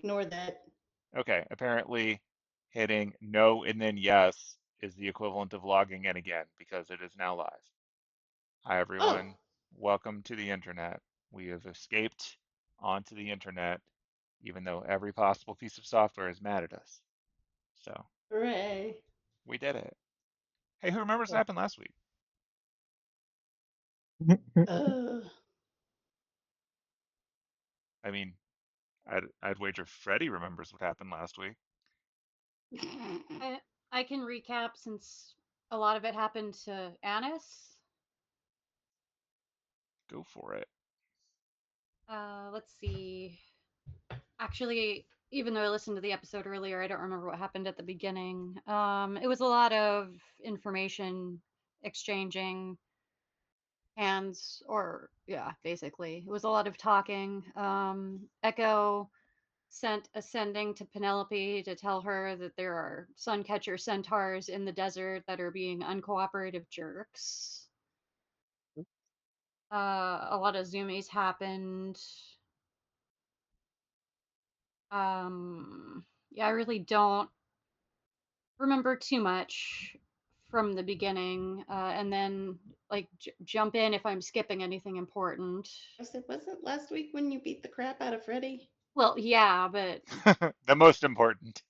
ignore that. Okay, apparently hitting no and then yes is the equivalent of logging in again because it is now live. Hi, Oh, everyone. Welcome to the internet. We have escaped onto the internet, even though every possible piece of software is mad at us. So hooray. we did it. Hey, who remembers what happened last week? Uh, I mean, I'd wager Freddie remembers what happened last week. I can recap since a lot of it happened to Anise. Go for it. Let's see. Actually, even though I listened to the episode earlier, I don't remember what happened at the beginning. It was a lot of information exchanging hands, or yeah, basically, it was a lot of talking. Echo sent a sending to Penelope to tell her that there are suncatcher centaurs in the desert that are being uncooperative jerks. A lot of zoomies happened. Yeah, I really don't remember too much from the beginning, and then like jump in if I'm skipping anything important. I said, wasn't last week when you beat the crap out of Freddy? Well, yeah, but The most important.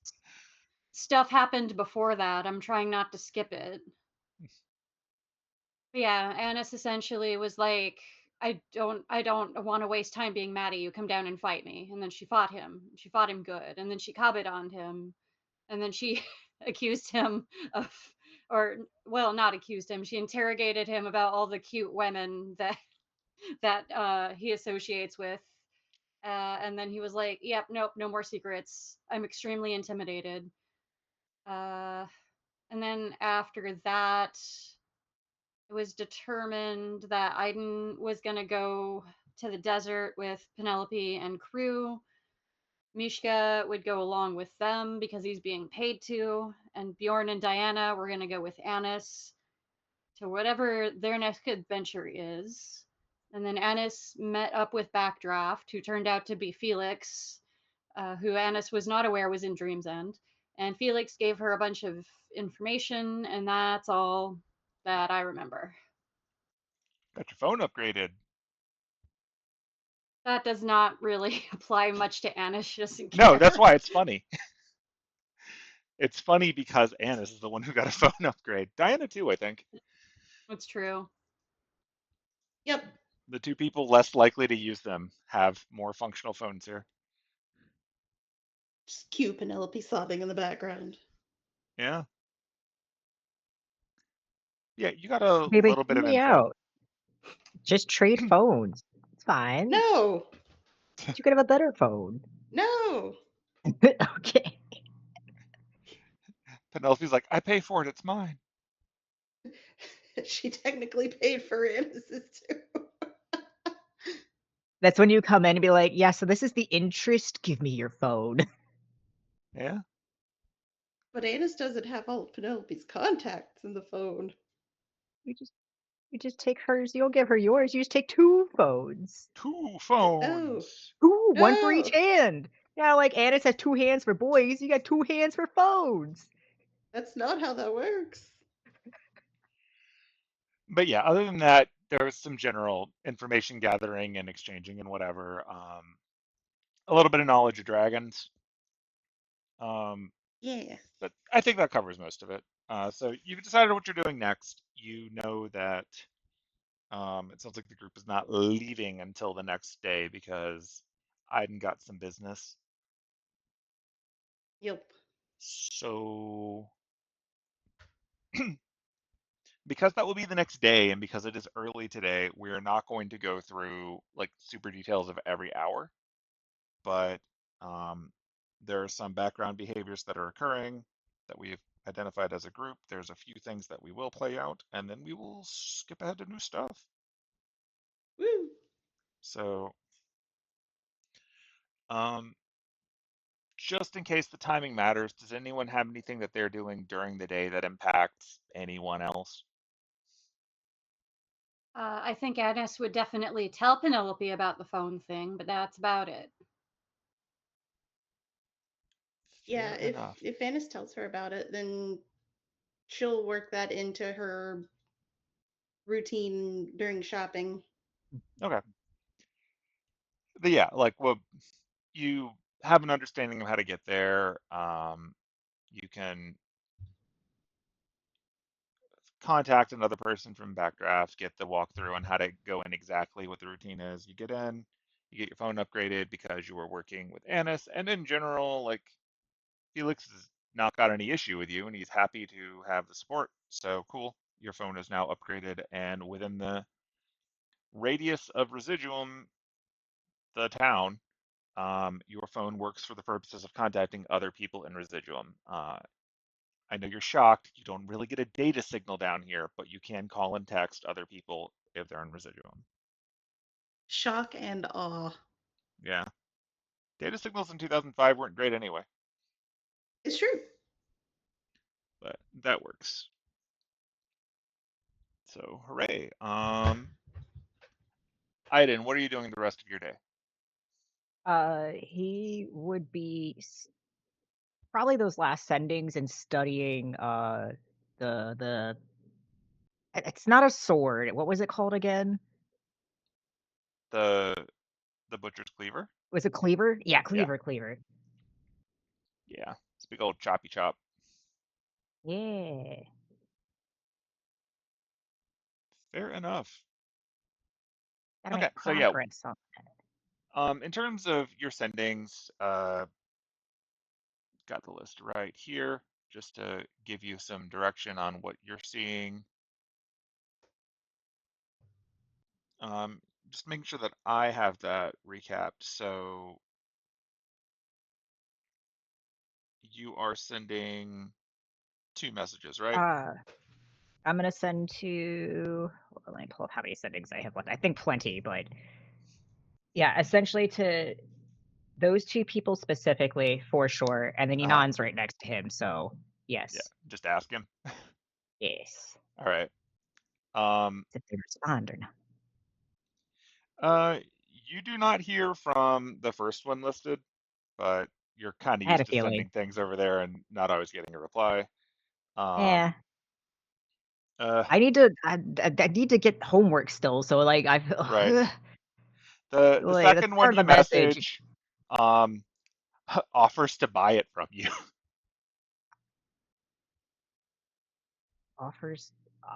stuff happened before that. I'm trying not to skip it. But yeah, Annis essentially was like, I don't want to waste time being mad at you. Come down and fight me. And then she fought him. She fought him good. And then she coveted on him. And then she accused him of, or well, not accused him. She interrogated him about all the cute women that he associates with. And then he was like, "Yep, nope, no more secrets. I'm extremely intimidated." Uh, and then after that, it was determined that Aidin was going to go to the desert with Penelope and crew. Mishka would go along with them because he's being paid to, and Bjorn and Diana were going to go with Anise to whatever their next adventure is. And then Anise met up with Backdraft, who turned out to be Felix, who Anise was not aware was in Dream's End. And Felix gave her a bunch of information, and that's all that I remember. Got your phone upgraded. That does not really apply much to Anise. She doesn't No, care. that's why it's funny. It's funny because Annis is the one who got a phone upgrade. Diana too, I think. It's true. Yep. The two people less likely to use them have more functional phones here. Just cue Penelope sobbing in the background. Yeah. Yeah, you got a Baby, little bit hear of me info. out. Just trade phones. It's fine. No, You could have a better phone. no. Okay. Penelope's like, I pay for it, it's mine. She technically paid for Anise's too. That's when you come in and be like, yeah, so this is the interest. Give me your phone. Yeah. But Anise doesn't have all of Penelope's contacts in the phone. You just you just take hers. You'll give her yours. You just take two phones. Two No, phones. Ooh, one for each no. hand. Now, like Annis has two hands for boys, you got two hands for phones. That's not how that works. But yeah, other than that, there was some general information gathering and exchanging and whatever. A little bit of knowledge of dragons. Um, Yeah. but I think that covers most of it. So you've decided what you're doing next. You know that it sounds like the group is not leaving until the next day because Aiden got some business. Yep. So because that will be the next day and because it is early today, we are not going to go through like super details of every hour, but um, there are some background behaviors that are occurring that we've identified as a group. There's a few things that we will play out, and then we will skip ahead to new stuff. Woo. So, um, just in case the timing matters, does anyone have anything that they're doing during the day that impacts anyone else? I think Annis would definitely tell Penelope about the phone thing, but that's about it. Yeah, Fair enough. if Anise tells her about it, then she'll work that into her routine during shopping. Okay. But yeah, like, well, you have an understanding of how to get there. You can contact another person from Backdraft, get the walkthrough on how to go in exactly what the routine is. You get in, you get your phone upgraded because you were working with Anise, and in general, like, Felix has not got any issue with you, and he's happy to have the support. So cool. Your phone is now upgraded, and within the radius of Residuum, the town, your phone works for the purposes of contacting other people in Residuum. I know you're shocked. You don't really get a data signal down here, but you can call and text other people if they're in Residuum. Shock and awe. Yeah. Data signals in 2005 weren't great anyway, It's true. but that works. So hooray. Aidin, what are you doing the rest of your day? He would be probably those last sendings and studying the it's not a sword. What was it called again? The the butcher's cleaver? Was it cleaver? Yeah, Yeah, cleaver. yeah. It's a big old choppy chop. Yeah. Fair enough. Gotta Okay, make so yeah, progress on in terms of your sendings, got the list right here, just to give you some direction on what you're seeing. Um, just making sure that I have that recapped. So you are sending 2 messages, right? I'm gonna send to let me pull up how many sendings I have left. I think plenty, but yeah, essentially to those 2 people specifically for sure, and then Uh-huh. Yanan's right next to him, so Yeah, yes. just ask him. Yes. All right. Um, If they respond or not. uh, you do not hear from the first one listed, but you're kind of I had used a to feeling. sending things over there and not always getting a reply. Yeah. Uh, I need to get homework still, so like I right. The like that's second part one of you the message. message, um, offers to buy it from you. Offers.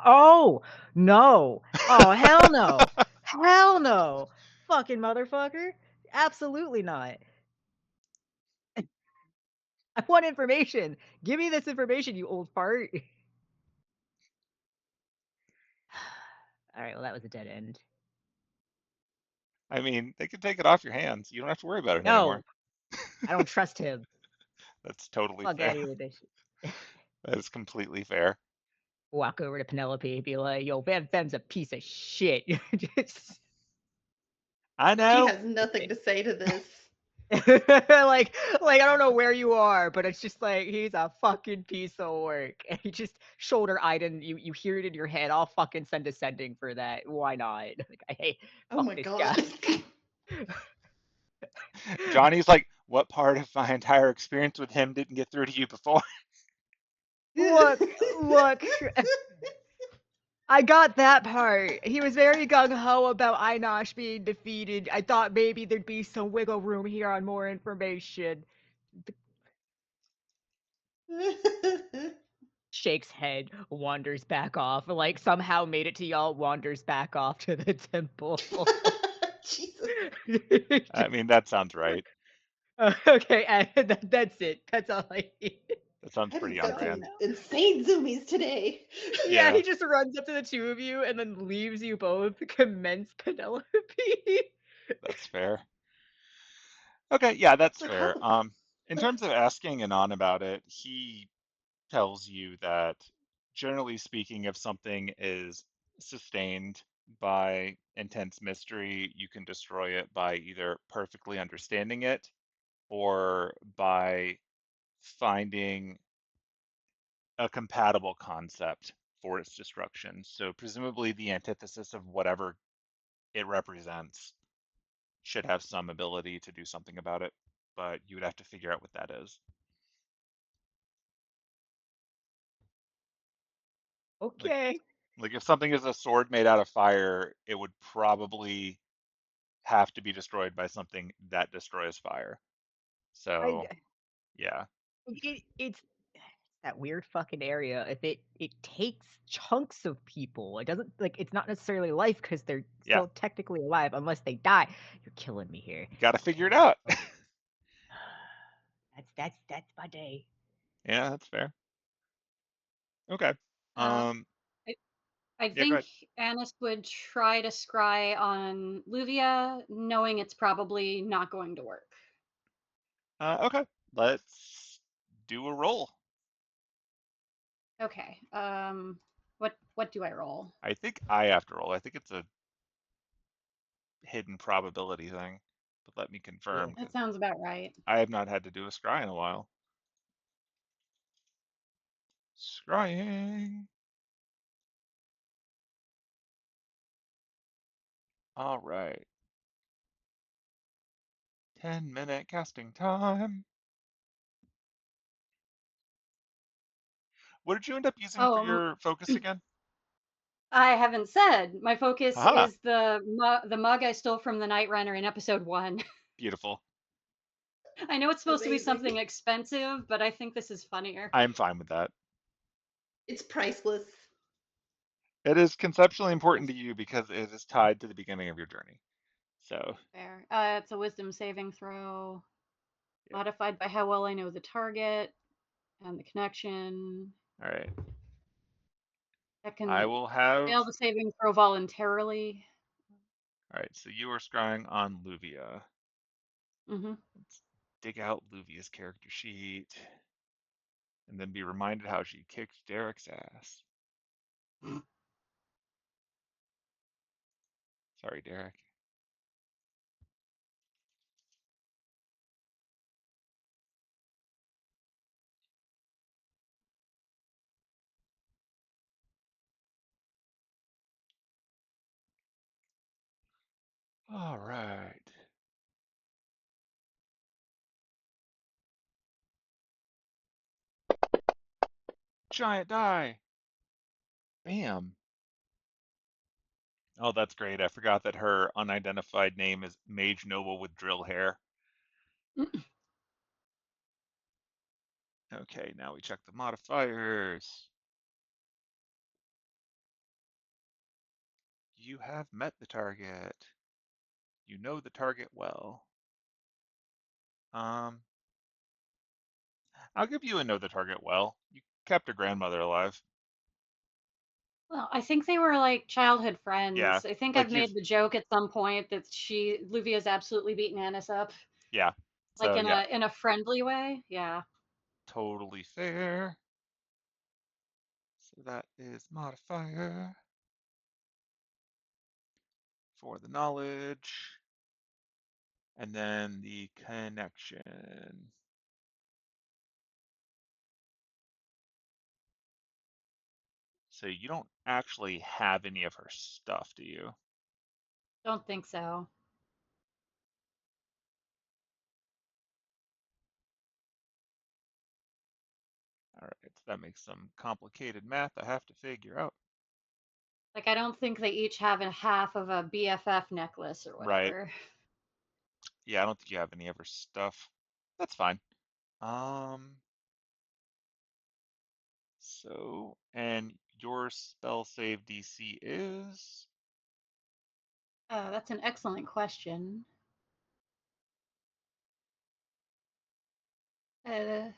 Oh no! Oh hell no! Hell no! Fucking motherfucker! Absolutely not! I want information. Give me this information, you old fart. All right, well that was a dead end. I mean, they can take it off your hands. You don't have to worry about it anymore. No, I don't trust him. That's totally Fuck fair. out of here with this shit. That is completely fair. Walk over to Penelope and be like, "Yo, Van-Fem's a piece of shit." Just I She know. has nothing to say to this. like I don't know where you are, but it's just like he's a fucking piece of work. And you just shoulder Aidin, you hear it in your head. I'll fucking send a sending for that. Why not? Like, hey, Oh fuck my this god. guy. Johnny's like, what part of my entire experience with him didn't get through to you before? Look. I got that part. He was very gung ho about Einosh being defeated. I thought maybe there'd be some wiggle room here on more information. Shakes head, wanders back off. Like somehow made it to y'all, wanders back off to the temple. Jesus. I mean, that sounds right. Okay, and that's it. That's all I need. That sounds Having pretty on got brand. some insane zoomies today. Yeah, Yeah, he just runs up to the 2 of you and then leaves you both. Commence Penelope. that's fair. Okay, yeah, that's So fair. how? In terms of asking Anon about it, he tells you that generally speaking, if something is sustained by intense mystery, you can destroy it by either perfectly understanding it or by finding a compatible concept for its destruction. So presumably the antithesis of whatever it represents should have some ability to do something about it, but you would have to figure out what that is. Okay. Like if something is a sword made out of fire, it would probably have to be destroyed by something that destroys fire. I, So yeah, it's that weird fucking area. If it takes chunks of people, it doesn't like it's not necessarily life because they're yeah, still technically alive unless they die. You're killing me here. you got to figure it out. That's my day. Yeah, that's fair. Okay. Uh, Um, I, I yeah, go think ahead. Anise would try to scry on Luvia, knowing it's probably not going to work. Okay, let's do a roll. Okay. What do I roll? I think I have to roll. I think it's a hidden probability thing, but let me confirm Cool. That because sounds about right. I have not had to do a scry in a while. Scrying. All right. 10-minute casting time. What did you end up using for Oh, your focus again? I haven't said. My focus Haha, is the mug I stole from the Night Runner in episode 1. beautiful. I know it's supposed to be Amazing. something expensive, but I think this is funnier. I'm fine with that. It's priceless. It is conceptually important to you because it is tied to the beginning of your journey. So, Fair. It's a wisdom saving throw, yeah. modified by how well I know the target and the connection. All right. I I can will have. fail the saving throw voluntarily. All right. So you are scrying on Luvia. Mm-hmm. Let's dig out Luvia's character sheet and then be reminded how she kicked Derek's ass. Sorry, Derek. All right. Giant die. Bam. Oh, that's great. I forgot that her unidentified name is Mage Noble with drill hair. Okay, now we check the modifiers. You have met the target. You know the target well. Um, I'll give you a know the target well. You kept her grandmother alive. Well, I think they were like childhood Yeah, friends. I think I've like you've, made the joke at some point that Luvia's absolutely beaten Anise up, yeah. like So yeah, in a friendly way. Yeah. totally fair. So that is modifier for the knowledge. And then the connection. So you don't actually have any of her stuff, do you? Don't think so. All right, so that makes some complicated math I have to figure out. Like I don't think they each have a half of a BFF necklace or Right. whatever. Yeah, I don't think you have any of her stuff. That's fine. Um, and your spell save DC is? That's an excellent question. Uh,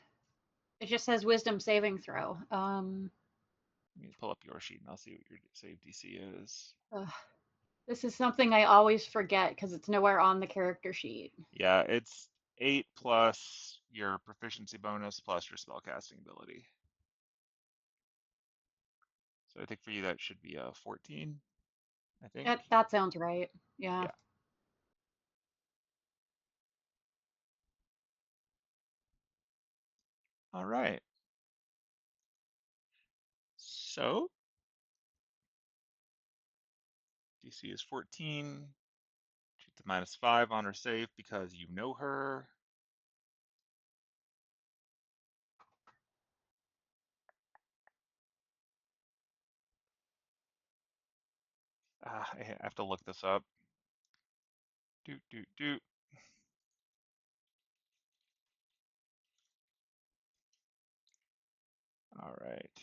it just says wisdom saving throw. Let me pull up your sheet and I'll see what your save DC is. Ugh, this is something I always forget because it's nowhere on the character sheet. Yeah, it's 8 plus your proficiency bonus plus your spellcasting ability. So I think for you that should be a 14, I think. That sounds right. Yeah. Yeah. All right. So DC is 14. Shoot the -5 on her save because you know her. I have to look this up. Do. All right.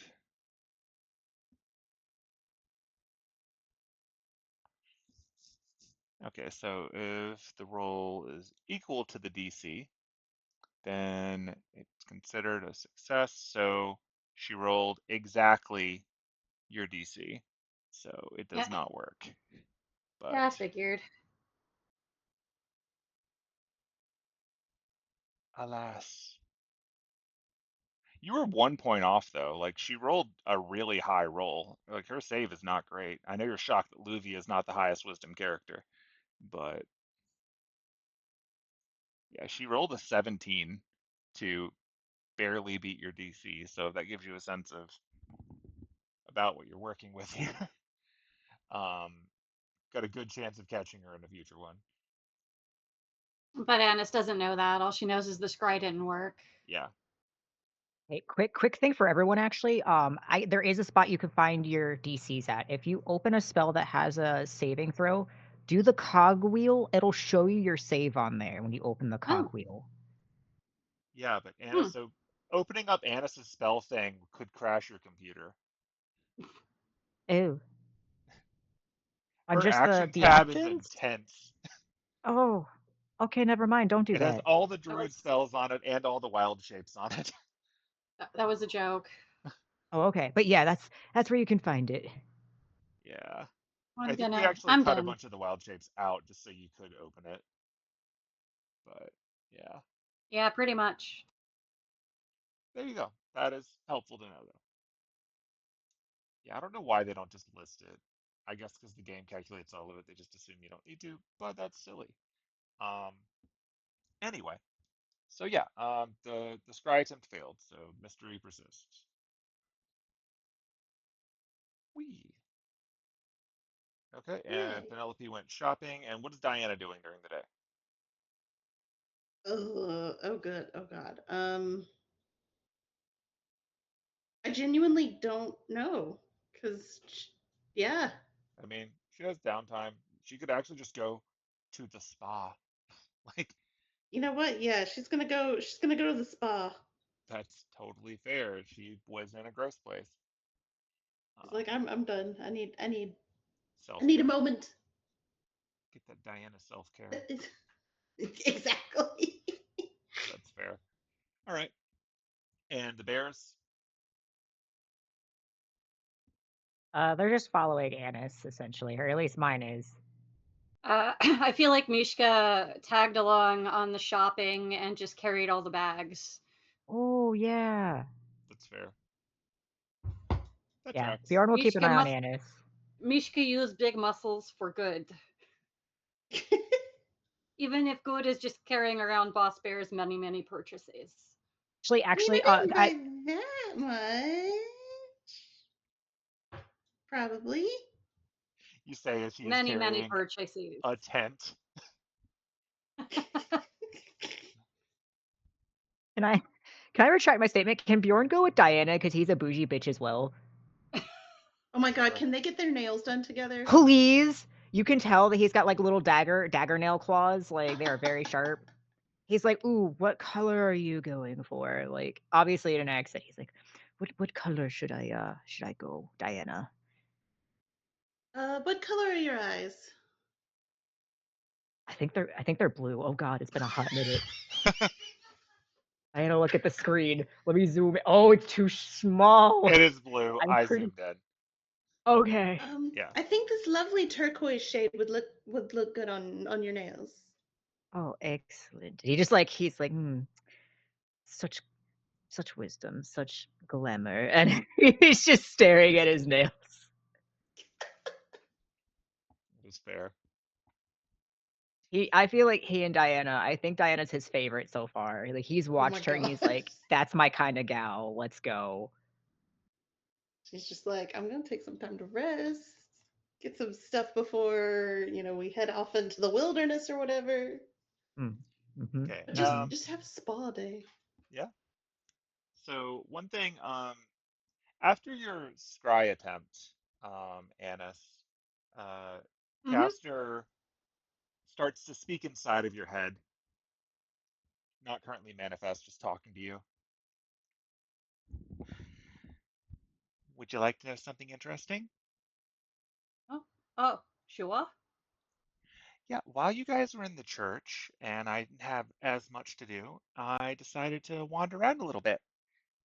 Okay, so if the roll is equal to the DC, then it's considered a success. So she rolled exactly your DC. So it does Yeah. not work. But Yeah, I figured. alas. You were 1 point off though. Like she rolled a really high roll. Like her save is not great. I know you're shocked that Luvia is not the highest wisdom character, but yeah, she rolled a 17 to barely beat your DC. So that gives you a sense of about what you're working with here. um, got a good chance of catching her in a future one. But Anise doesn't know that. All she knows is the scry didn't work. Yeah. Hey, quick thing for everyone actually. There is a spot you can find your DCs at. If you open a spell that has a saving throw, do the cogwheel. It'll show you your save on there when you open the Oh. cogwheel. Yeah, but Anise, so opening up Anise's spell thing could crash your computer. Oh. On Her just action the tab is actions? intense. Oh. Okay, never mind. Don't do It has that. all the druid spells on it and all the wild shapes on it. That was a joke. Oh, okay. But yeah, that's where you can find it. Yeah. I I'm think we gonna. actually I'm cut a done. bunch of the wild shapes out just so you could open it. But yeah. Yeah, pretty much. There you go. That is helpful to know though. Yeah, I don't know why they don't just list it. I guess because the game calculates all of it, they just assume you don't need to, but that's silly. Um, anyway, so yeah, the scry attempt failed, so mystery persists. Wee. Okay, and Yay. Penelope went shopping, and what is Diana doing during the day? Oh good. Oh god. I genuinely don't know. Cause yeah. I mean, she has downtime. She could actually just go to the spa. Like, You know what? Yeah, she's gonna go to the spa. that's totally fair. She was in a gross place. She's like, Um, I'm done. I need a self-care. moment. Get that Diana self-care. Exactly. That's fair. All right. And the bears? They're just following Anise, essentially, or at least mine is. I feel like Mishka tagged along on the shopping and just carried all the bags. Oh yeah. That's fair. That Yeah. tracks. Bjorn will keep an Mishka eye on must. Anise. Mishka used big muscles for good. Even if good is just carrying around Boss Bear's many purchases. Actually, I didn't buy that much. Probably. You say as he is Many carrying purchases. a tent. Can I retract my statement? Can Bjorn go with Diana because he's a bougie bitch as well? Oh my god, Sure. can they get their nails done together? Please. You can tell that he's got like little dagger nail claws. Like they are very sharp. He's like, ooh, what color are you going for? Like obviously in an accent, he's like, what color should I go, Diana? What color are your eyes? I think they're blue. Oh god, it's been a hot minute. I gotta look at the screen. Let me zoom in. Oh, it's too small. It is blue. I'm I pretty zoomed in. okay. Yeah. I think this lovely turquoise shade would look good on your nails. Oh, excellent. He's like, such wisdom, such glamour, and he's just staring at his nails. It is fair. I feel like he and Diana. I think Diana's his favorite so far. Like he's Oh my watched her and god. he's like, "That's my kind of gal. Let's go." She's just like, I'm gonna take some time to rest, get some stuff before, we head off into the wilderness or whatever. Mm-hmm. Okay. Just have a spa day. Yeah. So one thing, after your scry attempt, Annis, Uh, Mm-hmm. Caster starts to speak inside of your head, not currently manifest, just talking to you. Would you like to know something interesting? Oh, sure. Yeah, while you guys were in the church and I didn't have as much to do, I decided to wander around a little bit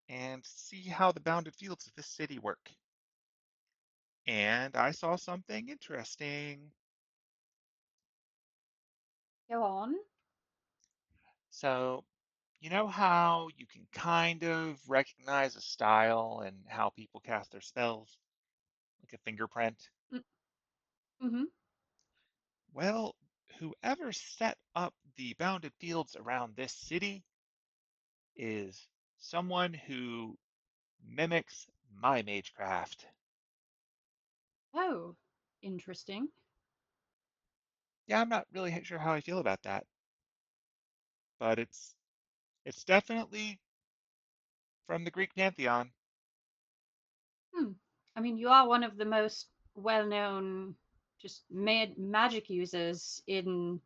and see how the bounded fields of this city work. And I saw something interesting. Go on. So, you know how you can kind of recognize a style and how people cast their spells, like a fingerprint? Mm-hmm. Well, whoever set up the bounded fields around this city is someone who mimics my magecraft. Oh, interesting. Yeah, I'm not really sure how I feel about that, but it's definitely from the Greek pantheon. Hmm. I mean, you are one of the most well-known just magic users in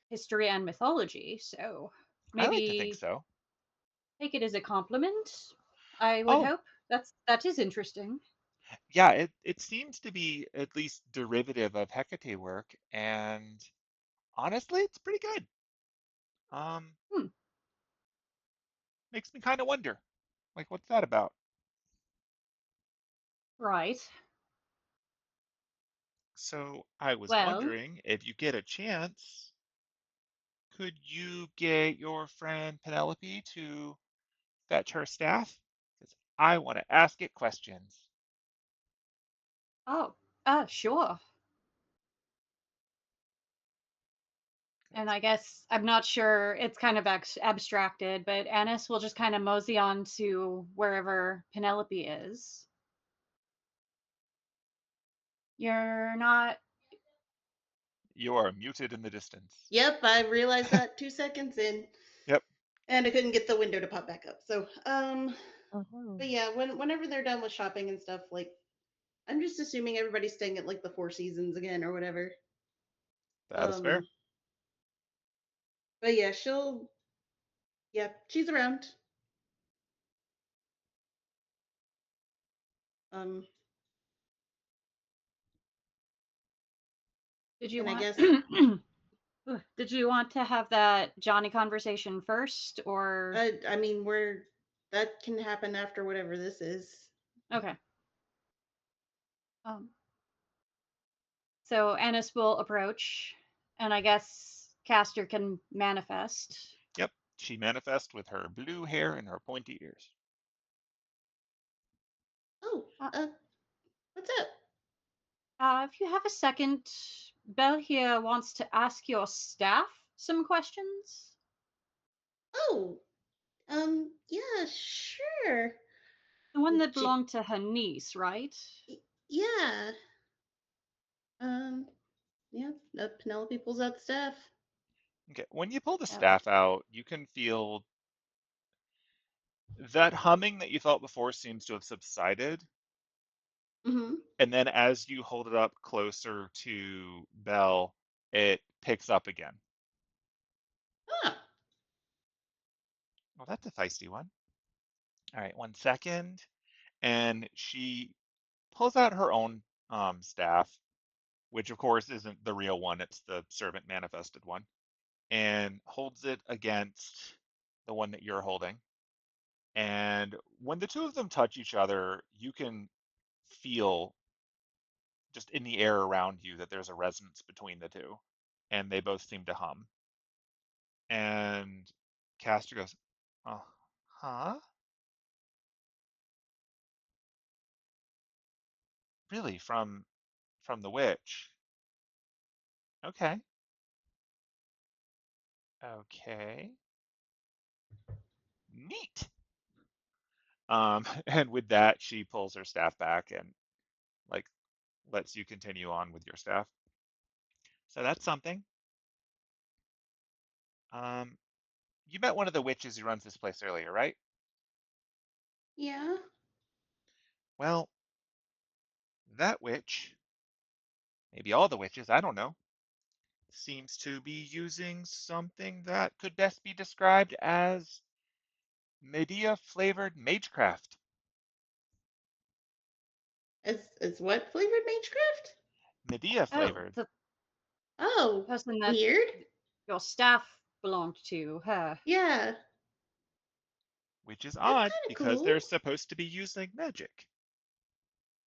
history and mythology, so I like to think maybe so. take it as a compliment. I would Oh, hope. That is interesting. yeah, it seems to be at least derivative of Hecate work, and honestly, it's pretty good. Um, Hmm. Makes me kind of wonder, like, what's that about? Right. So I was Well, wondering if you get a chance, could you get your friend Penelope to fetch her staff? Because I want to ask it questions. oh, sure. And 'Cause- I guess I'm not sure, it's kind of abstracted, but Anise will just kind of mosey on to wherever Penelope is. You're not. You are muted in the distance. Yep, I realized that 2 seconds in, Yep, and I couldn't get the window to pop back up. So, Oh. but yeah, whenever they're done with shopping and stuff, like I'm just assuming everybody's staying at like the Four Seasons again or whatever. that is fair. Um, but yeah, she's around. Um, Did you and I want? guess Did you want to have that Johnny conversation first, or I mean that can happen after whatever this is. okay? Um, so Annis will approach, and I guess Caster can manifest. Yep, she manifests with her blue hair and her pointy ears. Oh, Uh, what's up? if you have a second, Belle here wants to ask your staff some questions. Oh, yeah, sure. The one that She, belonged to her niece, right? yeah. Um, yeah. Penelope pulls out the staff. Okay, when you pull the Oh, staff out, you can feel that humming that you felt before seems to have subsided. Mm-hmm. And then as you hold it up closer to Belle, it picks up again. Ah, Well, that's a feisty one. All right, 1 second. And she pulls out her own staff, which of course isn't the real one, it's the servant manifested one, and holds it against the one that you're holding. And when the two of them touch each other, you can feel just in the air around you that there's a resonance between the two, and they both seem to hum. And Castor goes, huh? Really? From the witch? Okay. Okay. Neat. And with that, she pulls her staff back and like lets you continue on with your staff. So that's something. Um, you met one of the witches who runs this place earlier, right? yeah. Well, that witch maybe all the witches, I don't know, seems to be using something that could best be described as Medea-flavored magecraft. As what flavored magecraft? Oh, Medea-flavored, the Oh, person that weird. your staff belonged to, her. Yeah, which is that's odd kind of because cool. they're supposed to be using magic.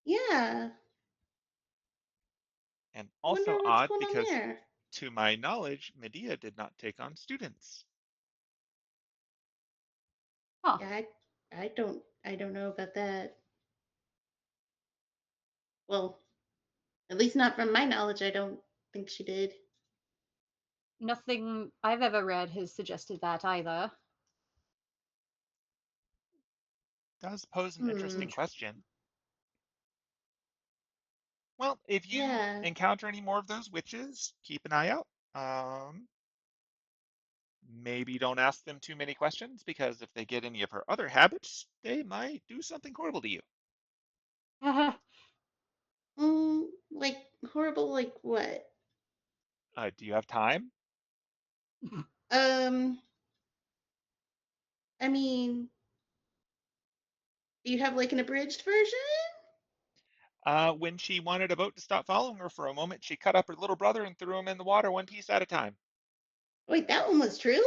Yeah, And I also wonder what's odd going on because, there. to my knowledge, Medea did not take on students. Huh. Yeah, I don't know about that. Well, at least not from my knowledge. I don't think she did. Nothing I've ever read has suggested that either. Does pose an Hmm. interesting question. Well, if you Yeah. encounter any more of those witches, keep an eye out. Maybe don't ask them too many questions because if they get any of her other habits, they might do something horrible to you. Like horrible. Like what? Do you have time? Um. I mean, do you have like an abridged version? When she wanted a boat to stop following her for a moment, she cut up her little brother and threw him in the water one piece at a time. Wait, that one was true.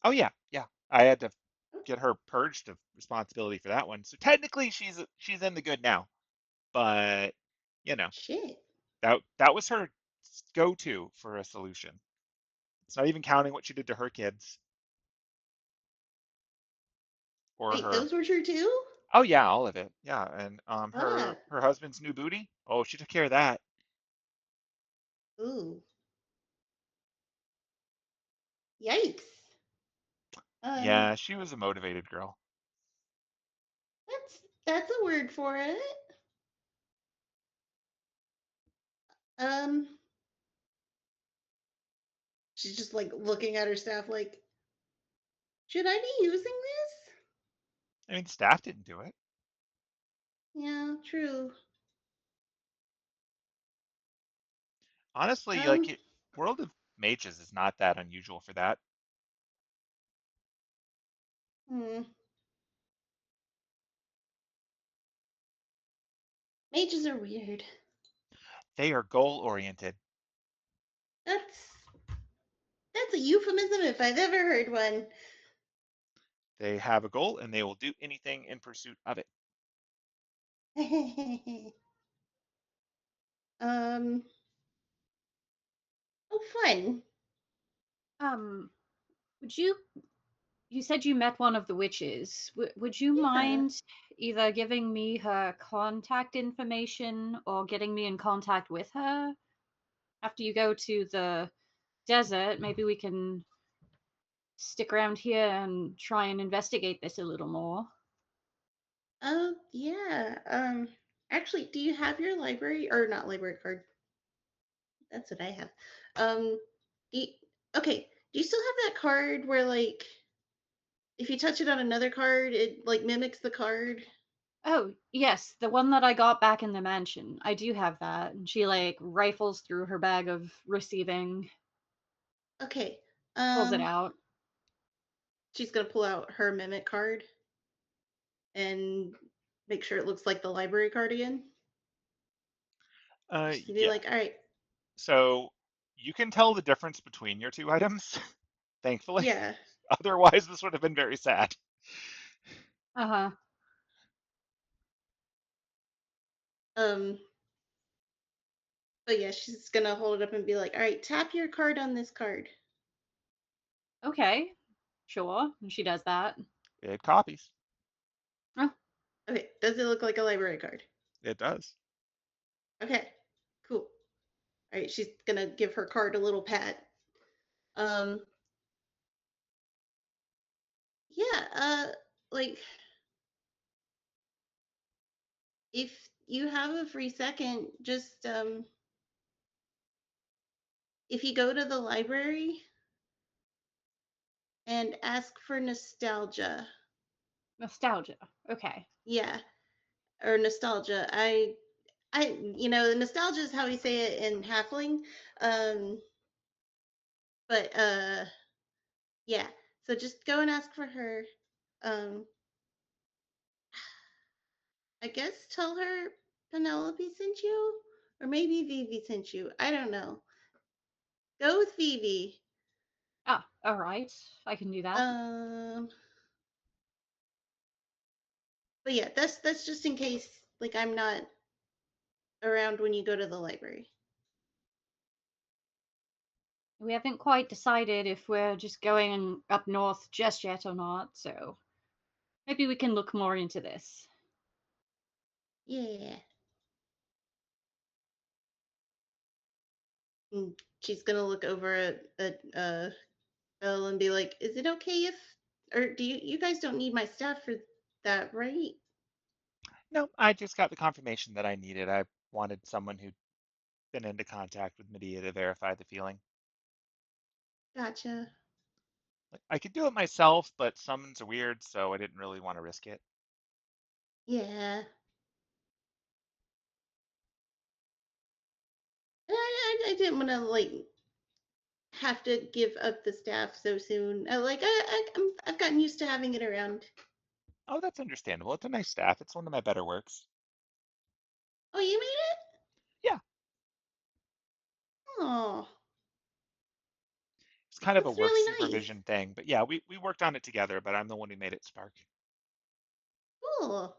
Oh yeah, yeah. I had to get her purged of responsibility for that one. So technically, she's in the good now. But you know, Shit. that was her go-to for a solution. It's not even counting what she did to her kids or Wait, her. those were true too? Oh yeah, all of it. Yeah, and Ah. her husband's new booty. Oh, she took care of that. Ooh. Yikes. Um. Yeah, she was a motivated girl. That's a word for it. Um. She's just like looking at her staff like, should I be using this? I mean, staff didn't do it. Yeah, true. Honestly, Um. World of Mages is not that unusual for that. Hmm. Mages are weird. They are goal oriented. That's that's a euphemism if I've ever heard one. They have a goal and they will do anything in pursuit of it. um. Oh, fun. um, would you said you met one of the witches. Would you Yeah. mind either giving me her contact information or getting me in contact with her after you go to the desert? Maybe we can stick around here and try and investigate this a little more. Oh, yeah. Actually, do you have your library or not library card? That's what I have. Um, do you, okay. Do you still have that card where like if you touch it on another card, it like mimics the card? Oh, yes, the one that I got back in the mansion. I do have that. And she like rifles through her bag of receiving, Okay. pulls it Um, out. she's gonna pull out her mimic card and make sure it looks like the library card again. She's gonna be Yeah. like, all right, So you can tell the difference between your two items, thankfully. yeah. Otherwise, this would have been very sad. Uh-huh. Um, but yeah, she's gonna hold it up and be like, all right, tap your card on this card. Okay. Sure. And she does that. It copies. Oh, Okay, does it look like a library card? It does. Okay, cool. All right, she's gonna give her card a little pat. Um, yeah, like if you have a free second, just if you go to the library and ask for nostalgia. nostalgia. Okay. Yeah, or nostalgia. nostalgia is how we say it in Halfling. But yeah. So just go and ask for her. Um, I guess tell her Penelope sent you, or maybe Vivi sent you. I don't know. Go with Vivi. Ah, all right. I can do that. But yeah, that's just in case like I'm not around when you go to the library. We haven't quite decided if we're just going up north just yet or not, so maybe we can look more into this. Yeah. And she's gonna look over at Elle and be like, "Is it okay if, or do you guys don't need my stuff for that, right?" No, I just got the confirmation that I needed. I wanted someone who'd been into contact with Medea to verify the feeling. Gotcha. Like, I could do it myself, but summons are weird, so I didn't really want to risk it. Yeah. I didn't want to like have to give up the staff so soon. I've gotten used to having it around. Oh, that's understandable. It's a nice staff. It's one of my better works. Oh, you made it? Yeah, Oh, it's kind of a that's work really nice. supervision thing. But yeah, we worked on it together, but I'm the one who made it spark. Cool.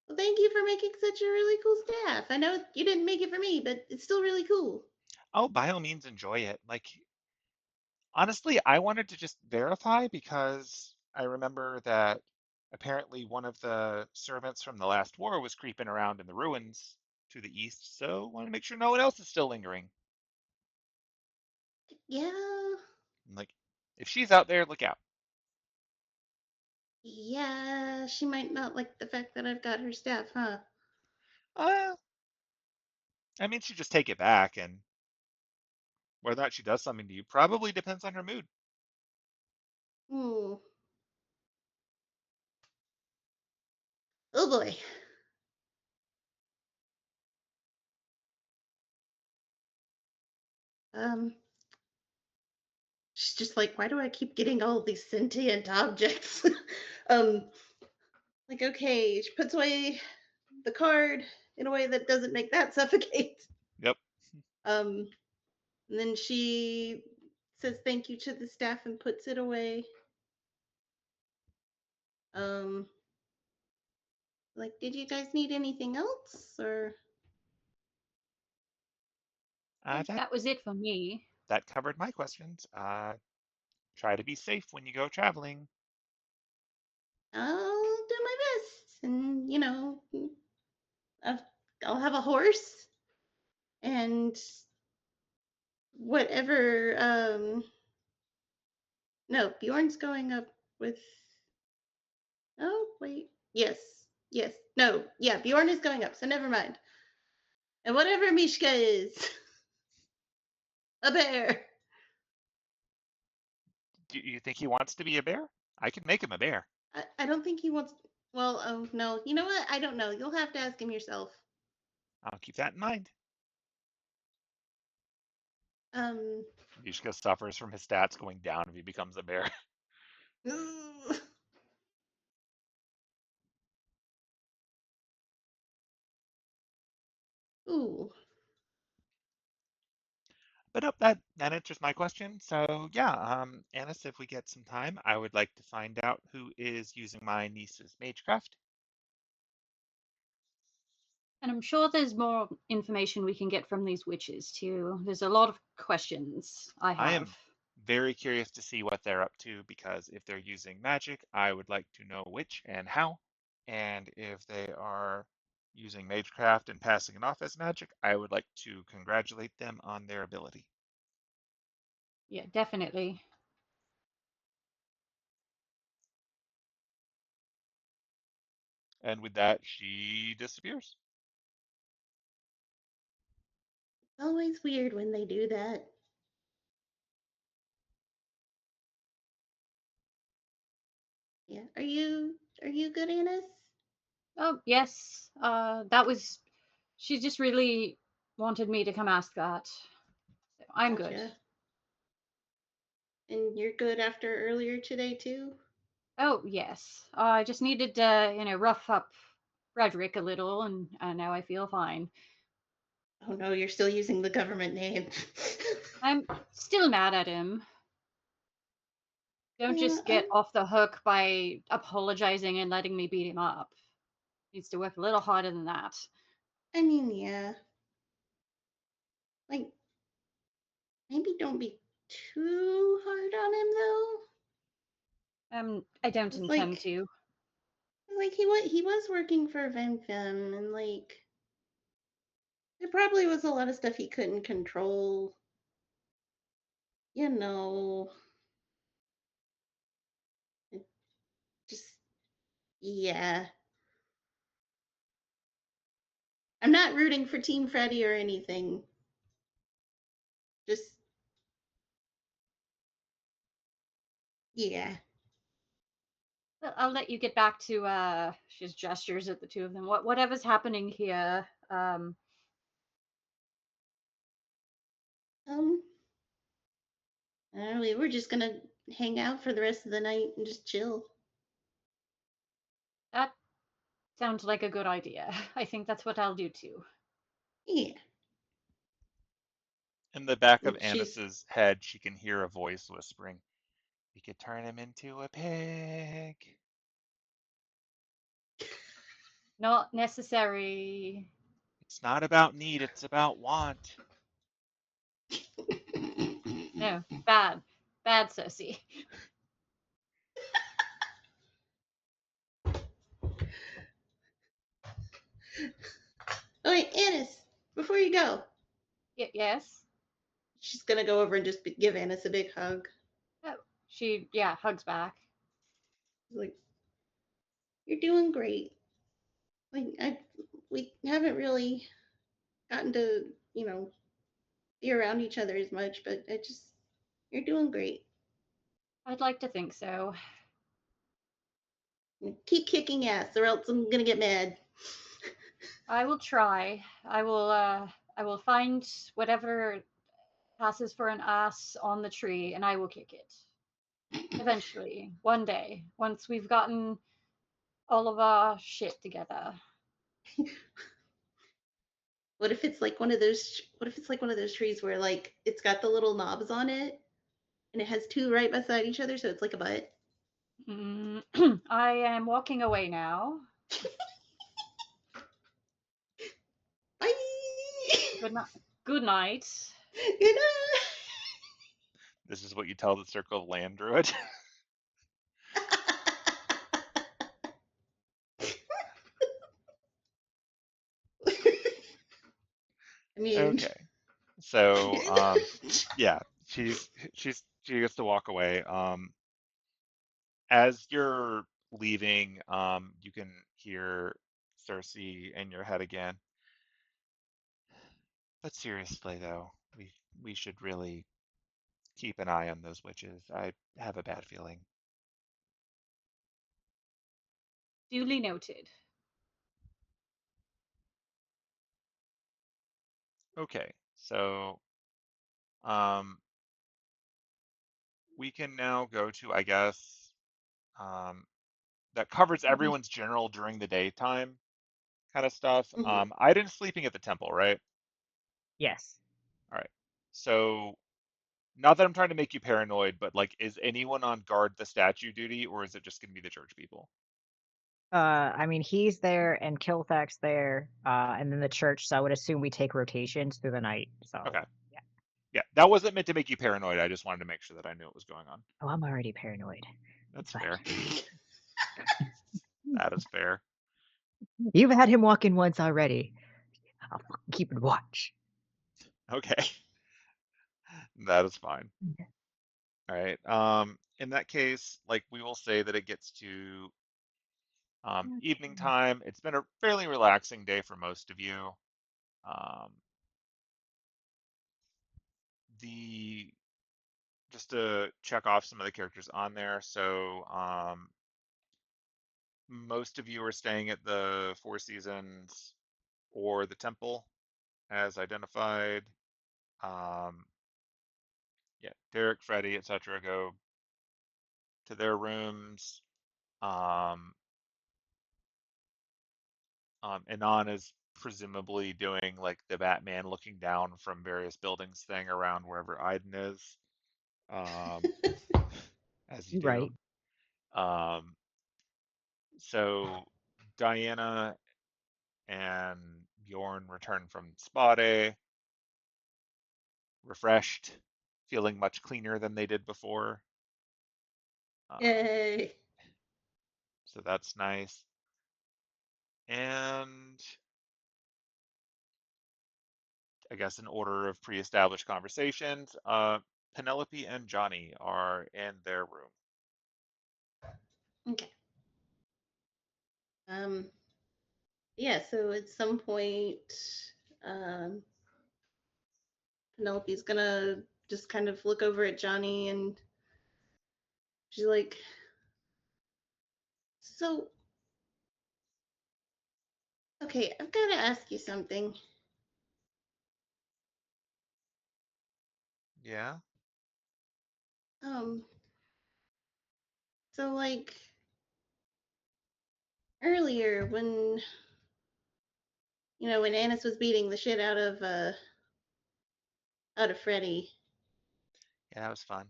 Well, thank you for making such a really cool staff. I know you didn't make it for me, but it's still really cool. Oh, by all means, enjoy it. Like, honestly, I wanted to just verify because I remember that apparently one of the servants from the last war was creeping around in the ruins to the east, so want to make sure no one else is still lingering. Yeah. Like, if she's out there, look out. Yeah, she might not like the fact that I've got her staff, huh? Uh, I mean, she just take it back, and whether or not she does something to you probably depends on her mood. Hmm. Oh boy. Um, she's just like, why do I keep getting all these sentient objects? um, like, okay, she puts away the card in a way that doesn't make that suffocate. Yep. Um, and then she says thank you to the staff and puts it away. Um, like, did you guys need anything else, or? I think That that was it for me. that covered my questions. Try to be safe when you go traveling. I'll do my best, and I've, I'll have a horse and whatever. No, Bjorn's going up with. Oh wait, yes, yes, no, yeah, Bjorn is going up, so never mind. And whatever Mishka is, a bear. Do you think he wants to be a bear? I can make him a bear. I don't think he wants. Well, oh no, you know what? I don't know. You'll have to ask him yourself. I'll keep that in mind. Um. Yushka suffers from his stats going down if he becomes a bear. Ooh. But nope, that answers my question. So yeah, Anise, if we get some time, I would like to find out who is using my niece's magecraft. And I'm sure there's more information we can get from these witches too. There's a lot of questions I I have. am very curious to see what they're up to because if they're using magic, I would like to know which and how. And if they are using magecraft and passing it off as magic, I would like to congratulate them on their ability. Yeah, definitely. And with that, she disappears. Always weird when they do that. Yeah. Are you good, Annis? Oh, yes. That was. She just really wanted me to come ask that. So I'm good. Gotcha. And you're good after earlier today too? Oh, yes. I just needed to, rough up Frederick a little, and now I feel fine. Oh no, you're still using the government name. I'm still mad at him. Don't Yeah, just get off the hook by apologizing and letting me beat him up. Needs to work a little harder than that. I mean, yeah. Like, maybe don't be too hard on him though. I don't It's intend to. like he was working for Van-Fem, and like there probably was a lot of stuff he couldn't control. You know, it just yeah. I'm not rooting for Team Freddy or anything. Just yeah. Well, I'll let you get back to she just gestures at the two of them. Whatever's happening here. Um, we were just gonna hang out for the rest of the night and just chill. That sounds like a good idea. I think that's what I'll do too. Yeah. In the back of And she's Anise's head, she can hear a voice whispering, "We could turn him into a pig." Not necessary. It's not about need, it's about want. No, bad. Bad, Cersei. oh wait, Anise, before you go, Yes? she's gonna go over and just give Anise a big hug. Oh, she, hugs back. Like, you're doing great. Like, we haven't really gotten to, be around each other as much, but you're doing great. I'd like to think so. Keep kicking ass, or else I'm gonna get mad. I will try. I will find whatever passes for an ass on the tree and I will kick it. Eventually, one day, once we've gotten all of our shit together. What if it's like one of those? What if it's like one of those trees where like it's got the little knobs on it, and it has two right beside each other, so it's like a butt. I am walking away now. Bye. Good night. Good night. Good night. This is what you tell the Circle of Land Druid. I mean, Okay. So, yeah, she gets to walk away. As you're leaving, you can hear Cersei in your head again. But seriously, though, we should really keep an eye on those witches. I have a bad feeling. Duly noted. Okay, so um, we can now go to, I guess, um, that covers everyone's general during the daytime kind of stuff. mhm. Aidin's sleeping at the temple, right? Yes. All right. So, not that I'm trying to make you paranoid, but like, is anyone on guard the statue duty, or is it just going to be the church people? I mean, he's there and Kilthak's there, and then the church. So I would assume we take rotations through the night. So Okay. yeah. Yeah, that wasn't meant to make you paranoid. I just wanted to make sure that I knew what was going on. Oh, I'm already paranoid. That's It's fine. fair. That is fair. You've had him walk in once already. I'll fucking keep and watch. Okay. That is fine. All right. In that case, like we will say that it gets to evening time. It's been a fairly relaxing day for most of you. Um, the just to check off some of the characters on there. So most of you are staying at the Four Seasons or the temple as identified. Yeah, Derek, Freddie, etc. go to their rooms. Anon is presumably doing like the Batman looking down from various buildings thing around wherever Aidin is, um, as you do. Right. Um, so Diana and Bjorn return from spa day, refreshed, feeling much cleaner than they did before. Yay. So that's nice. And I guess in order of pre-established conversations, Penelope and Johnny are in their room. Okay. Yeah, so at some point, um, Penelope's gonna just kind of look over at Johnny and she's like, so, okay, I've got to ask you something. Yeah. Um, so like earlier when Anise was beating the shit out of Freddie. Yeah, that was fun.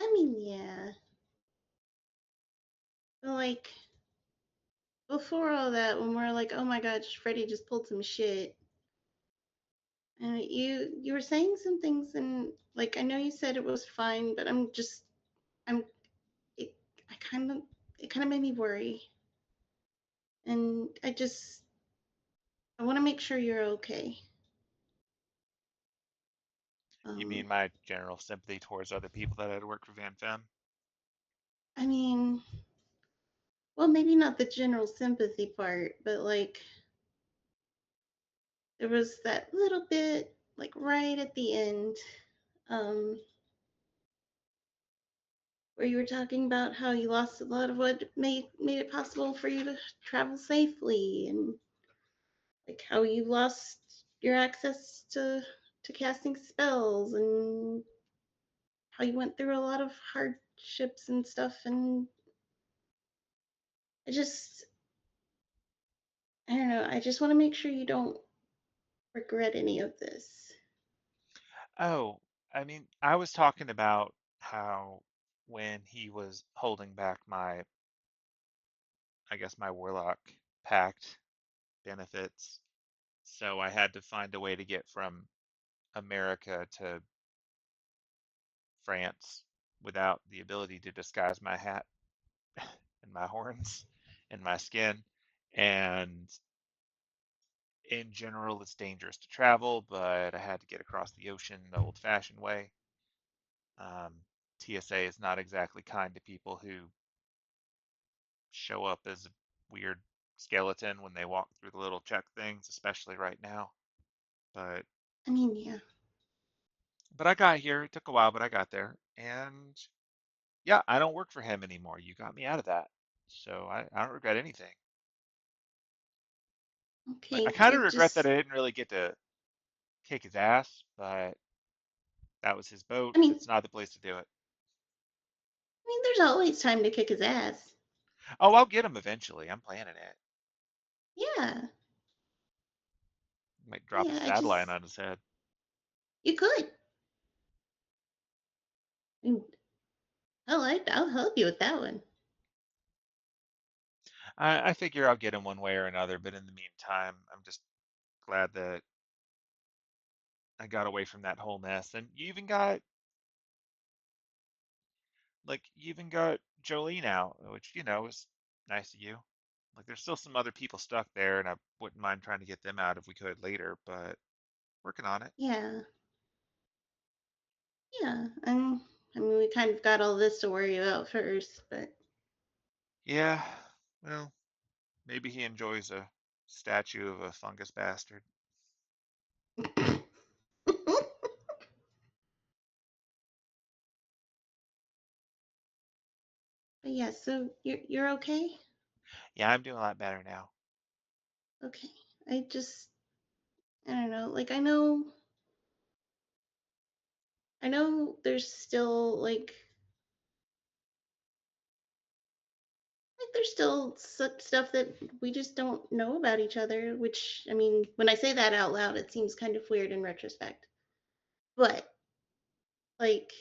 I mean, yeah. But like before all that, when we're like, oh my god, Freddie just pulled some shit. And you were saying some things, and like I know you said it was fine, but I'm it I kind of it kind of made me worry, and I want to make sure you're okay. You mean Um, my general sympathy towards other people that had worked for Van-Fem? I mean, well, maybe not the general sympathy part, but like there was that little bit like right at the end, um, where you were talking about how you lost a lot of what made it possible for you to travel safely, and like how you lost your access to casting spells, and how you went through a lot of hardships and stuff, and I just I don't know, I just want to make sure you don't regret any of this. Oh, I mean, I was talking about how when he was holding back my, I guess my Warlock Pact benefits, so I had to find a way to get from America to France without the ability to disguise my hat and my horns and my skin. And in general, it's dangerous to travel, but I had to get across the ocean the old-fashioned way. TSA is not exactly kind to people who show up as a weird skeleton when they walk through the little check things, especially right now. But I mean, yeah. I got here. It took a while, but I got there. And yeah, I don't work for him anymore. You got me out of that. So I don't regret anything. Like I Okay, kind of it regret that just I didn't really get to kick his ass, but that was his boat. I mean It's not the place to do it. there's always time to kick his ass. Oh, I'll get him eventually. I'm planning it. Yeah. Might drop a Yeah, satellite on his head. you could. I mean, I'll help you with that one. I figure I'll get him one way or another, but in the meantime, I'm just glad that I got away from that whole mess. And you even got Jolene out, which, is nice of you. Like there's still some other people stuck there, and I wouldn't mind trying to get them out if we could later, but working on it. Yeah. Yeah. I mean we kind of got all this to worry about first, but Yeah, well, maybe he enjoys a statue of a fungus bastard. but yeah, so you're okay? Yeah, I'm doing a lot better now. Okay. I don't know. Like, I know there's still there's still stuff that we just don't know about each other, which, I mean, when I say that out loud, it seems kind of weird in retrospect. But, like,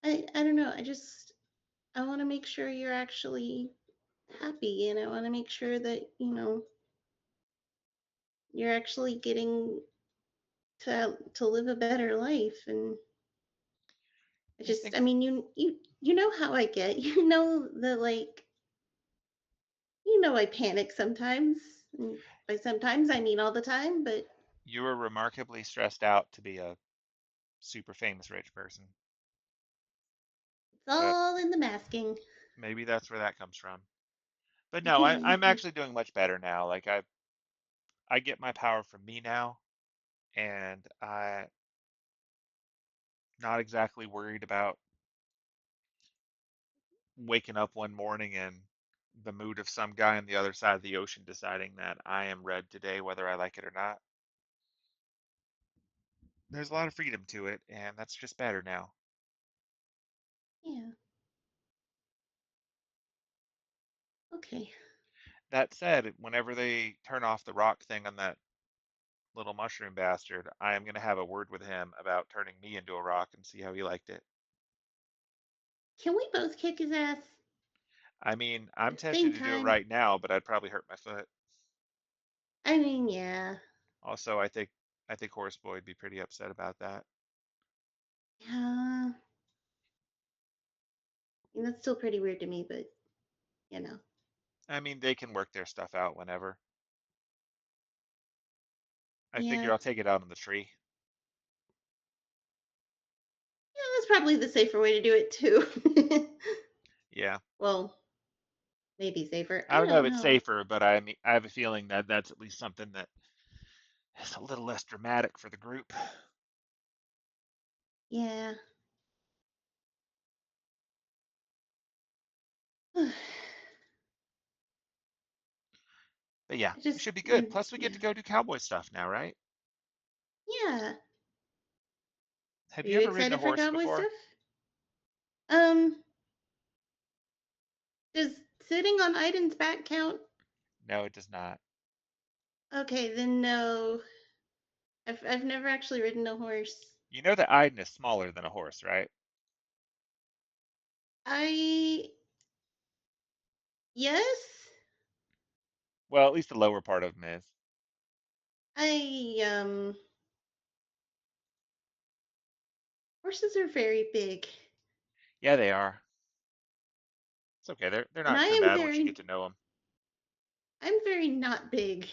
I don't know. I want to make sure you're actually happy, and I want to make sure that, you're actually getting to live a better life. And I think I mean, you know how I get. You know that, like, I panic sometimes. And by sometimes, I mean all the time, but you were remarkably stressed out to be a super famous rich person. it's But all in the masking. maybe that's where that comes from. But no, I'm actually doing much better now. Like I get my power from me now, and I'm not exactly worried about waking up one morning and the mood of some guy on the other side of the ocean deciding that I am red today, whether I like it or not. There's a lot of freedom to it, and that's just better now. Yeah. Okay. That said, whenever they turn off the rock thing on that little mushroom bastard, I am going to have a word with him about turning me into a rock and see how he liked it. Can we both kick his ass I mean, at I'm the same tempted to do it time? right now, but I'd probably hurt my foot. I mean, yeah. Also, I think Horse Boy would be pretty upset about that. Yeah. I mean, that's still pretty weird to me, but, you know. I mean, they can work their stuff out whenever. I figure Yeah. I'll take it out on the tree. Yeah, that's probably the safer way to do it, too. Yeah. Well, maybe safer. I I don't know don't if it's know. safer, but I mean, I have a feeling that that's at least something that is a little less dramatic for the group. Yeah. I But yeah, it just, should be good. Plus, we get to yeah. go do cowboy stuff now, right? Yeah. Have Are you you ever ridden a excited for horse cowboy before? stuff? Um, does sitting on Aidin's back count? No, it does not. Okay, then no. I've never actually ridden a horse. You know that Aidin is smaller than a horse, right? I Yes. Well, at least the lower part of him is. I Horses are very big. Yeah, they are. It's okay. They're And not so bad once you get to know them. I'm very not big.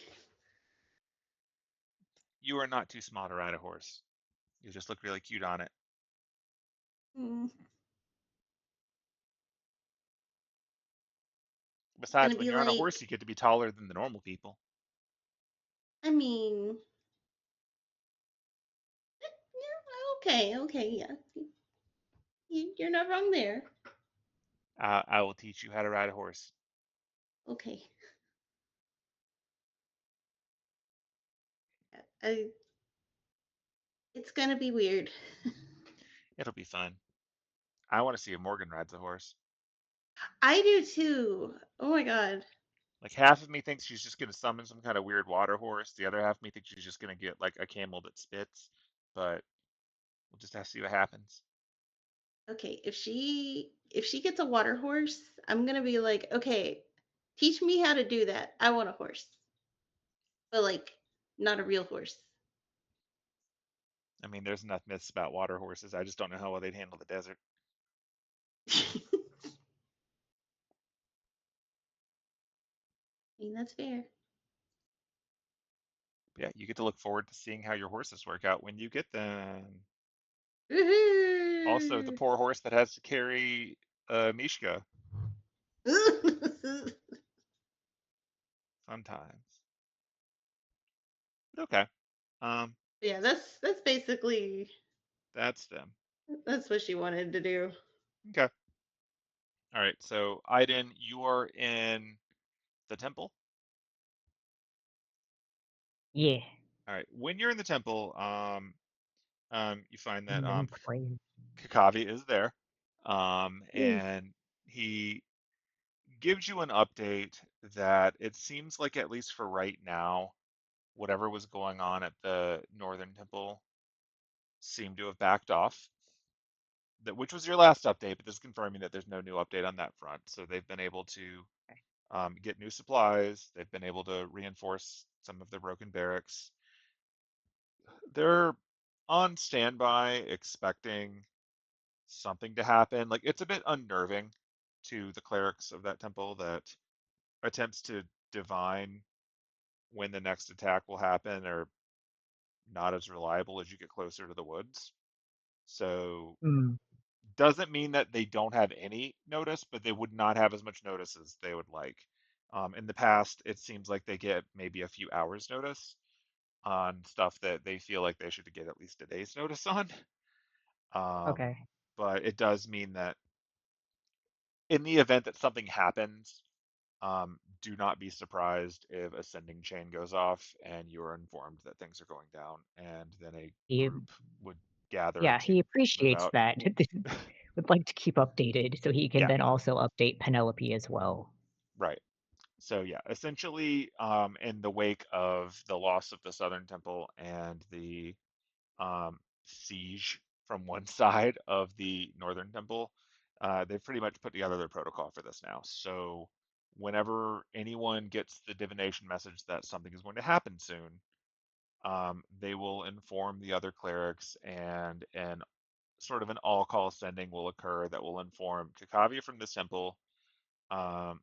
You are not too small to ride a horse. You just look really cute on it. Mm, it's Besides, gonna when be you're on a like, horse, you get to be taller than the normal people. I mean, yeah, okay, yeah. You're not wrong there. I will teach you how to ride a horse. Okay. I, it's gonna be weird. It'll be fun. I want to see if Morgan rides a horse. I do too. Oh my god. Like half of me thinks she's just gonna summon some kind of weird water horse. The other half of me thinks she's just gonna get like a camel that spits. But we'll just have to see what happens. Okay, if she gets a water horse, I'm gonna be like, okay, teach me how to do that. I want a horse, but like, not a real horse. I mean, there's enough myths about water horses. I just don't know how well they'd handle the desert. I mean, that's fair. But yeah, you get to look forward to seeing how your horses work out when you get them. Also, the Woohoo! poor horse that has to carry Mishka. Fun times. But okay. Um, Yeah, that's basically that's them. that's what she wanted to do. Okay. All right, so Aidin, you are in the temple. Yeah. All right, when you're in the temple, you find that Praise. Kakavi is there, Yeah. and he gives you an update that it seems like, at least for right now, whatever was going on at the northern temple seemed to have backed off. That which was your last update, but this is confirming that there's no new update on that front. So they've been able to get new supplies. They've been able to reinforce some of their broken barracks. They're on standby, expecting something to happen. Like, it's a bit unnerving to the clerics of that temple that attempts to divine when the next attack will happen are not as reliable as you get closer to the woods. So Mm. doesn't mean that they don't have any notice, but they would not have as much notice as they would like. In the past, it seems like they get maybe a few hours notice on stuff that they feel like they should get at least a day's notice on. Okay. But it does mean that in the event that something happens, do not be surprised if a sending chain goes off and you are informed that things are going down, and then a He, group would gather yeah, to he move appreciates out. that. Would like to keep updated so he can Yeah, then also update Penelope as well. right. So yeah, essentially, in the wake of the loss of the Southern Temple and the siege from one side of the Northern Temple, they've pretty much put together their protocol for this now. So whenever anyone gets the divination message that something is going to happen soon, they will inform the other clerics, and sort of an all-call sending will occur that will inform Kakavia from the temple, um,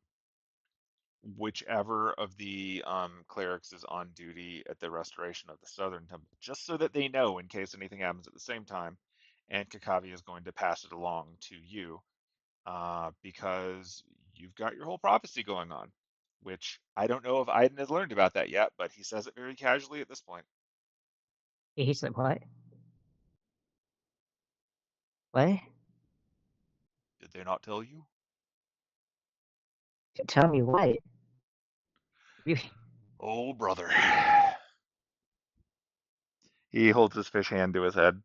whichever of the clerics is on duty at the restoration of the Southern Temple, just so that they know in case anything happens at the same time. And Kakavia is going to pass it along to you, because you've got your whole prophecy going on, which I don't know if Aidin has learned about that yet, but he says it very casually at this point. He's like, what? What? Did they not tell you? Tell me what? You- Oh, brother. He holds his fish hand to his head.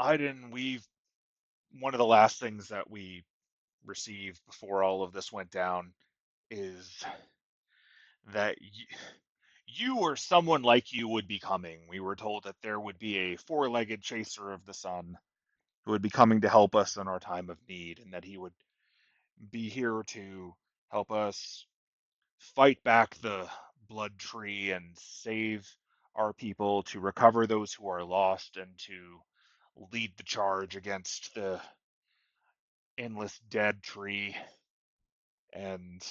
Aidin, one of the last things that we received before all of this went down is that you or someone like you would be coming. We were told that there would be a four-legged chaser of the sun who would be coming to help us in our time of need, and that he would be here to help us fight back the blood tree and save our people, to recover those who are lost, and to lead the charge against the endless dead tree. And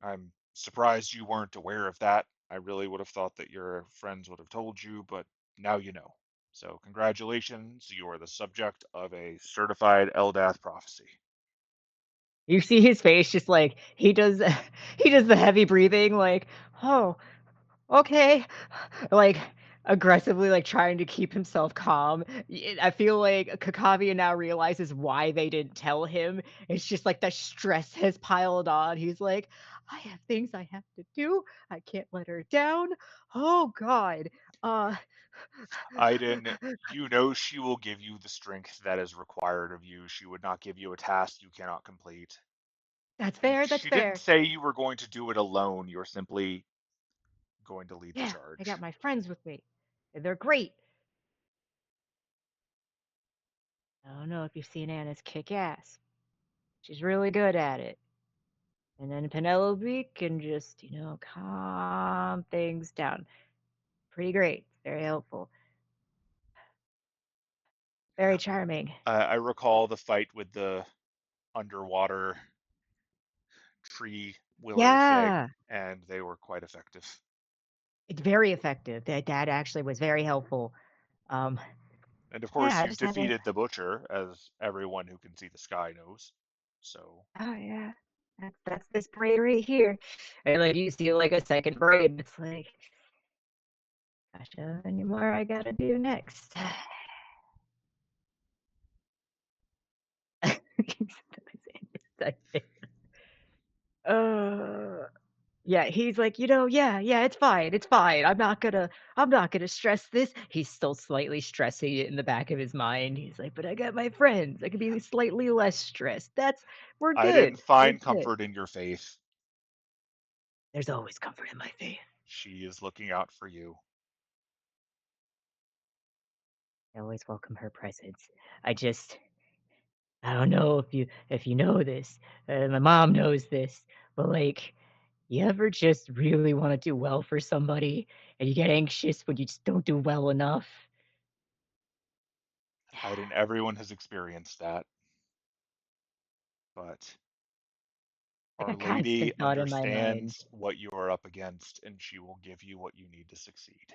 I'm surprised you weren't aware of that. I really would have thought that your friends would have told you, but now you know. So congratulations, you are the subject of a certified Eldath prophecy. You see his face just like he does he does the heavy breathing like, "Oh, okay." Like aggressively like trying to keep himself calm. I feel like Kakavia now realizes why they didn't tell him. It's just like the stress has piled on. He's like, "I have things I have to do. I can't let her down. Oh God." Uh Aidin, you know she will give you the strength that is required of you. She would not give you a task you cannot complete. That's And fair. That's she didn't fair. say you were going to do it alone. You're simply going to lead the Yeah, I charge. got my friends with me. And they're great. I don't know if you've seen Anna's kick ass. She's really good at it. And then Penelope can just, calm things down. Pretty great. Very helpful. Very charming. I recall the fight with the underwater tree willow thing, Yeah, and they were quite effective. it's very effective. That actually was very helpful. Um, And of yeah, course, I you just haven't. defeated the butcher, as everyone who can see the sky knows. So, Oh yeah, that's this braid right here. And like you see like a second braid. It's like, gosh, any more I gotta do next? Yeah, he's like, yeah, it's fine, it's fine. I'm not gonna stress this. He's still slightly stressing it in the back of his mind. He's like, but I got my friends. I can be slightly less stressed. We're I didn't good. We're find good. comfort in your faith. There's always comfort in my faith. She is looking out for you. I always welcome her presence. I don't know if you know this. My mom knows this, but like, you ever just really want to do well for somebody, and you get anxious when you just don't do well enough? Aidin, everyone has experienced that, but Like Our a Lady constant thought in my mind. understands what you are up against, and she will give you what you need to succeed.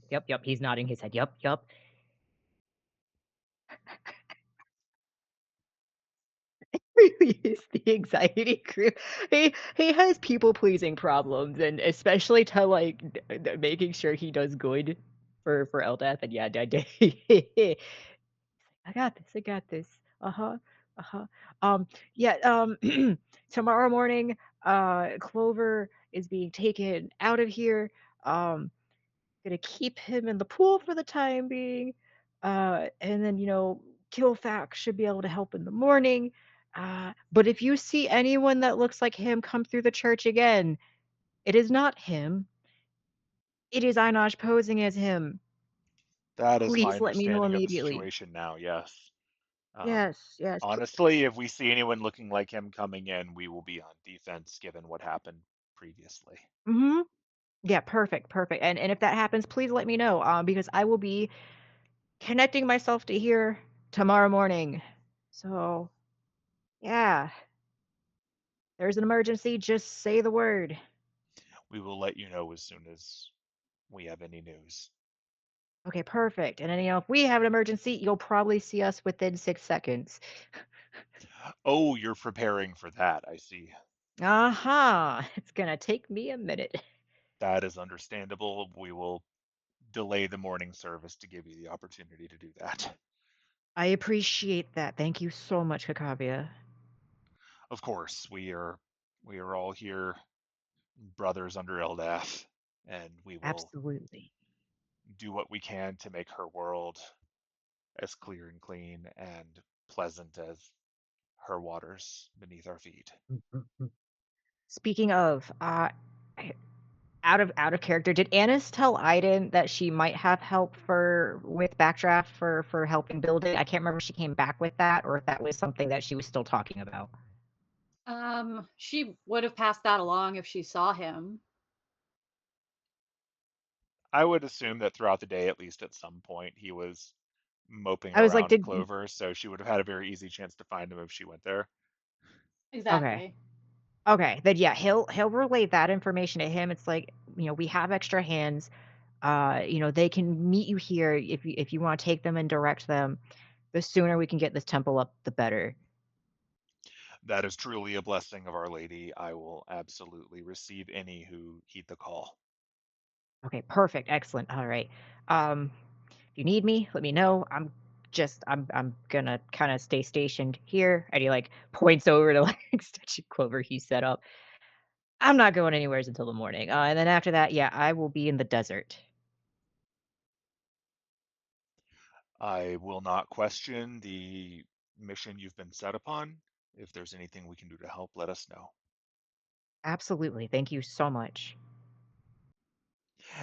Yep. He's nodding his head. Yep. Really is the anxiety crew. He has people pleasing problems, and especially to like making sure he does good for Eldath. And yeah, I got this. Uh-huh. Uh-huh. Yeah, tomorrow morning, Clover is being taken out of here. Um, gonna keep him in the pool for the time being. And then, Killfax should be able to help in the morning. But if you see anyone that looks like him come through the church again, it is not him. It is Einosh posing as him. That is my Please let me know understanding of the immediately. situation now, yes. Yes. Honestly, if we see anyone looking like him coming in, we will be on defense given what happened previously. Mm-hmm. Yeah, perfect. And if that happens, please let me know. Because I will be connecting myself to here tomorrow morning. So yeah. There's an emergency, just say the word. We will let you know as soon as we have any news. Okay, perfect. And then, if we have an emergency, you'll probably see us within 6 seconds. Oh, you're preparing for that, I see. It's gonna take me a minute. That is understandable. We will delay the morning service to give you the opportunity to do that. I appreciate that. Thank you so much, Kakavia. Of course, we are all here, brothers under Eldath, and we will Absolutely. do what we can to make her world as clear and clean and pleasant as her waters beneath our feet. Speaking of, out of character, did Anise tell Aidin that she might have help with Backdraft for helping build it? I can't remember if she came back with that or if that was something that she was still talking about. She would have passed that along if she saw him. I would assume that throughout the day, at least at some point, he was moping I was like, around Clover, so she would have had a very easy chance to find him if she went there. okay. Exactly. Okay, then yeah, he'll relay that information to him. It's like, we have extra hands. They can meet you here if you want to take them and direct them. The sooner we can get this temple up, the better. That is truly a blessing of Our Lady. I will absolutely receive any who heed the call. Okay, perfect, excellent. All right. If you need me, let me know. I'm gonna kind of stay stationed here. And he like points over to like extension clover he set up. I'm not going anywhere until the morning. And then after that, yeah, I will be in the desert. I will not question the mission you've been set upon. If there's anything we can do to help, let us know. Absolutely. Thank you so much.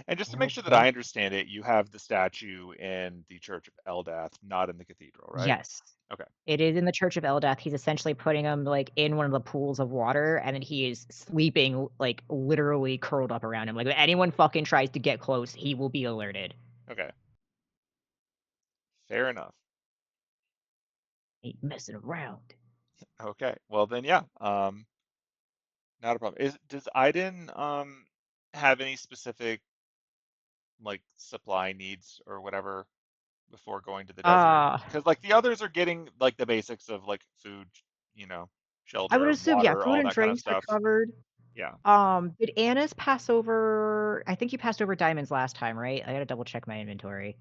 And just to make Well, sure that then, I understand it, you have the statue in the Church of Eldath, not in the cathedral, right? yes. Okay. It is in the Church of Eldath. He's essentially putting him like in one of the pools of water, and then he is sleeping like literally curled up around him. Like if anyone fucking tries to get close, he will be alerted. Okay. Fair enough. Ain't messing around. Okay. Well then, yeah. Not a problem. Does Aidin have any specific like supply needs or whatever before going to the desert? Uh Because like the others are getting like the basics of like food, you know, I would shelter, assume, yeah, water, food all and that kind of drinks are stuff. covered. Yeah. Did Annis pass over? I think you passed over diamonds last time, right? I gotta double check my inventory.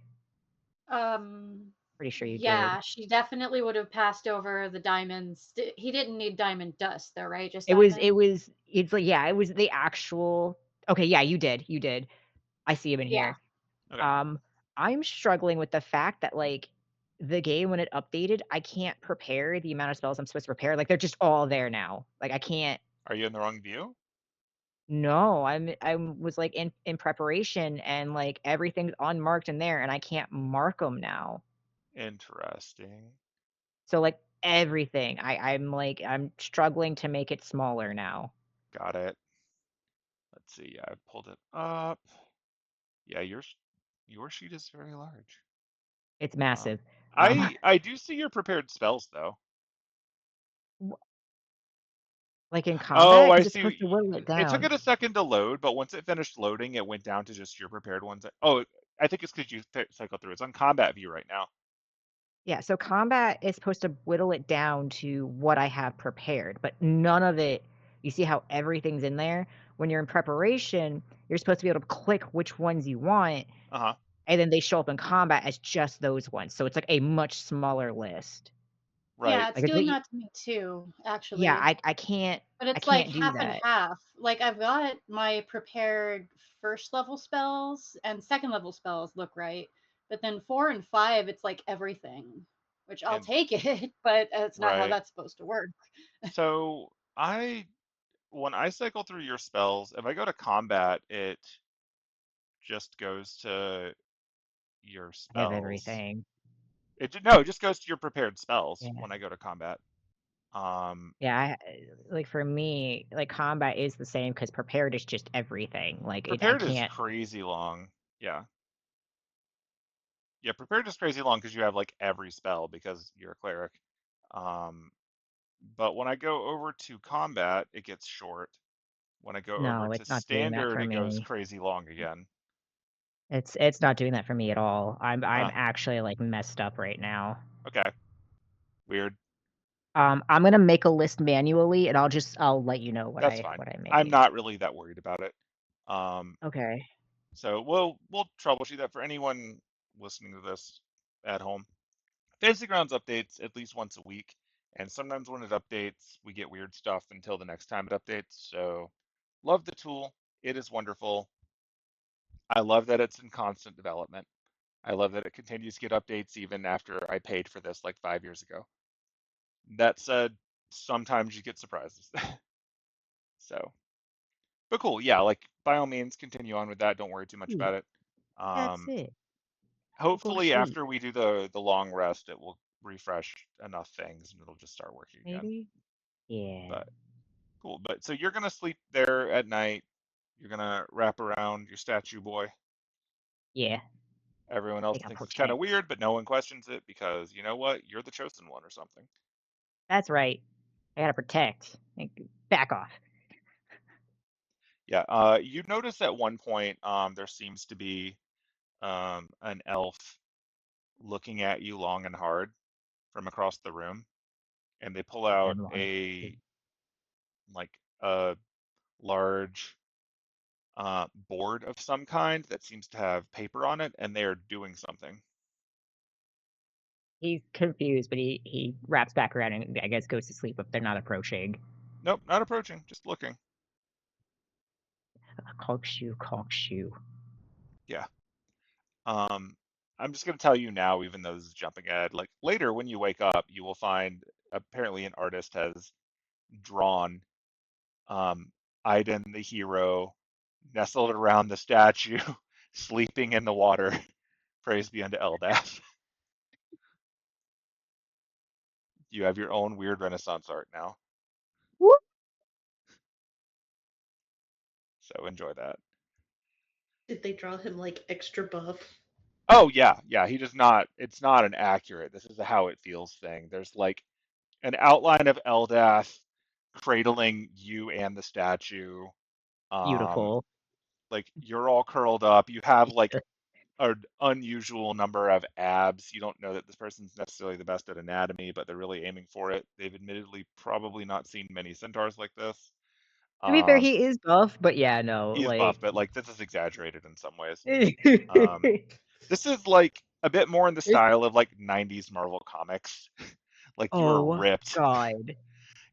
Um, Pretty sure you did. Yeah, she definitely would have passed over the diamonds. He didn't need diamond dust though, right? Just It was diamonds? it's like, yeah, it was the actual. Okay, yeah, you did. I see him in Yeah. here. Okay. I'm struggling with the fact that, like, the game when it updated, I can't prepare the amount of spells I'm supposed to prepare. Like, they're just all there now. Like, I can't. Are you in the wrong view? No, I was, like, in preparation, and, like, everything's unmarked in there, and I can't mark them now. Interesting. So, like, everything, I'm struggling to make it smaller now. Got it. Let's see. Yeah, I pulled it up. Yeah, your sheet is very large. It's massive. I do see your prepared spells though. Like, in Oh, combat, I because it's see. supposed to whittle it It took down. it a second to load, but once it finished loading, it went down to just your prepared ones. Oh, I think it's because you cycled through. It's on combat view right now. Yeah, so combat is supposed to whittle it down to what I have prepared, but none of it. You see how everything's in there? When you're in preparation, you're supposed to be able to click which ones you want, Uh-huh. and then they show up in combat as just those ones. So it's like a much smaller list. Right. Yeah, it's Like, it's doing what that to me too, yeah, actually. But I it's like can't do half and that. half. Like I've got my prepared first level spells and second level spells look right. But then 4 and 5, it's like everything, which I'll And take it, but that's not how right. that's supposed to work. So when I cycle through your spells, if I go to combat, it just goes to your I have spells. everything. No, it just goes to your prepared spells Yeah. when I go to combat. Um, Yeah, like, for me, like, combat is the same because prepared is just everything. Like, I prepared is can't. crazy long. Yeah. Yeah, prepared is crazy long because you have like every spell because you're a cleric. Um, but when I go over to combat, it gets short. When I go over No, to it's not doing that standard, for it goes me. crazy long again. It's not doing that for me at all. I'm Huh. actually, like, messed up right now. Okay. Weird. I'm gonna make a list manually, and I'll let you know That's fine. what I I'm make. not really that worried about it. Um, Okay. so we'll troubleshoot that for anyone listening to this at home. Fantasy Grounds updates at least once a week, and sometimes when it updates, we get weird stuff until the next time it updates. So, love the tool. It is wonderful. I love that it's in constant development. I love that it continues to get updates even after I paid for this like 5 years ago. That said, sometimes you get surprises. So, but cool. Yeah, like by all means, continue on with that. Don't worry too much Sweet. about it. That's Um, it. Super hopefully, sweet. after we do the long rest, it will refresh enough things and it'll just start working again. Maybe? Yeah. But cool. But so you're gonna sleep there at night. You're gonna wrap around your statue boy. Yeah. Everyone I else gotta thinks it's kind of protect. weird, but no one questions it because you know what? You're the chosen one or something. That's right. I gotta protect. Like, back off. Yeah. You notice at one point, there seems to be an elf looking at you long and hard from across the room, and they pull out I'm like, a like a large board of some kind that seems to have paper on it, and they are doing something. he's confused, but he wraps back around and I guess goes to sleep if they're not approaching. Nope, not approaching, just looking. Conk shoe. Yeah. Um, I'm just gonna tell you now, even though this is jumping ahead, like later when you wake up, you will find apparently an artist has drawn Aidin the hero nestled around the statue, sleeping in the water. Praise be unto Eldath. You have your own weird Renaissance art now, Whoop. so enjoy that. Did they draw him like extra buff? Oh yeah, yeah. He does not. It's not an accurate. This is a how it feels thing. There's like an outline of Eldath cradling you and the statue. Um, Beautiful. like you're all curled up. You have like an unusual number of abs. You don't know that this person's necessarily the best at anatomy, but they're really aiming for it. They've admittedly probably not seen many centaurs like this. To be fair, Um, he is buff, but no, he is buff, like but like this is exaggerated in some ways. Um, this is like a bit more in the style of like 90s Marvel comics. Like you are Oh ripped. God.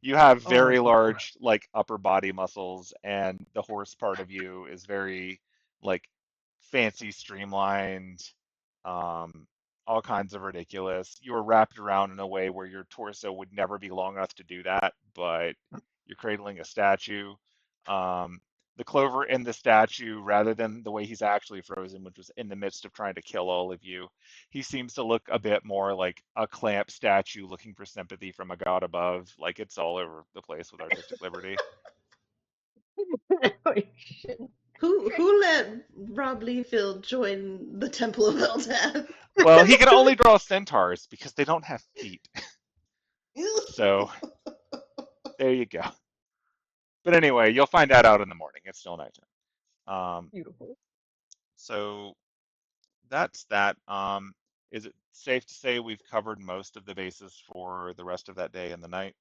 You have Oh my very God. large like upper body muscles, and the horse part of you is very like fancy streamlined, um all kinds of ridiculous. You are wrapped around in a way where your torso would never be long enough to do that, but you're cradling a statue. um the clover in the statue, rather than the way he's actually frozen, which was in the midst of trying to kill all of you, he seems to look a bit more like a clamp statue looking for sympathy from a god above. Like it's all over the place with artistic liberty. Holy shit. Who let Rob Liefeld join the Temple of Eldath? Well, he can only draw centaurs because they don't have feet. So there you go. But anyway, you'll find that out in the morning. It's still nighttime. Beautiful. So that's that. Is it safe to say we've covered most of the bases for the rest of that day and the night?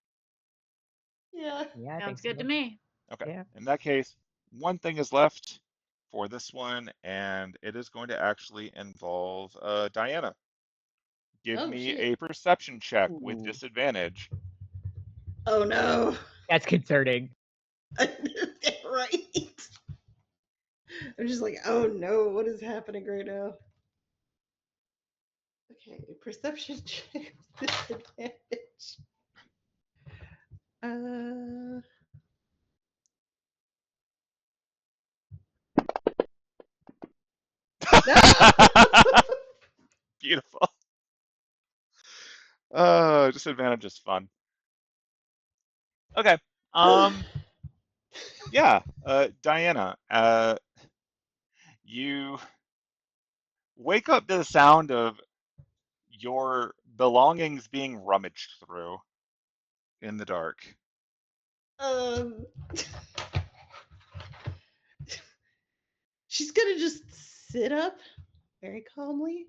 Yeah. Yeah, I think Sounds so. good to me. Okay. Yeah. In that case, one thing is left for this one, and it is going to actually involve Diana. Give Oh me shit. a perception check with Ooh, disadvantage. Oh no. that's concerning. Right. I'm just like, oh no, what is happening right now? Okay, perception check with disadvantage. Uh, no. Beautiful. Disadvantage is fun. Okay. Yeah. Diana. You wake up to the sound of your belongings being rummaged through in the dark. um, she's gonna just sit up very calmly,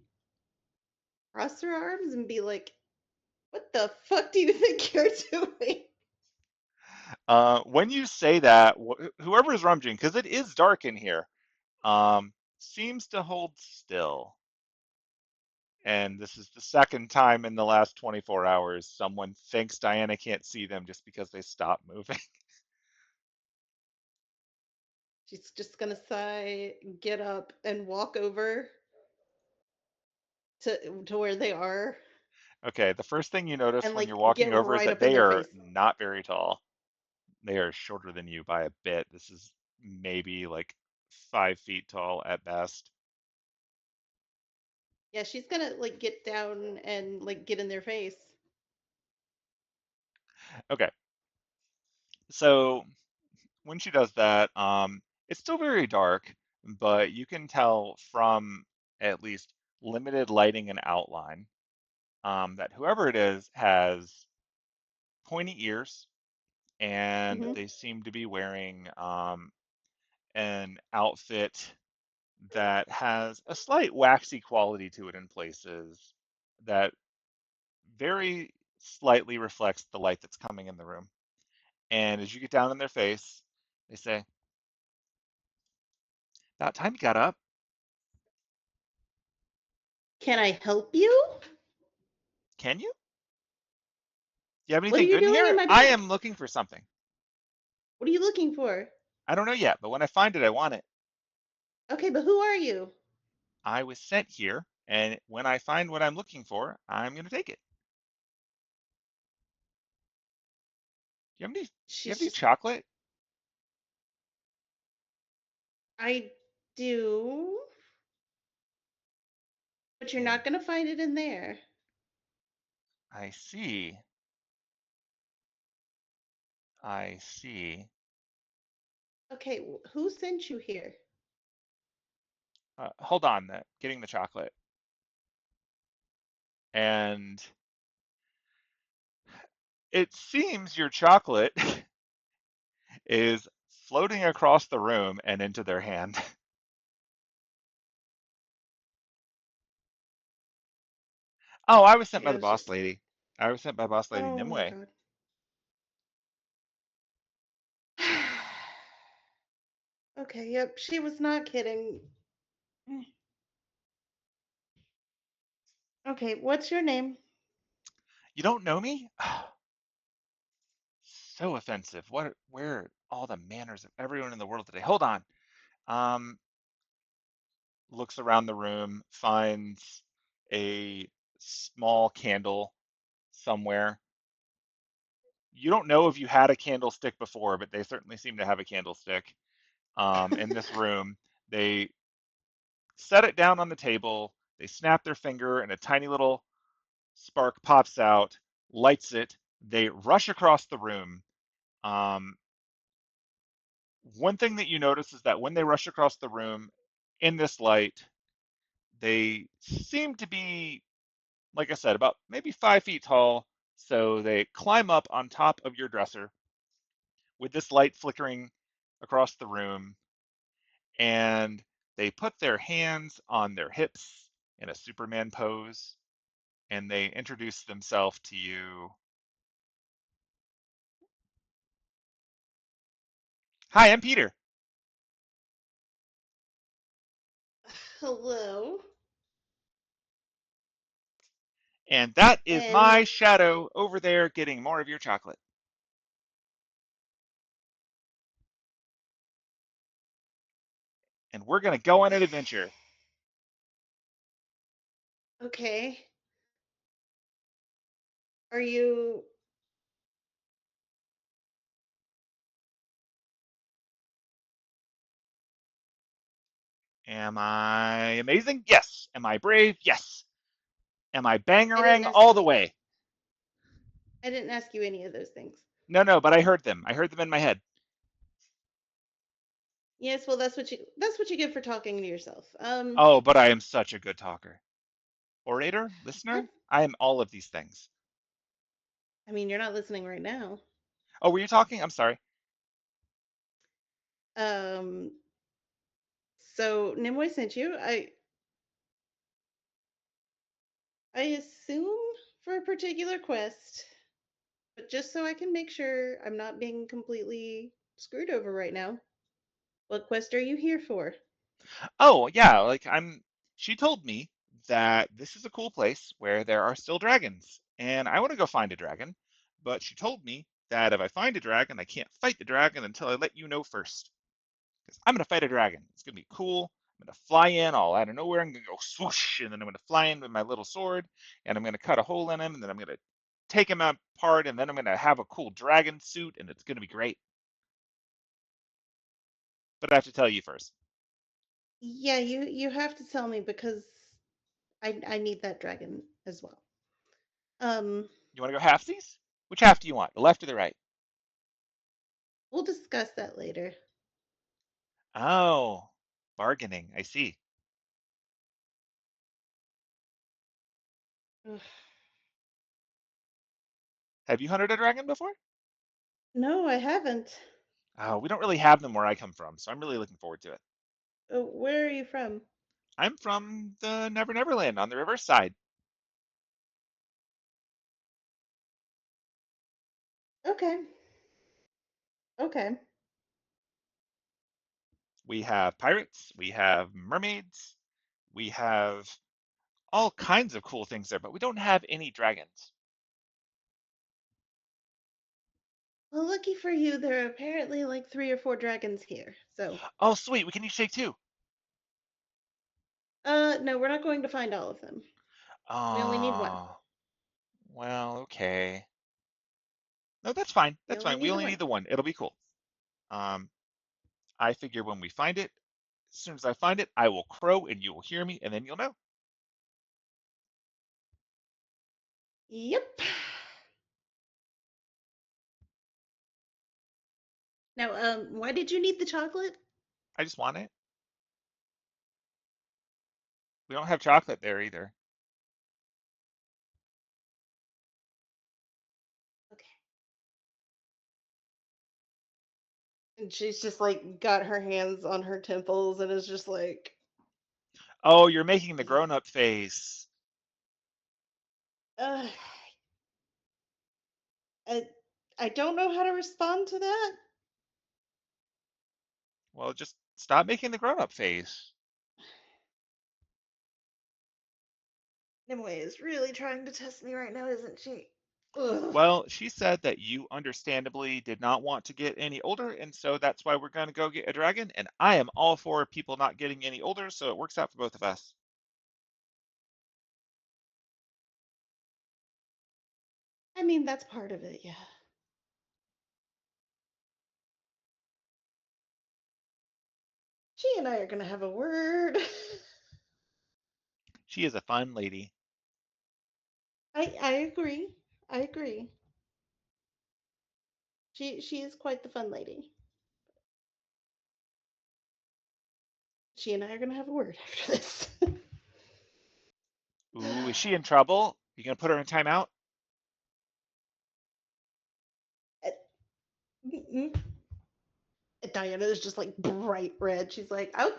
cross her arms, and be like, "What the fuck do you think you're doing?" When you say that, whoever is rummaging, because it is dark in here, seems to hold still. And this is the second time in the last 24 hours someone thinks Diana can't see them just because they stop moving. She's just gonna sigh, get up, and walk over to where they are, Okay, the first thing you notice and when you're like walking get over is right that up in they their are face. not very tall. They are shorter than you by a bit. This is maybe like 5 feet tall at best. Yeah, she's gonna like get down and like get in their face. Okay, so when she does that, it's still very dark, but you can tell from at least limited lighting and outline that whoever it is has pointy ears, and Hmm. they seem to be wearing an outfit that has a slight waxy quality to it in places that very slightly reflects the light that's coming in the room. And as you get down in their face, they say, "About time you got up. Can I help you? Can you? Do you have What are anything you good in doing in here? my I dark? am looking for something. What are you looking for? I don't know yet, but when I find it, I want it. Okay, but who are you? I was sent here, and when I find what I'm looking for, I'm going to take it. Do you have She's any just, chocolate? I do, but you're Hmm, not gonna find it in there. I see. I see. Okay, who sent you here? Hold on, getting the chocolate. And it seems your chocolate is floating across the room and into their hand. Oh, I was sent by Yeah, the it's boss just, lady. I was sent by boss lady oh my Nimue. god. Okay, yep, she was not kidding. Okay, what's your name? You don't know me? So offensive. Where are all the manners of everyone in the world today? Hold on. Um, looks around the room, finds a small candle somewhere. You don't know if you had a candlestick before, but they certainly seem to have a candlestick in this room. They set it down on the table. They snap their finger, and a tiny little spark pops out, lights it. They rush across the room. Um, one thing that you notice is that when they rush across the room in this light, they seem to be, like I said, about maybe 5 feet tall. So they climb up on top of your dresser with this light flickering across the room, and they put their hands on their hips in a Superman pose, and they introduce themselves to you. Hi, I'm Peter. Hello. And that is And my shadow over there getting more of your chocolate. And we're going to go on an adventure. okay, are you? Am I amazing? Yes. Am I brave? Yes. Am I I didn't bangerang ask all the you. way? I didn't ask you any of those things. No, but I heard them. I heard them in my head. Yes, well, that's what you get for talking to yourself. Oh, but I am such a good talker. Orator, I, listener, I am all of these things. I mean, you're not listening right now. Oh, were you talking? I'm sorry. Um, so Nimue sent you. I assume for a particular quest, but just so I can make sure I'm not being completely screwed over right now. What quest are you here for? Oh, yeah, she told me that this is a cool place where there are still dragons, and I want to go find a dragon, but she told me that if I find a dragon, I can't fight the dragon until I let you know first. Because I'm going to fight a dragon. It's going to be cool. I'm going to fly in all out of nowhere. I'm going to go swoosh, and then I'm going to fly in with my little sword, and I'm going to cut a hole in him, and then I'm going to take him apart, and then I'm going to have a cool dragon suit, and it's going to be great. But I have to tell you first. Yeah, you have to tell me because I need that dragon as well. Um, You want to go halfsies? Which half do you want, the left or the right? we'll discuss that later. Oh, bargaining. I see. Ugh. Have you hunted a dragon before? No, I haven't. Oh, we don't really have them where I come from, so I'm really looking forward to it. Where are you from? I'm from the Never Never Land on the reverse side. Okay. Okay. We have pirates, we have mermaids, we have all kinds of cool things there, but we don't have any dragons. Well, lucky for you, there are apparently like 3 or 4 dragons here. So, Oh, sweet, we can each take two. no, we're not going to find all of them. We only need one. Oh, well, okay. No, that's fine. We That's only fine. We need the only one. need the one. It'll be cool. Um, I figure when we find it, as soon as I find it, I will crow and you will hear me, and then you'll know. Yep. Now, why did you need the chocolate? I just want it. We don't have chocolate there either. Okay. And she's just like got her hands on her temples and is just like, Oh, you're making the grown-up face. uh, I, I don't know how to respond to that. Well, just stop making the grown-up face. Nimue is really trying to test me right now, isn't she? Ugh. Well, she said that you understandably did not want to get any older, and so that's why we're going to go get a dragon. And I am all for people not getting any older, so it works out for both of us. I mean, that's part of it, yeah. She and I are gonna have a word. She is a fun lady. I agree. I agree. She is quite the fun lady. She and I are gonna have a word after this. Ooh, is she in trouble? You going to put her in timeout? Diana is just like bright red. She's like, "Oh,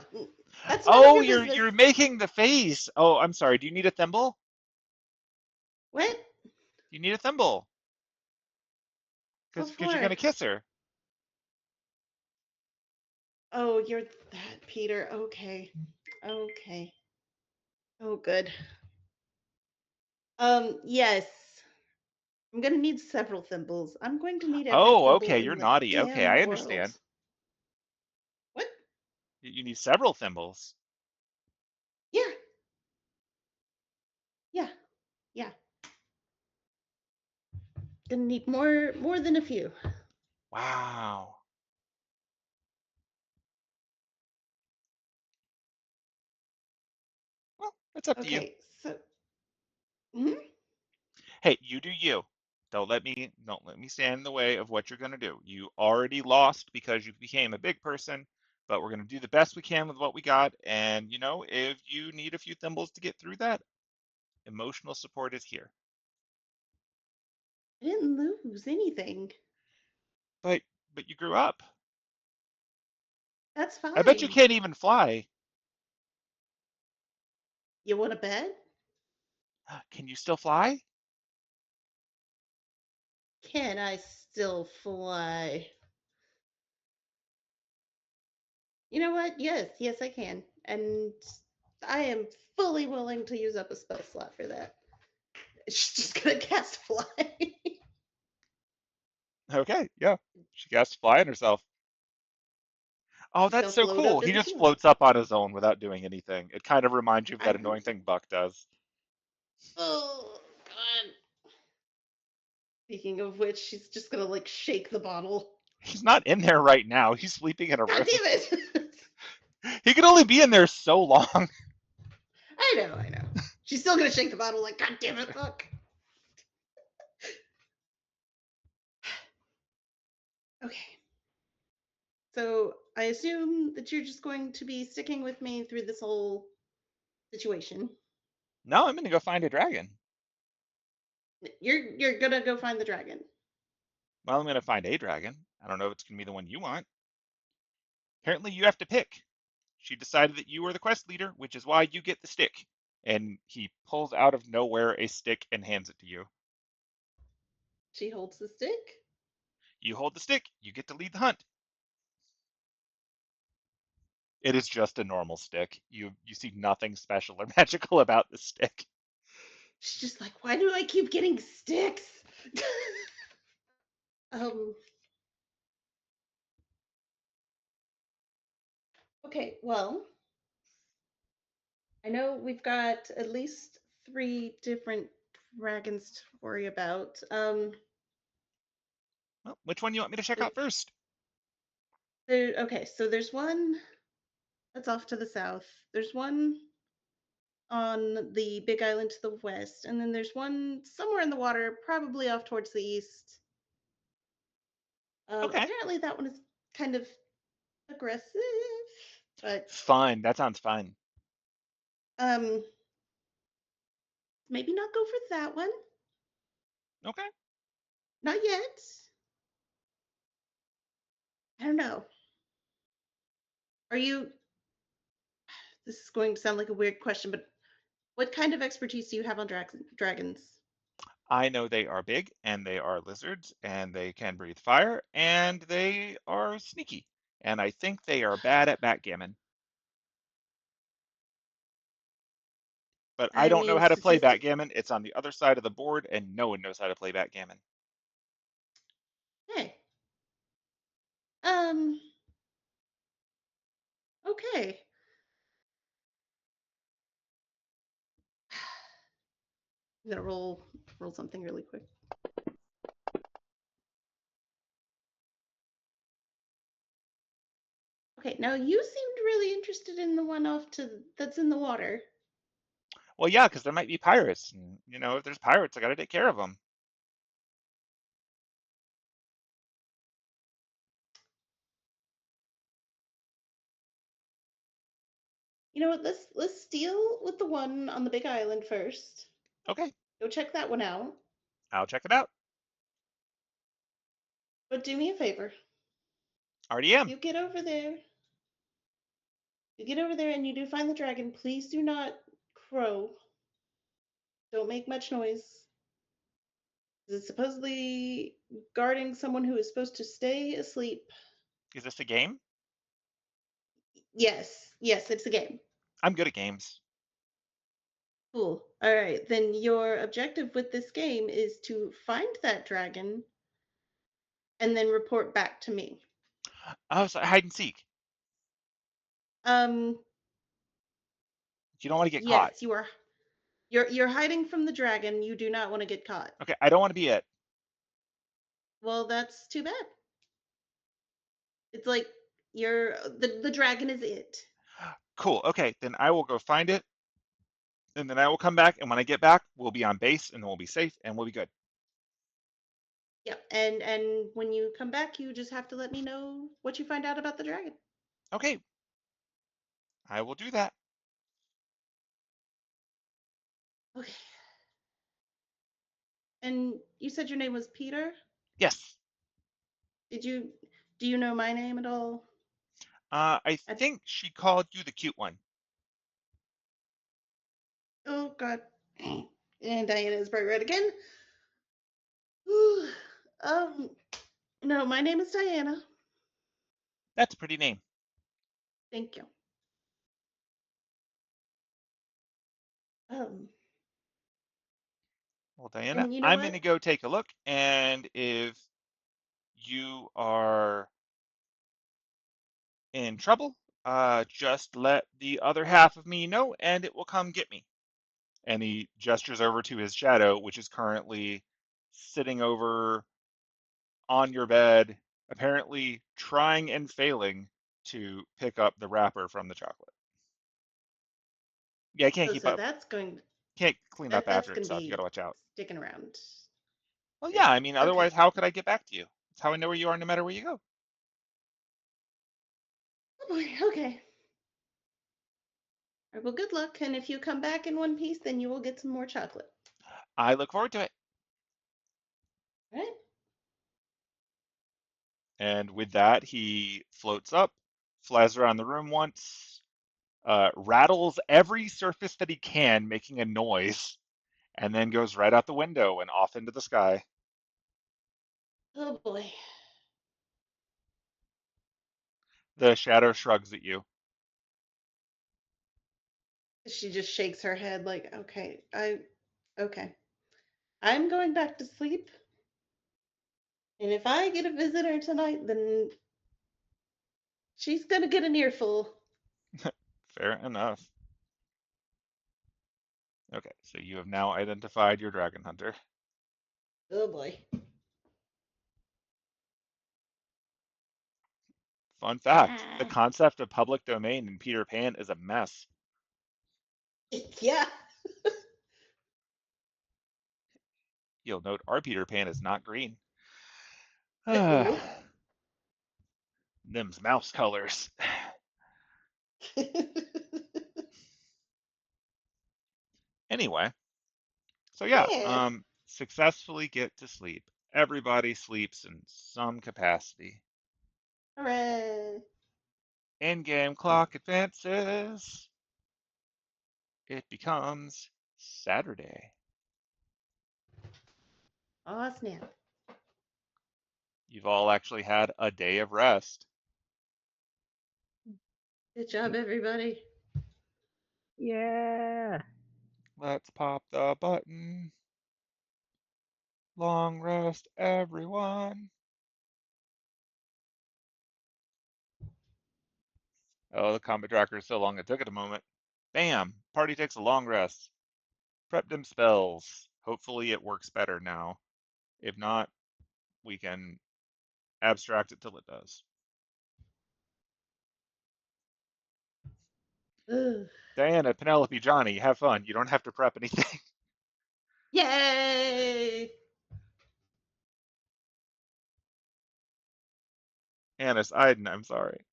that's none of Oh, your business." you're making the face. Oh, I'm sorry. Do you need a thimble? What? You need a thimble What because you're going for? to kiss her. Oh, you're that Peter. Okay. Okay. Oh, good. Yes. I'm gonna need several thimbles. I'm going to need every Oh, thimble okay. in You're the naughty. Okay, damn I world. understand. What? You need several thimbles. Yeah. Yeah. Yeah. Gonna need more than a few. Wow. Well, it's up to you. Okay. So, mhm. Hey, you do you. Don't let me stand in the way of what you're gonna do. You already lost because you became a big person, but we're gonna do the best we can with what we got. And if you need a few thimbles to get through that, emotional support is here. I didn't lose anything. But you grew up. That's I bet you fine. can't even fly. You want to bet? Can you still fly? Can I still fly? You know what? Yes, I can. And I am fully willing to use up a spell slot for that. She's just gonna cast fly. Okay, yeah. She has to fly on herself. Oh, She's that's gonna so float cool. up to He the just ceiling. floats up on his own without doing anything. It kind of reminds you of that I annoying thing Buck does. Oh god. Speaking of which, she's just gonna like shake the bottle. He's not in there right now. He's sleeping in a God room. damn it! He could only be in there so long. I know. She's still gonna shake the bottle like, God damn it, fuck. Okay. So I assume that you're just going to be sticking with me through this whole situation. No, I'm gonna go find a dragon. You're gonna go find the dragon. Well, I'm gonna find a dragon. I don't know if it's gonna be the one you want. Apparently, you have to pick. She decided that you were the quest leader, which is why you get the stick. And he pulls out of nowhere a stick and hands it to you. She holds the stick. You hold the stick, you get to lead the hunt. It is just a normal stick. You see nothing special or magical about the stick. She's just like, why do I keep getting sticks? um. Okay. Well, I know we've got at least 3 different dragons to worry about. Well, which one do you want me to check There, out first? okay. So there's one that's off to the south. There's one on the big island to the west, and then there's one somewhere in the water, probably off towards the east. Okay. Apparently that one is kind of aggressive, but Fun. That sounds fun. um, maybe not go for that one. Okay. Not yet. I don't know. Are you? This is going to sound like a weird question, but what kind of expertise do you have on dragons? I know they are big and they are lizards and they can breathe fire and they are sneaky. And I think they are bad at backgammon. But I I don't know mean, how to play statistic. backgammon. It's on the other side of the board, and no one knows how to play backgammon. Hey. Um. Okay. I'm gonna roll something really quick. Okay, now you seemed really interested in the one that's in the water. Well, yeah, because there might be pirates, and if there's pirates, I got to take care of them. You know what? Let's deal with the one on the big island first. Okay, Go check that one out. I'll check it out. But do me a favor. Already am. You get over there. You get over there and you do find the dragon. Please do not crow. Don't make much noise. It's supposedly guarding someone who is supposed to stay asleep. Is this a game? Yes, it's a game. I'm good at games. Cool. All right, then your objective with this game is to find that dragon and then report back to me. Oh, so hide and seek. Um, You don't want to get caught. yes, you're hiding from the dragon. You do not want to get caught. Okay, I don't want to be it. Well, that's too bad. It's like the dragon is it. Cool. Okay, then I will go find it, and then I will come back. And when I get back, we'll be on base, and then we'll be safe, and we'll be good. Yep. And when you come back, you just have to let me know what you find out about the dragon. Okay, I will do that. Okay. And you said your name was Peter? Yes. Do you know my name at all? I think she called you the cute one. Oh God. And Diana is bright red again. um, no, my name is Diana. That's a pretty name. Thank you. Well, Diana, And you know I'm what? going to go take a look, and if you are in trouble, just let the other half of me know, and it will come get me. And he gestures over to his shadow, which is currently sitting over on your bed, apparently trying and failing to pick up the wrapper from the chocolate. Yeah, it can't Oh, keep so up, that's going can't clean up that's after gonna itself. You got be to watch out. sticking around. Well, yeah, I mean, Okay. otherwise, how could I get back to you? It's how I know where you are no matter where you go. Oh boy, okay. All right, well, good luck, and if you come back in one piece, then you will get some more chocolate. I look forward to it. All right? And with that, he floats up, flies around the room once, rattles every surface that he can, making a noise, and then goes right out the window and off into the sky. Oh boy. The shadow shrugs at you. She just shakes her head like, okay. I'm going back to sleep. And if I get a visitor tonight, then she's gonna get an earful. Fair enough. Okay, so you have now identified your dragon hunter. Oh boy. Fun fact, the concept of public domain in Peter Pan is a mess. Yeah. You'll note our Peter Pan is not green. Nope. Them's mouse colors. Anyway, so yeah, Yeah. successfully get to sleep. Everybody sleeps in some capacity. Hooray. In-game clock advances. It becomes Saturday. Aw, snap. You've all actually had a day of rest. Good job, everybody. Yeah. Let's pop the button. Long rest, everyone. Oh, the combat tracker is so long it took it a moment. Bam! Party takes a long rest. Prep them spells. Hopefully it works better now. If not, we can abstract it till it does. Ugh. Diana, Penelope, Johnny, have fun. You don't have to prep anything. Yay! Anise, Aidin, I'm sorry.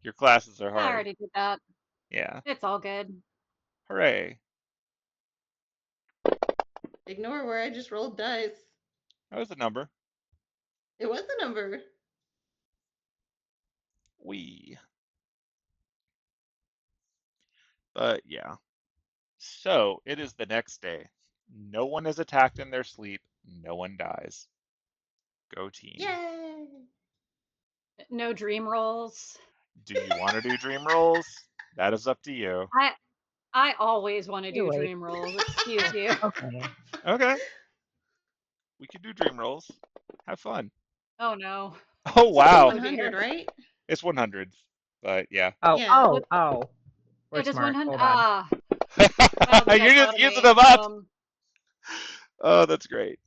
Your classes are I hard. already did that. Yeah. It's all good. Hooray. Ignore where I just rolled dice. That was a number. It was a number. But yeah. So it is the next day. No one is attacked in their sleep. No one dies. Go team. Yay! No dream rolls. Do you want to do dream rolls? That is up to you. I always want to do Wait. dream rolls. Excuse you. Okay. Okay. We can do dream rolls. Have fun. Oh no. Oh wow. 100, right? It's 100s. But yeah. Oh, Yeah. oh. We're It is smart. 100. Hold on. Ah. Wow, the You're heck just out of using me. them up. Oh, that's great.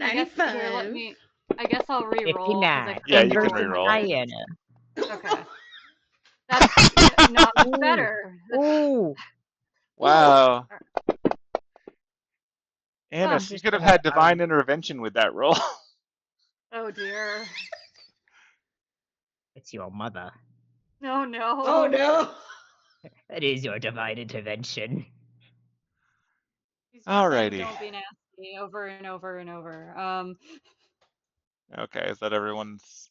I guess here, 95. I guess I'll re-roll because I 59. Yeah, forgot you to can roll re-roll. hundreds. Diana. Okay. That's not much Ooh. better. Ooh. Wow. Oh, Anise, you Just could have gonna, had divine intervention with that roll. oh dear. it's your mother. No, no. Oh no! That is your divine intervention. He's just saying Alrighty. don't be nasty over and over and over. Okay, is that everyone's?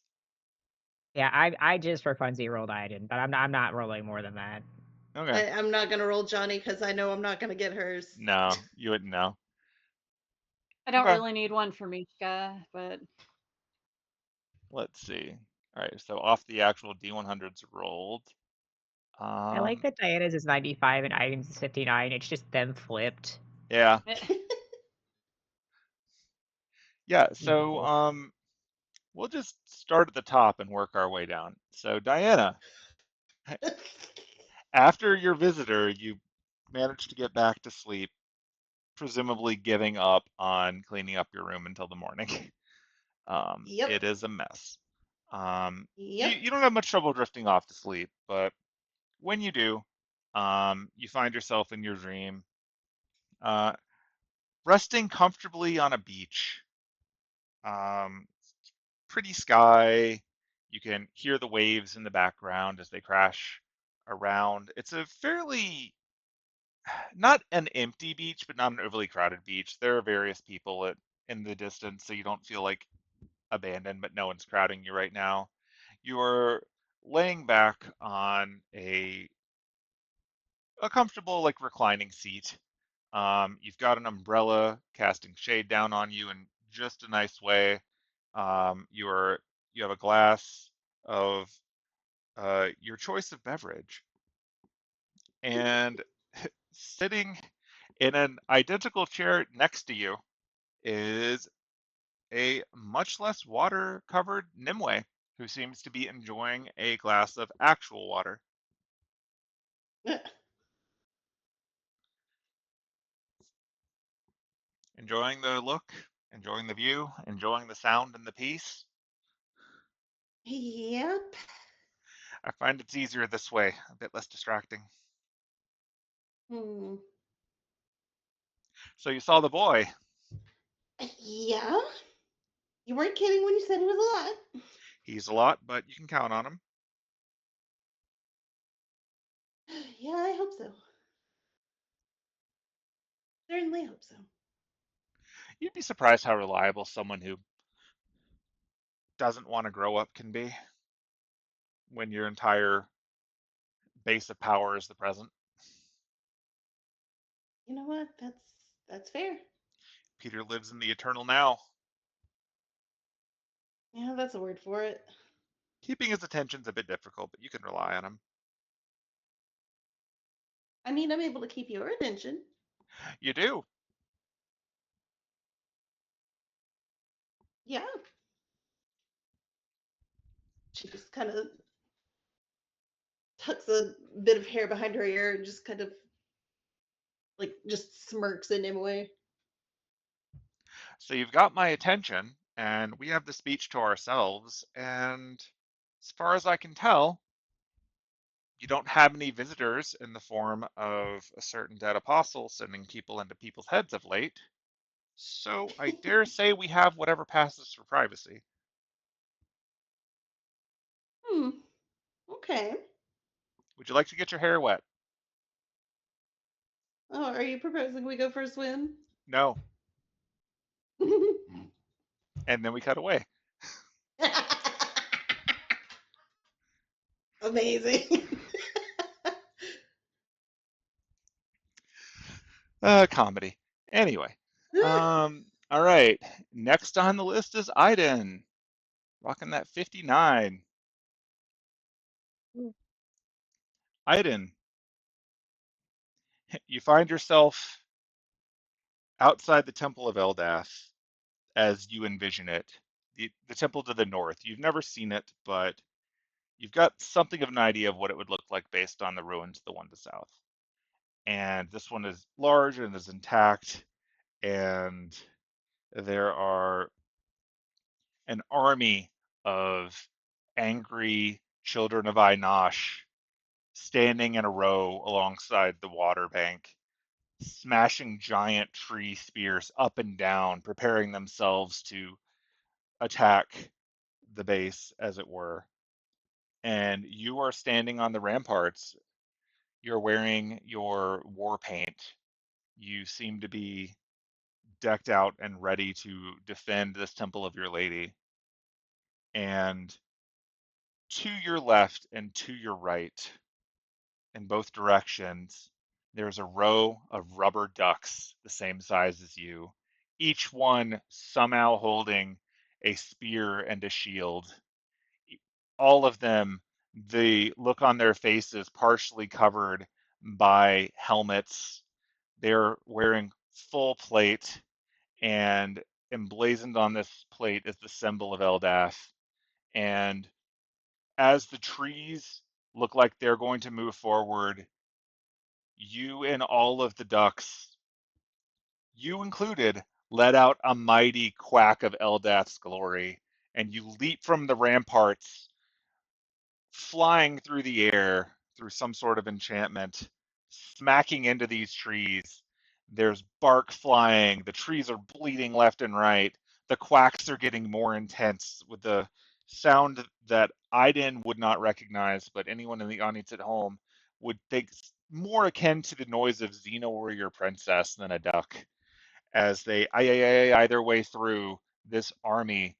Yeah, I just for funsies rolled Aidin, but I'm not rolling more than that. Okay. I'm not gonna roll Johnny because I know I'm not gonna get hers. No, you wouldn't know. I don't Okay. really need one for Mishka, but Let's see. All right, so off the actual D100s rolled. I like that Diana's is 95 and Aidin's is 59. It's just them flipped. Yeah. Yeah, so Evil. we'll just start at the top and work our way down. So Diana, after your visitor, you managed to get back to sleep, presumably giving up on cleaning up your room until the morning. Yep. It is a mess. Yep. You don't have much trouble drifting off to sleep, but when you do, you find yourself in your dream, uh, resting comfortably on a beach. Pretty sky. You can hear the waves in the background as they crash around. It's a fairly, not an empty beach, but not an overly crowded beach. There are various people in the distance, so you don't feel like abandoned, but no one's crowding you right now. You're laying back on a comfortable, like, reclining seat. You've got an umbrella casting shade down on you in just a nice way. You have a glass of your choice of beverage, and sitting in an identical chair next to you is a much less water-covered Nimue who seems to be enjoying a glass of actual water. Enjoying the look, enjoying the view, enjoying the sound and the peace. Yep. I find it's easier this way, a bit less distracting. Hmm. So you saw the boy. Yeah. You weren't kidding when you said it was a lot. He's a lot, but you can count on him. Yeah, I hope so. Certainly hope so. You'd be surprised how reliable someone who doesn't want to grow up can be when your entire base of power is the present. You know what? That's fair. Peter lives in the eternal now. Yeah, that's a word for it. Keeping his attention's a bit difficult, but you can rely on him. I mean, I'm able to keep your attention. You do. Yeah. She just kind of tucks a bit of hair behind her ear and just kind of like just smirks in him away. So you've got my attention, and we have the speech to ourselves, and as far as I can tell, you don't have any visitors in the form of a certain dead apostle sending people into people's heads of late. So I dare say we have whatever passes for privacy. Hmm. Okay. Would you like to get your hair wet? Oh, are you proposing we go for a swim? No. And then we cut away. Amazing. Comedy. Anyway. All right. Next on the list is Aidin, rocking that 59. Aidin, you find yourself outside the Temple of Eldath as you envision it. The temple to the north. You've never seen it, but you've got something of an idea of what it would look like based on the ruins of the one to the south. And this one is large and is intact, and there are an army of angry children of Einosh standing in a row alongside the water bank, smashing giant tree spears up and down, preparing themselves to attack the base, as it were. And you are standing on the ramparts. You're wearing your war paint. You seem to be decked out and ready to defend this temple of your lady. And to your left and to your right, in both directions, there's a row of rubber ducks the same size as you, each one somehow holding a spear and a shield. All of them, the look on their faces partially covered by helmets. They're wearing full plate, and emblazoned on this plate is the symbol of Eldath. And as the trees look like they're going to move forward, you and all of the ducks, you included, let out a mighty quack of Eldath's glory, and you leap from the ramparts, flying through the air through some sort of enchantment, smacking into these trees. There's bark flying, the trees are bleeding left and right, the quacks are getting more intense with the sound that Aidin would not recognize, but anyone in the audience at home would think more akin to the noise of Xena Warrior Princess than a duck as they eye their way through this army.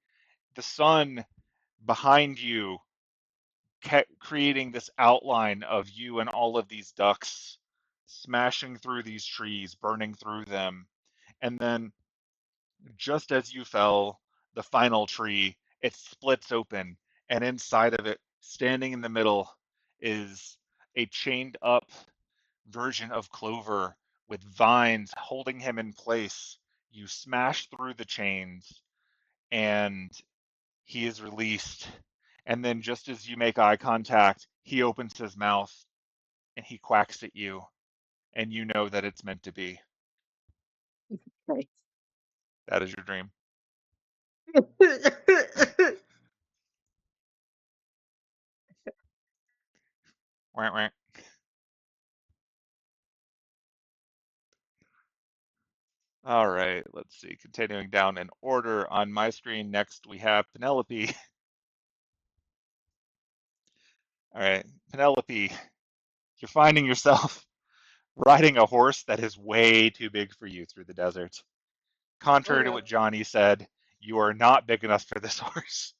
The sun behind you creating this outline of you and all of these ducks smashing through these trees, burning through them. And then, just as you fell, the final tree, it splits open, and inside of it, standing in the middle, is a chained up version of Clover with vines holding him in place. You smash through the chains, and he is released. And then, just as you make eye contact, he opens his mouth and he quacks at you, and you know that it's meant to be. Right. That is your dream. Wah, wah. All right, let's see. Continuing down in order on my screen, next we have Penelope. All right, Penelope, you're finding yourself riding a horse that is way too big for you through the desert. Oh Contrary to god. what Johnny said, you are not big enough for this horse.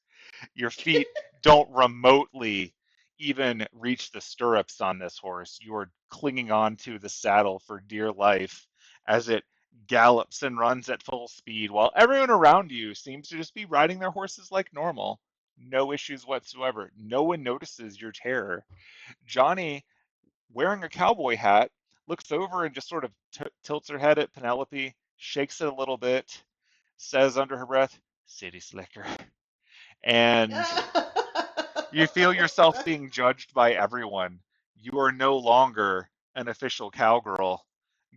Your feet don't remotely even reach the stirrups on this horse. You are clinging on to the saddle for dear life as it gallops and runs at full speed while everyone around you seems to just be riding their horses like normal. No issues whatsoever. No one notices your terror. Johnny, wearing a cowboy hat, looks over and just sort of tilts her head at Penelope, shakes it a little bit, says under her breath, "City slicker." And you feel yourself being judged by everyone. You are no longer an official cowgirl.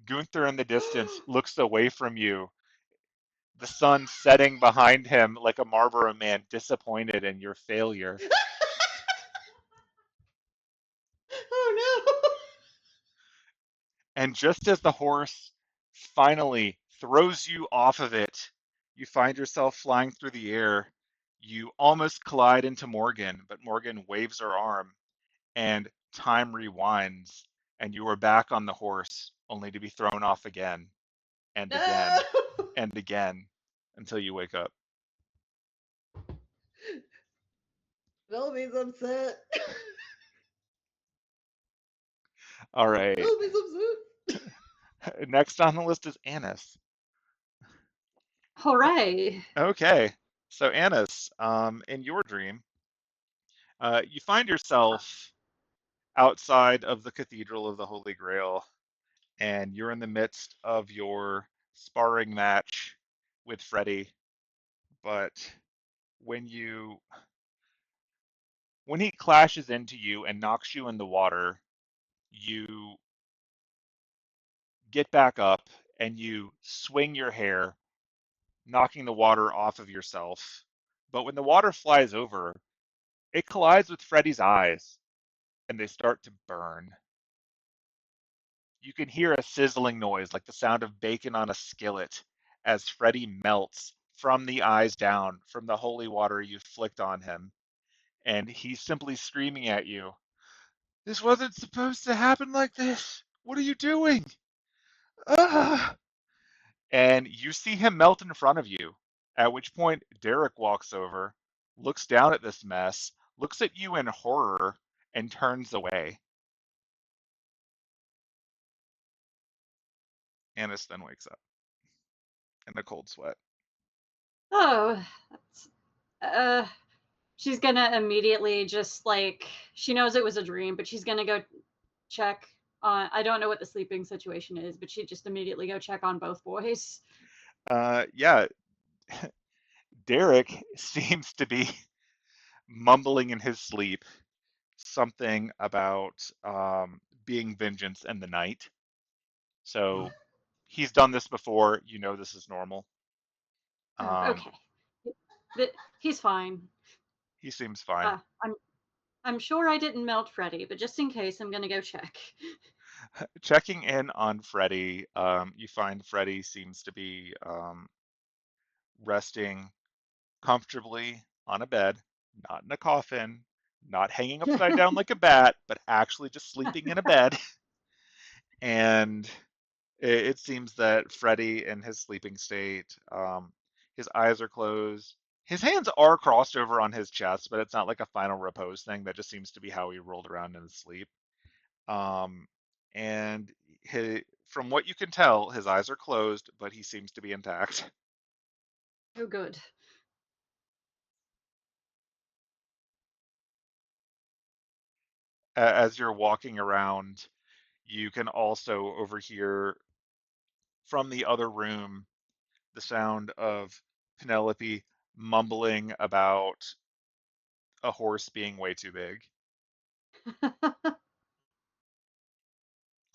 Gunther in the distance looks away from you, the sun setting behind him like a Marlboro man disappointed in your failure. Oh And just as the horse finally throws you off of it, you find yourself flying through the air. You almost collide into Morgan, but Morgan waves her arm, and time rewinds, and you are back on the horse, only to be thrown off again, and again, no! and again, until you wake up. Penelope's upset. All right. Penelope's upset. Next on the list is Anise. Hooray. Okay. So Anise, in your dream, you find yourself outside of the Cathedral of the Holy Grail, and you're in the midst of your sparring match with Freddy. But when you when he clashes into you and knocks you in the water, you get back up and you swing your hair, knocking the water off of yourself. But when the water flies over, it collides with Freddy's eyes and they start to burn. You can hear a sizzling noise like the sound of bacon on a skillet as Freddy melts from the eyes down from the holy water you flicked on him. And he's simply screaming at you, "This wasn't supposed to happen like this. What are you doing?" Ah! And you see him melt in front of you, at which point Derek walks over, looks down at this mess, looks at you in horror, and turns away. Anise then wakes up in a cold sweat. Oh, that's, uh, she's gonna immediately just like, she knows it was a dream, but she's gonna go check on, I don't know what the sleeping situation is, but she'd just immediately go check on both boys. Yeah, Derek seems to be mumbling in his sleep something about being vengeance in the night. So he's done this before. You know this is normal. Oh, Um, okay. He's fine. he seems fine. I'm sure I didn't melt Freddy, but just in case, I'm gonna go check. Checking in on Freddy, you find Freddy seems to be resting comfortably on a bed, not in a coffin, not hanging upside down like a bat, but actually just sleeping in a bed. And it seems that Freddy, in his sleeping state, his eyes are closed. His hands are crossed over on his chest, but it's not like a final repose thing. That just seems to be how he rolled around in his sleep. Um, and from what you can tell, his eyes are closed, but he seems to be intact. Oh, good. As you're walking around, you can also overhear from the other room the sound of Penelope mumbling about a horse being way too big,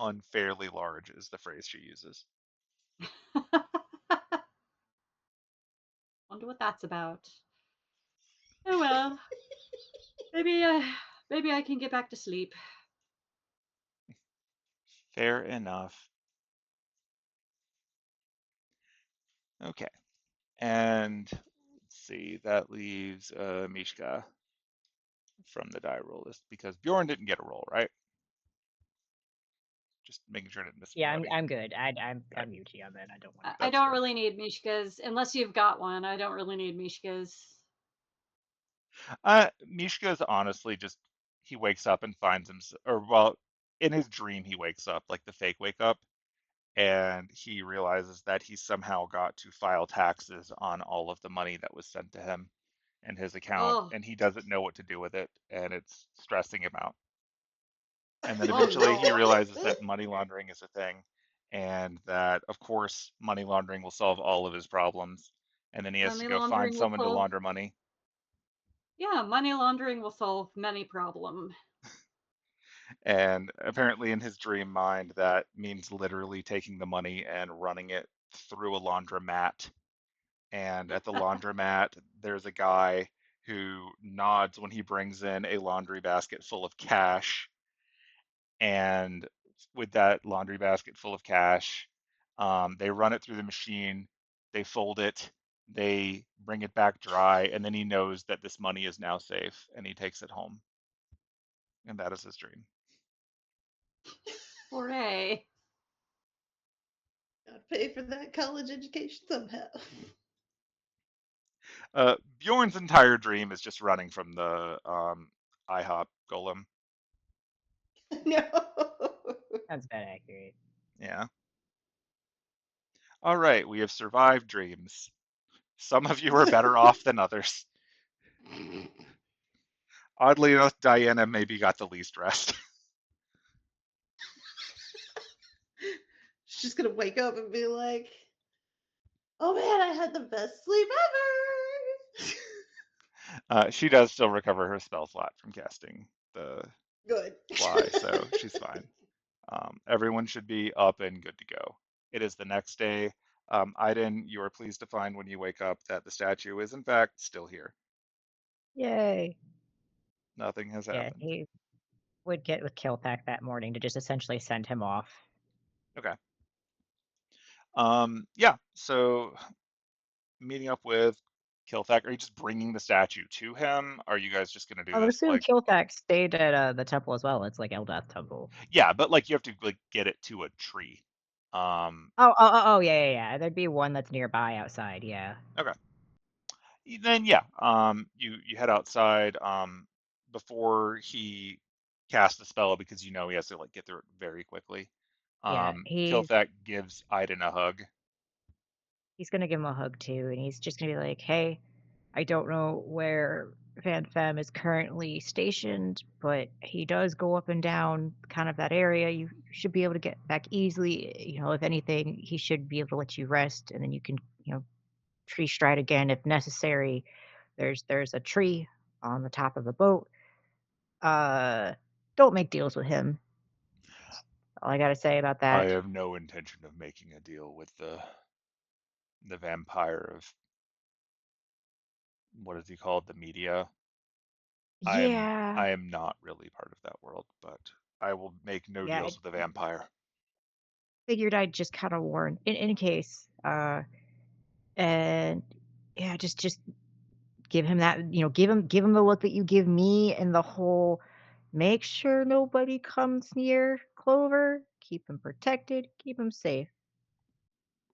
unfairly large is the phrase she uses. Wonder what that's about. Oh well, maybe maybe I can get back to sleep. Fair enough. Okay. And let's see, that leaves Mishka from the die roll list because Bjorn didn't get a roll, right? Just making sure I didn't miss Yeah, anybody. I'm good. I'm Okay, Muti on that. I don't want to. I that's don't fair. really need Mishka's unless you've got one. I don't really need Mishka's. Mishka's honestly just he wakes up and finds himself, or well, in his dream he wakes up like the fake wake up, and he realizes that he somehow got to file taxes on all of the money that was sent to him in his account, Oh, and he doesn't know what to do with it, and it's stressing him out. And then Oh eventually he no. realizes that money laundering is a thing, and that, of course, money laundering will solve all of his problems. And then he has to Money go find laundering will someone to solve. launder money. Yeah, money laundering will solve many problem. And apparently, in his dream mind, that means literally taking the money and running it through a laundromat. And at the laundromat, there's a guy who nods when he brings in a laundry basket full of cash. And with that laundry basket full of cash, they run it through the machine, they fold it, they bring it back dry, and then he knows that this money is now safe and he takes it home. And that is his dream. Hooray. Gotta pay for that college education somehow. Bjorn's entire dream is just running from the IHOP golem. No. That's about accurate. Yeah. All right, we have survived dreams. Some of you are better off than others. Oddly enough, Diana maybe got the least rest. She's just gonna wake up and be like, "Oh man, I had the best sleep ever." She does still recover her spell slot from casting the Good. fly, so she's fine. Everyone should be up and good to go. It is the next day. Aidin, you are pleased to find when you wake up that the statue is in fact still here. Yay. Nothing has Yeah, happened. he would get with Kilthak that morning to just essentially send him off. Okay. Yeah, so meeting up with Kilthak, are you just bringing the statue to him? Are you guys just gonna do I would this assume like, Kilthak stayed at the temple as well. It's like Eldath Temple. yeah, but like you have to like get it to a tree. Yeah, yeah, yeah. There'd be one that's nearby outside, yeah. Okay. Then yeah, you head outside before he casts the spell because you know he has to like get through it very quickly. Yeah, Kilthak gives Aidin a hug. he's gonna give him a hug too, and he's just gonna be like, "Hey, I don't know where Van-Fem is currently stationed, but he does go up and down kind of that area. You should be able to get back easily. You know, if anything, he should be able to let you rest, and then you can, tree stride again if necessary. There's a tree on the top of the boat. Uh, don't make deals with him. All I gotta say about I that. have no intention of making a deal with the vampire of what is he called? The media. Yeah, I am not really part of that world, but I will make no yeah. deals with the vampire. Figured I'd just kind of warn in case. And yeah, just give him that, give him the look that you give me and the whole make sure nobody comes near Clover, keep him protected, keep him safe.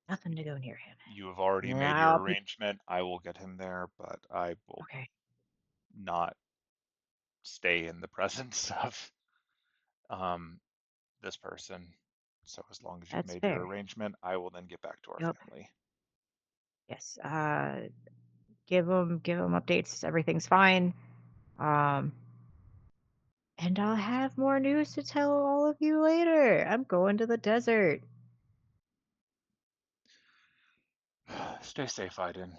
Nothing to go near him. You have already And made your I'll be arrangement. I will get him there, but I will okay. not stay in the presence of um, this person. So as long as you've That's made your fair. arrangement, I will then get back to our Yep. family. Yes. Give him updates. Everything's fine. Um, and I'll have more news to tell all of you later. I'm going to the desert. Stay safe, Aiden.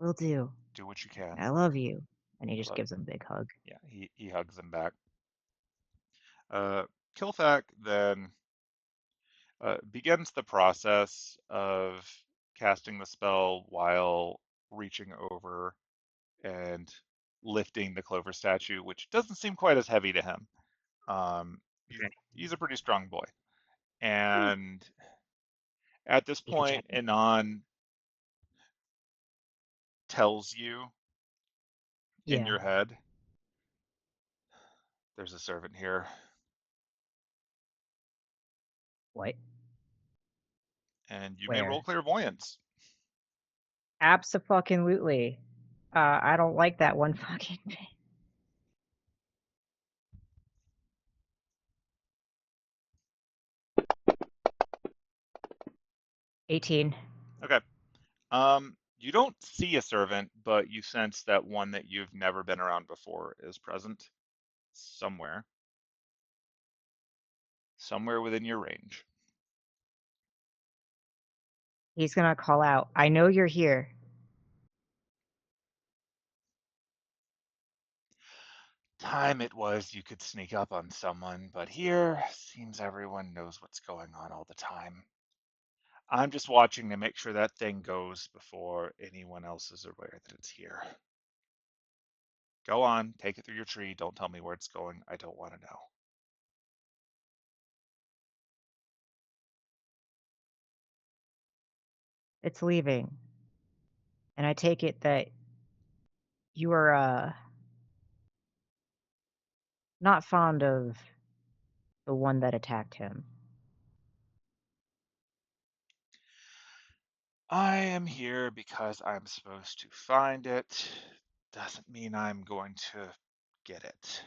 Will do. Do what you can. I love you. And he I just love. gives him a big hug. Yeah, he hugs him back. Kilthak then begins the process of casting the spell while reaching over and lifting the clover statue, which doesn't seem quite as heavy to him. Um, he's, Okay. he's a pretty strong boy. Eh, And at this you can point, check him. Anon tells you in Yeah. your head, there's a servant here, What? and you may roll Where? clairvoyance. Abso-fucking-lutely. I don't like that one fucking thing. 18. Okay. You don't see a servant, but you sense that one that you've never been around before is present somewhere. somewhere within your range. He's gonna call out, "I know you're here." Time it was you could sneak up on someone, but here seems everyone knows what's going on all the time. I'm just watching to make sure that thing goes before anyone else is aware that it's here. Go on, take it through your tree. Don't tell me where it's going. I don't want to know. It's leaving. And I take it that you are, not fond of the one that attacked him. I am here because I'm supposed to find it. Doesn't mean I'm going to get it.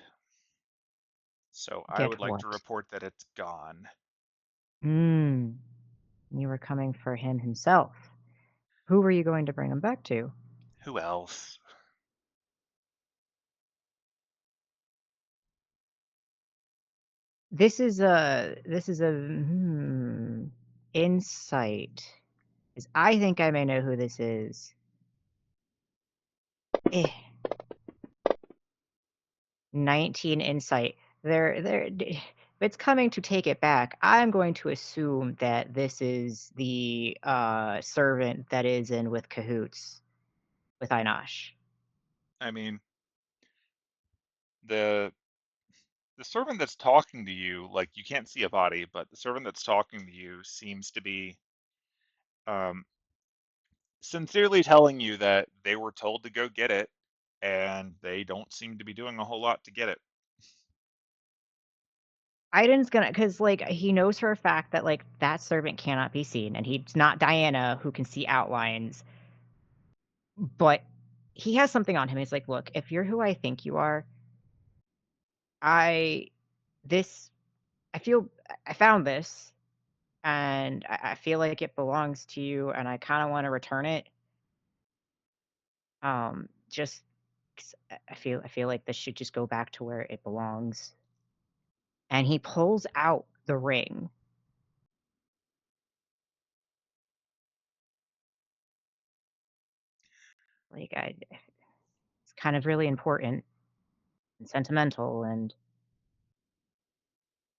So I would Get like to what? report that it's gone. You were coming for him himself. Who were you going to bring him back to? Who else? This is a insight. 'Cause I think I may know who this is. 19 insight. If it's coming to take it back, I'm going to assume that this is the servant that is in with cahoots with Einosh. I mean, the servant that's talking to you, like you can't see a body, but the servant that's talking to you seems to be sincerely telling you that they were told to go get it, and they don't seem to be doing a whole lot to get it. Aidin's gonna, because like he knows for a fact that like that servant cannot be seen, and he's not Diana who can see outlines. But he has something on him. He's like, look, if you're who I think you are, I found this, and I feel like it belongs to you, and I kind of want to return it. Just 'cause I feel like this should just go back to where it belongs. And he pulls out the ring. Like it's kind of really important and sentimental, and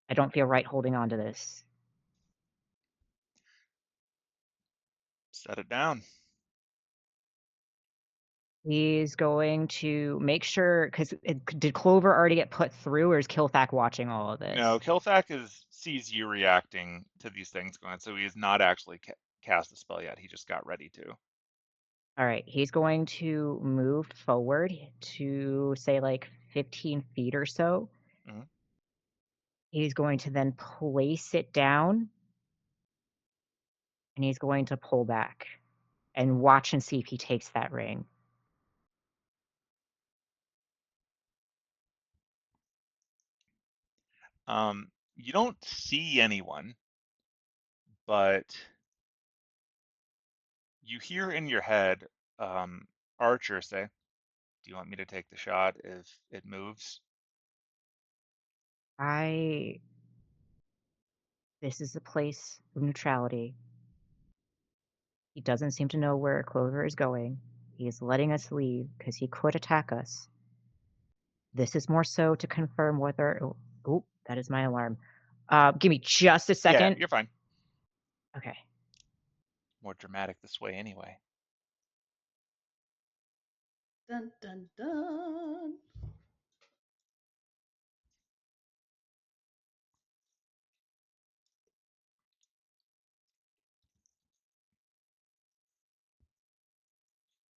I don't feel right holding on to this. Set it down. He's going to make sure, because did Clover already get put through, or is Kilthak watching all of this? No, Kilthak sees you reacting to these things going, so he has not actually cast the spell yet. He just got ready to. All right, he's going to move forward to say like 15 feet or so. Mm-hmm. He's going to then place it down, and he's going to pull back and watch and see if he takes that ring. You don't see anyone, but you hear in your head Archer say, "Do you want me to take the shot if it moves?" This is a place of neutrality. He doesn't seem to know where Clover is going. He is letting us leave because he could attack us. This is more so to confirm whether... Oh, that is my alarm. Give me just a second. Yeah, you're fine. Okay. More dramatic this way anyway. Dun, dun, dun.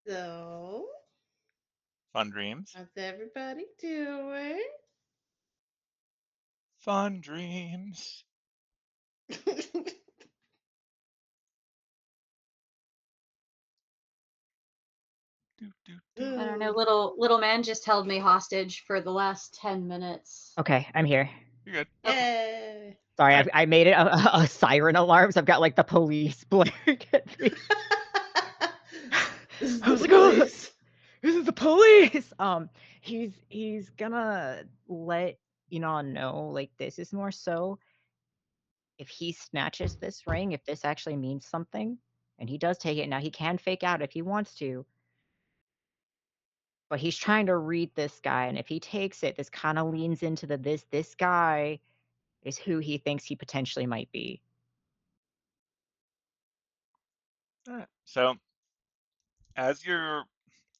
So, Fun dreams. how's everybody doing? Fun dreams. I don't know. Little man just held me hostage for the last 10 minutes. Okay, I'm here. You're good. Yay. Sorry, Right. I made it a siren alarm, so I've got like the police blaring at me. This is I was the like, oh, police. this is the police. He's gonna let Enon know, like, this is more so if he snatches this ring, if this actually means something, and he does take it, now he can fake out if he wants to, but he's trying to read this guy, and if he takes it, this kind of leans into this guy is who he thinks he potentially might be. All right. So as you're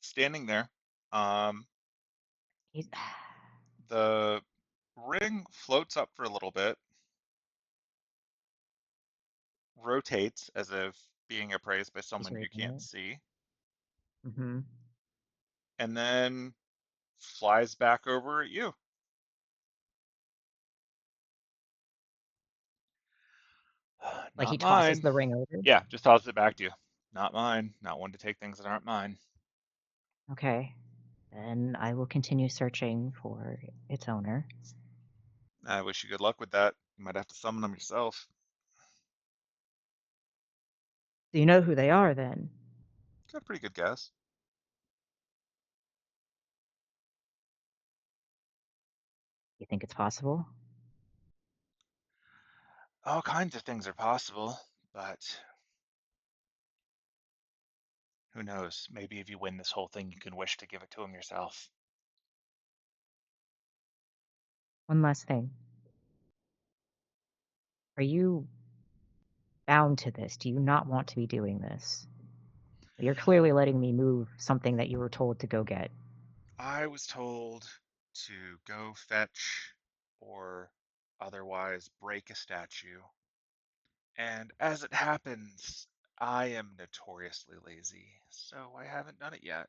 standing there, He's the ring floats up for a little bit, rotates as if being appraised by someone you reading can't it. see, Mm-hmm. and then flies back over at you. Like he Not tosses mine. the ring over. Yeah, just tosses it back to you. Not mine. Not one to take things that aren't mine. Okay. Then I will continue searching for its owner. I wish you good luck with that. You might have to summon them yourself. Do you know who they are then? Got a pretty good guess. You think it's possible? All kinds of things are possible, but who knows? Maybe if you win this whole thing, you can wish to give it to him yourself. One last thing. Are you bound to this? Do you not want to be doing this? You're clearly letting me move something that you were told to go get. I was told to go fetch or otherwise break a statue. And as it happens, I am notoriously lazy, so I haven't done it yet.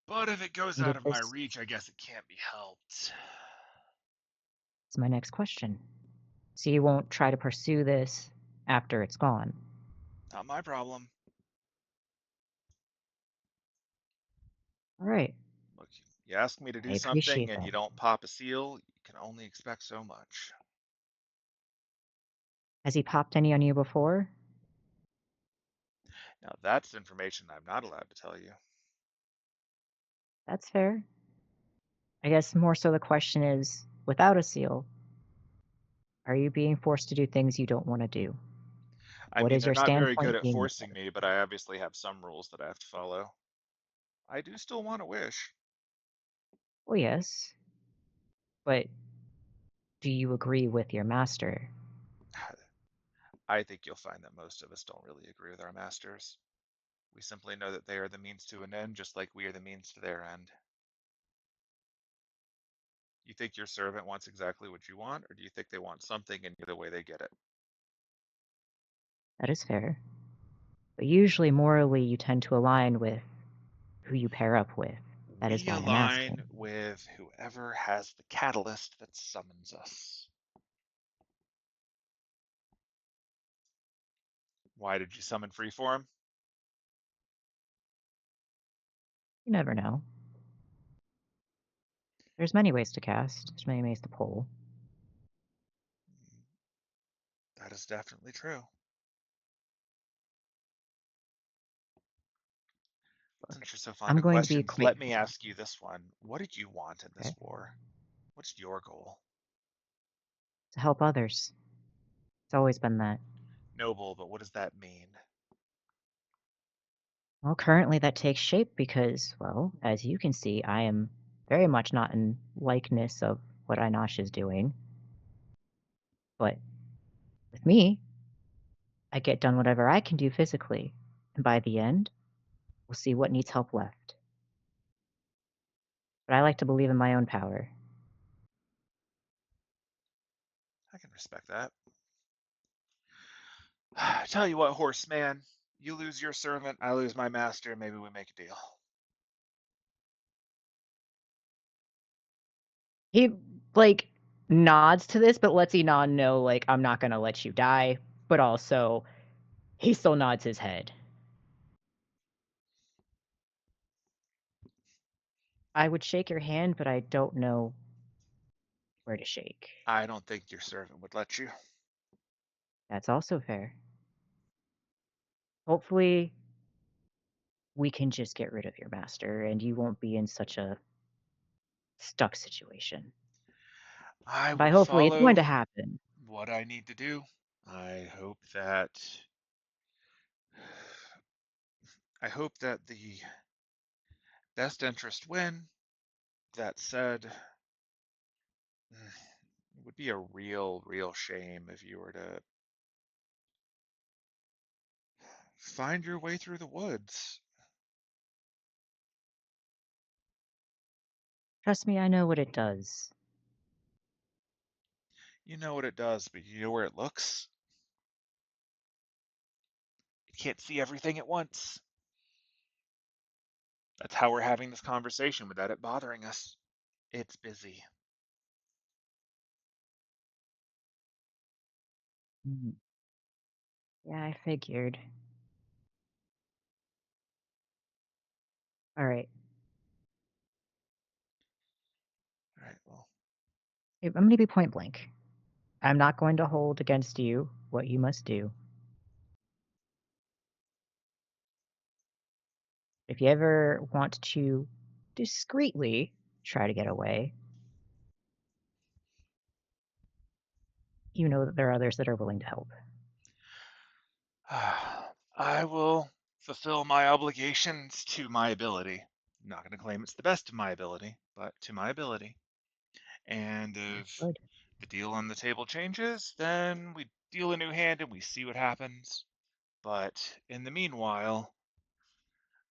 But if it goes And out if of my this reach, I guess it can't be helped. is my next question. So you won't try to pursue this after it's gone? Not my problem. All right. Look, you ask me to I do something appreciate and that. you don't pop a seal, you can only expect so much. Has he popped any on you before? Now, that's information I'm not allowed to tell you. That's fair. I guess more so the question is, without a seal, are you being forced to do things you don't want to do? I What mean, is they're your not very good standpoint at being with forcing it? me, but I obviously have some rules that I have to follow. I do still want to wish. Well, yes. But do you agree with your master? I think you'll find that most of us don't really agree with our masters. We simply know that they are the means to an end, just like we are the means to their end. You think your servant wants exactly what you want, or do you think they want something and you're the way they get it? That is fair. But usually, morally, you tend to align with who you pair up with. That is We why I'm align asking. with whoever has the catalyst that summons us. Why did you summon Freeform? You never know. There's many ways to cast. There's many ways to pull. That is definitely true. Look, Since you're so fond I'm of going to be questions, quite let me ask you this one. What did you want in this okay war? What's your goal? to help others. It's always been that. Noble, but what does that mean? Well, currently that takes shape because, well, as you can see, I am very much not in likeness of what Einosh is doing. But with me, I get done whatever I can do physically. And by the end, we'll see what needs help left. But I like to believe in my own power. I can respect that. Tell you what, horseman, you lose your servant, I lose my master, maybe we make a deal. He, like, nods to this, but lets Enon know, like, I'm not going to let you die. But also, he still nods his head. I would shake your hand, but I don't know where to shake. I don't think your servant would let you. That's also fair. Hopefully, we can just get rid of your master and you won't be in such a stuck situation. I By will hopefully, it's going to follow happen. what I need to do. I hope that the best interest win. That said, it would be a real shame if you were to find your way through the woods. Trust me, I know what it does. You know what it does, but you know where it looks? You can't see everything at once. That's how we're having this conversation without it bothering us. It's busy. Mm, yeah, I figured. All right. All right, well, I'm going to be point blank. I'm not going to hold against you what you must do. If you ever want to discreetly try to get away, you know that there are others that are willing to help. I will fulfill my obligations to my ability. I'm not going to claim it's the best of my ability, but to my ability. And if Good. the deal on the table changes, then we deal a new hand and we see what happens. But in the meanwhile,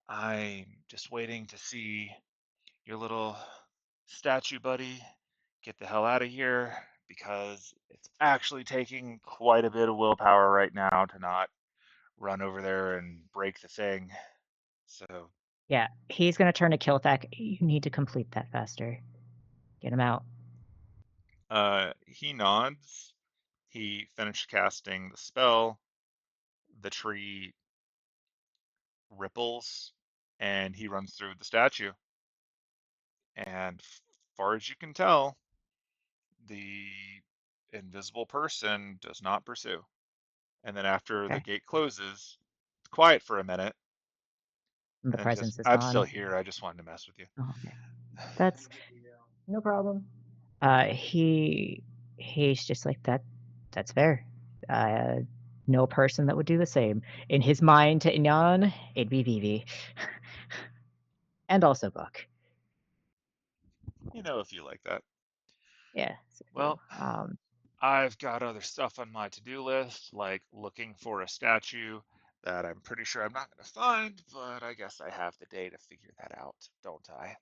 I'm just waiting to see your little statue buddy get the hell out of here because it's actually taking quite a bit of willpower right now to not run over there and break the thing. So, Yeah, he's going to turn to Kilthak. You need to complete that faster. Get him out. he nods. He finished casting the spell. The tree ripples and he runs through the statue. And far as you can tell, the invisible person does not pursue. And then after the Okay. gate closes, it's quiet for a minute, And the and then he says, presence is "I'm still gone. here. I just wanted to mess with you." Oh, okay. That's no problem. He's just like that. That's fair. No person that would do the same. In his mind to Inyan, it'd be Vivi. And also Buck. You know, if you like that. Yeah. So, Well, I've got other stuff on my to-do list, like looking for a statue that I'm pretty sure I'm not going to find, but I guess I have the day to figure that out, don't I?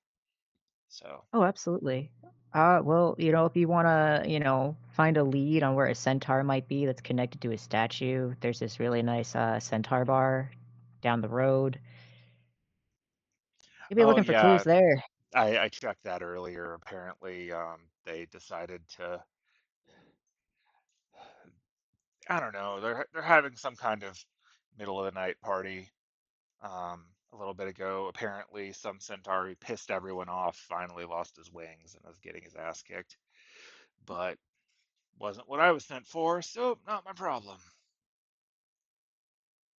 So, oh, absolutely. Well, if you want to, find a lead on where a centaur might be that's connected to a statue, there's this really nice centaur bar down the road. You'll be oh looking for yeah, clues there. I checked that earlier. Apparently, they decided to, I don't know, they're having some kind of middle of the night party. A little bit ago, apparently some centauri pissed everyone off, finally lost his wings, and was getting his ass kicked. But wasn't what I was sent for, so not my problem.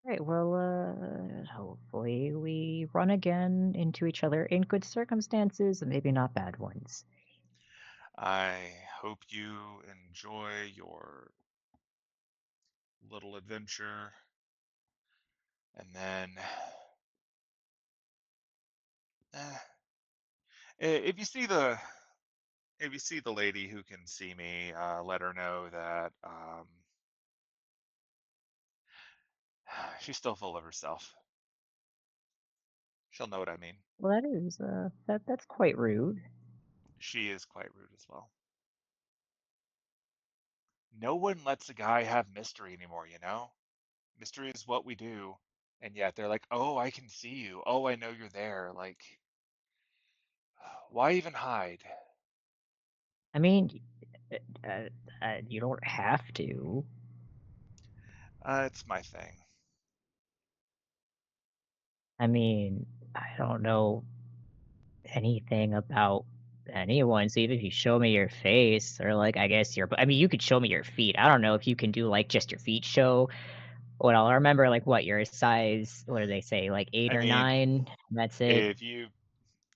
Right, well, hopefully we run again into each other in good circumstances and maybe not bad ones. I hope you enjoy your little adventure. And then, eh, if you see the lady who can see me, let her know that she's still full of herself. She'll know what I mean. Well, that is, that's quite rude. She is quite rude as well. No one lets a guy have mystery anymore, you know? Mystery is what we do. And yet they're like, oh, I can see you. Oh, I know you're there. Like, why even hide? I mean, you don't have to. It's my thing. I mean, I don't know anything about anyone, so even if you show me your face, or like, I guess you could show me your feet. I don't know if you can do like just your feet show. What I'll remember, like, what your size, what do they say, like 8 I or mean, 9? That's it. if you,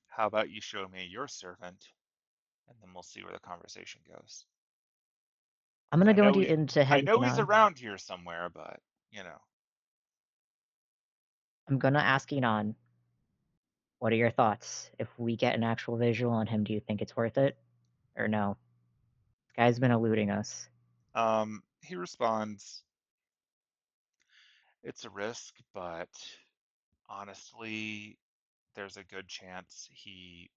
how about you show me your servant, and then we'll see where the conversation goes. I'm gonna I go know into I heavy know he's Enon. around here somewhere, but you know. I'm gonna ask Enon, what are your thoughts? If we get an actual visual on him, do you think it's worth it? Or no? This guy's been eluding us. He responds, it's a risk, but honestly, there's a good chance he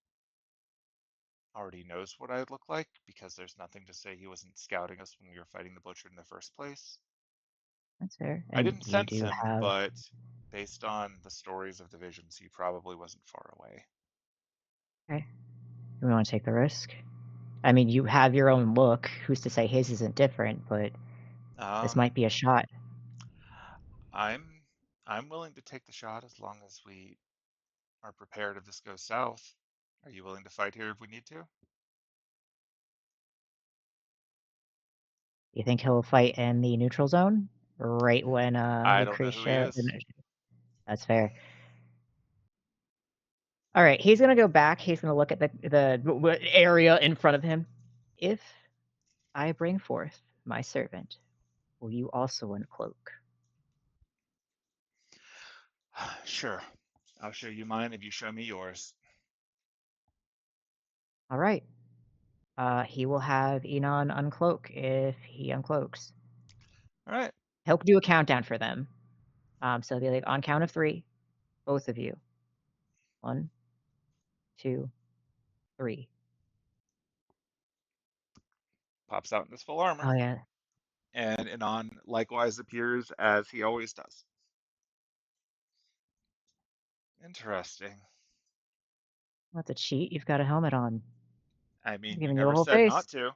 already knows what I look like because there's nothing to say he wasn't scouting us when we were fighting the Butcher in the first place. That's fair. I And didn't you sense do him, have... but based on the stories of the visions, he probably wasn't far away. Okay. You want to take the risk? I mean, you have your own look. Who's to say his isn't different, but this might be a shot. I'm willing to take the shot as long as we are prepared if this goes south. Are you willing to fight here if we need to? You think he'll fight in the neutral zone? Right when I don't know who he Lucretia... is. That's fair. Alright, he's gonna go back. He's gonna look at the area in front of him. If I bring forth my servant, will you also uncloak? Sure. I'll show you mine if you show me yours. Alright. He will have Enon uncloak if he uncloaks. All right. He'll do a countdown for them. So they'll be like, on count of 3, both of you. 1, 2, 3. Pops out in his full armor. Oh yeah. And Anon likewise appears as he always does. Interesting. That's a cheat. You've got a helmet on. I mean, I'm you giving you a never whole said face. not to.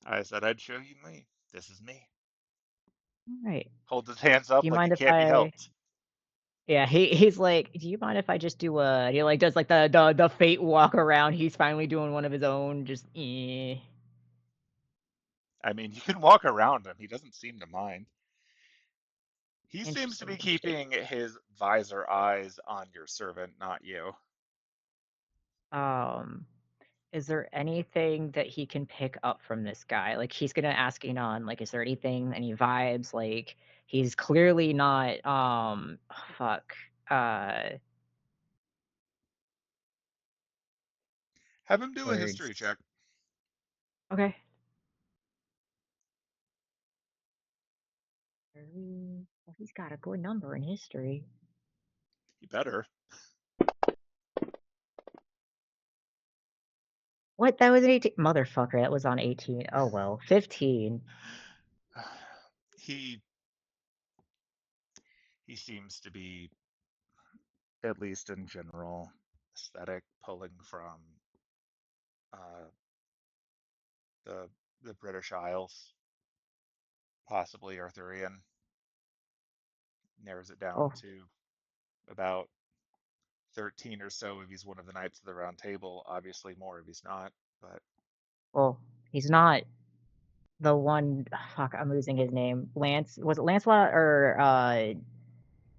I said I'd show you me. This is me. Alright. Holds his hands Do up you like mind it if can't be I... helped. Yeah, he's like, do you mind if I just do he like does like the fate walk around. He's finally doing one of his own, just I mean, you can walk around him. He doesn't seem to mind. He seems to be interesting. keeping his visor eyes on your servant, not you. Is there anything that he can pick up from this guy? Like, he's gonna ask Enon, like, is there anything, any vibes? Like, he's clearly not, fuck. Have him do a Words. history check. Okay. Well, he's got a good number in history. You better. What? That was an 18. Motherfucker, that was on 18. Oh well. 15. He seems to be, at least in general aesthetic, pulling from uh, the British Isles, possibly Arthurian. Narrows it down Oh, to about 13 or so if he's one of the Knights of the Round Table. Obviously more if he's not, but well, he's not the one. Fuck, I'm losing his name. Lance, was it Lancelot or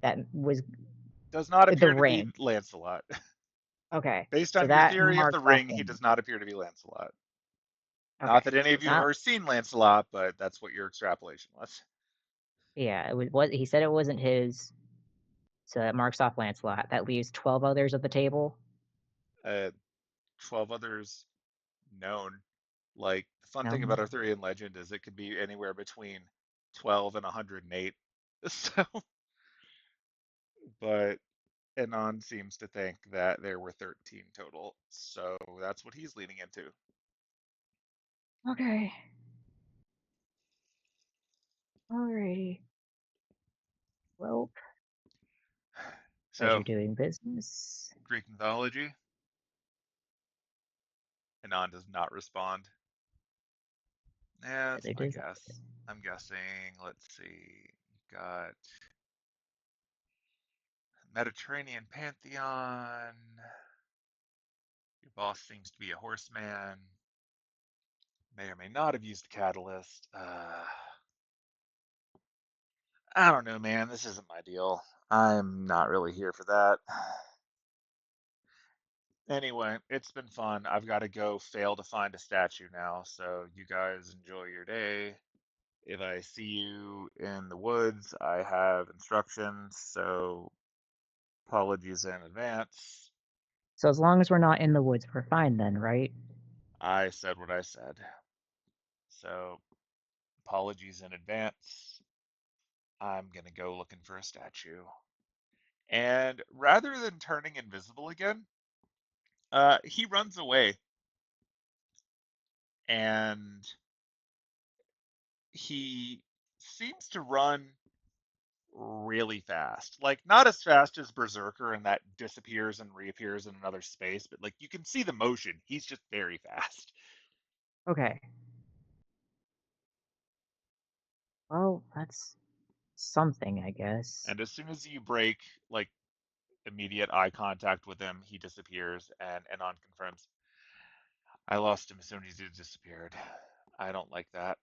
that was does not the appear to be ring? Lancelot. Okay, Based so on your that theory of the marks off ring, he him. does not appear to be Lancelot. Okay, Not that any so of it's you have not. ever seen Lancelot, but that's what your extrapolation was. Yeah, it was. What he said, it wasn't his. So that marks off Lancelot. That leaves 12 others at the table. 12 others known. Like, the fun thing No. about Arthurian legend is it could be anywhere between 12 and 108. So, but Anon seems to think that there were 13 total. So that's what he's leaning into. Okay. Alrighty. Well, pleasure So, doing business. Greek mythology, Anon does not respond. Yeah, As that's I my did. guess. I'm guessing, let's see, got Mediterranean pantheon. Your boss seems to be a horseman. May or may not have used a catalyst. I don't know, man. This isn't my deal. I'm not really here for that. Anyway, it's been fun. I've got to go fail to find a statue now, so you guys enjoy your day. If I see you in the woods, I have instructions, so apologies in advance. So as long as we're not in the woods, we're fine then, right? I said what I said. So apologies in advance. I'm gonna go looking for a statue. And rather than turning invisible again, he runs away and he seems to run really fast. Like not as fast as Berserker and that disappears and reappears in another space, but like you can see the motion. He's just very fast. Okay. Well, that's something, I guess. And as soon as you break like immediate eye contact with him, he disappears and Anon confirms, I lost him as soon as he disappeared. I don't like that.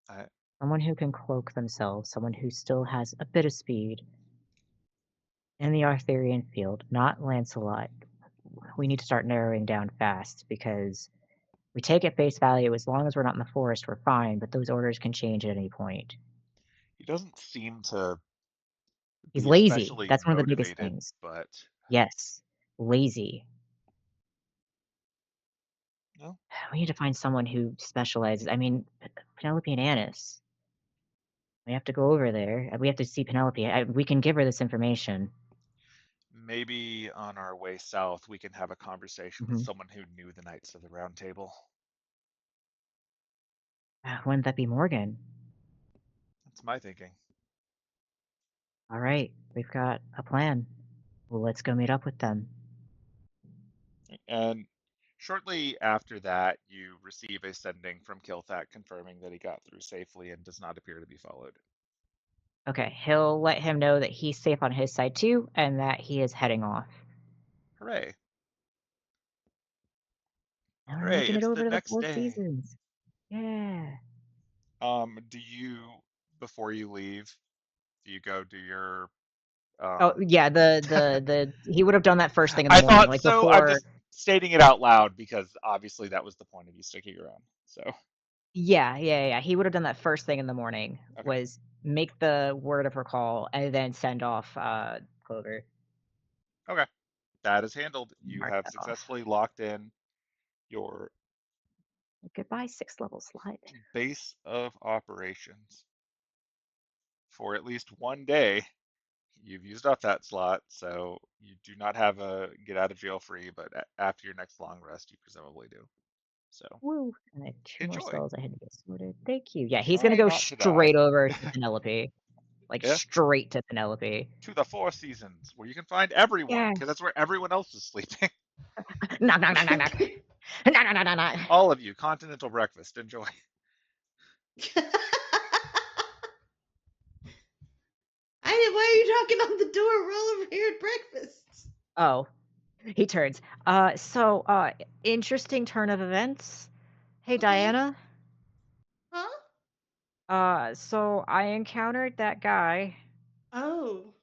I, Someone who can cloak themselves, someone who still has a bit of speed. In the Arthurian field, not Lancelot. We need to start narrowing down fast because we take at face value as long as we're not in the forest, we're fine, but those orders can change at any point. he doesn't seem to He's be lazy. especially That's one of the biggest motivated, things. but Yes, lazy. no, We need to find someone who specializes. I mean, Penelope and Anise. We have to go over there. We have to see Penelope. We can give her this information. maybe on our way south we can have a conversation with hmm someone who knew the Knights of the Round Table. Wouldn't that be Morgan? That's my thinking. All right, we've got a plan. Well, let's go meet up with them. And shortly after that, you receive a sending from Kilthak confirming that he got through safely and does not appear to be followed. Okay, he'll let him know that he's safe on his side too, and that he is heading off. Hooray! Now we're Hooray! making it It's the over to the next Four day. Seasons. Yeah. Do you, before you leave, do you go do your Oh yeah, the he would have done that first thing in the I morning, thought like so. I'm before. just stating it out loud because obviously that was the point of you sticking around. So, Yeah. He would have done that first thing in the morning. okay. Was make the word of recall and then send off Clover. Okay. That is handled. You Mark have that off. successfully locked in your Goodbye, 6th level slot. base of operations for at least one day. You've used up that slot, so you do not have a get out of jail free, but after your next long rest, you presumably do. So Woo! And I had 2 more enjoy. spells I had to get sorted. Thank you. Yeah, he's gonna Try go not to die. straight over to Penelope. Like Yeah, straight to Penelope. to the Four Seasons, where you can find everyone, Yeah. because that's where everyone else is sleeping. Knock. Knock. All of you, continental breakfast. Enjoy. Why are you knocking on the door? We're all over here at breakfast. Oh, he turns. Interesting turn of events. Hey, Okay. Diana. Huh? So I encountered that guy, Oh.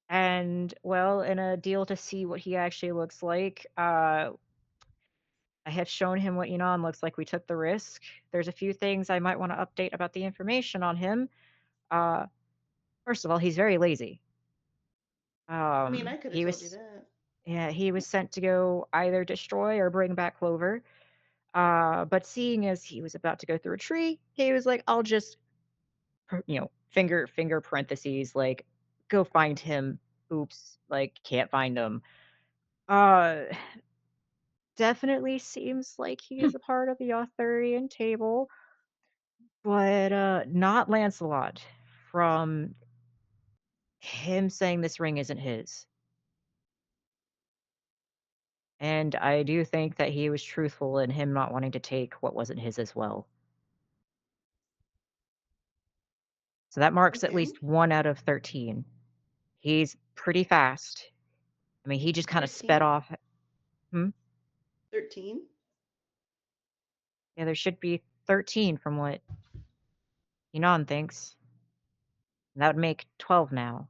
and well, in a deal to see what he actually looks like, I have shown him what Enon looks like. We took the risk. There's a few things I might want to update about the information on him. Uh, First of all, he's very lazy. I mean, I could have He told you was that. Yeah, he was sent to go either destroy or bring back Clover. But seeing as he was about to go through a tree, he was like, I'll just, finger parentheses, like, go find him. Oops, like, can't find him. Uh, Definitely seems like he is a part of the Arthurian table, but not Lancelot, from him saying this ring isn't his. And I do think that he was truthful in him not wanting to take what wasn't his as well. So that marks at Okay. least 1 out of 13. He's pretty fast. I mean, he just kind of sped 13. off. 13. Yeah, there should be 13 from what Enon thinks. That would make 12 now.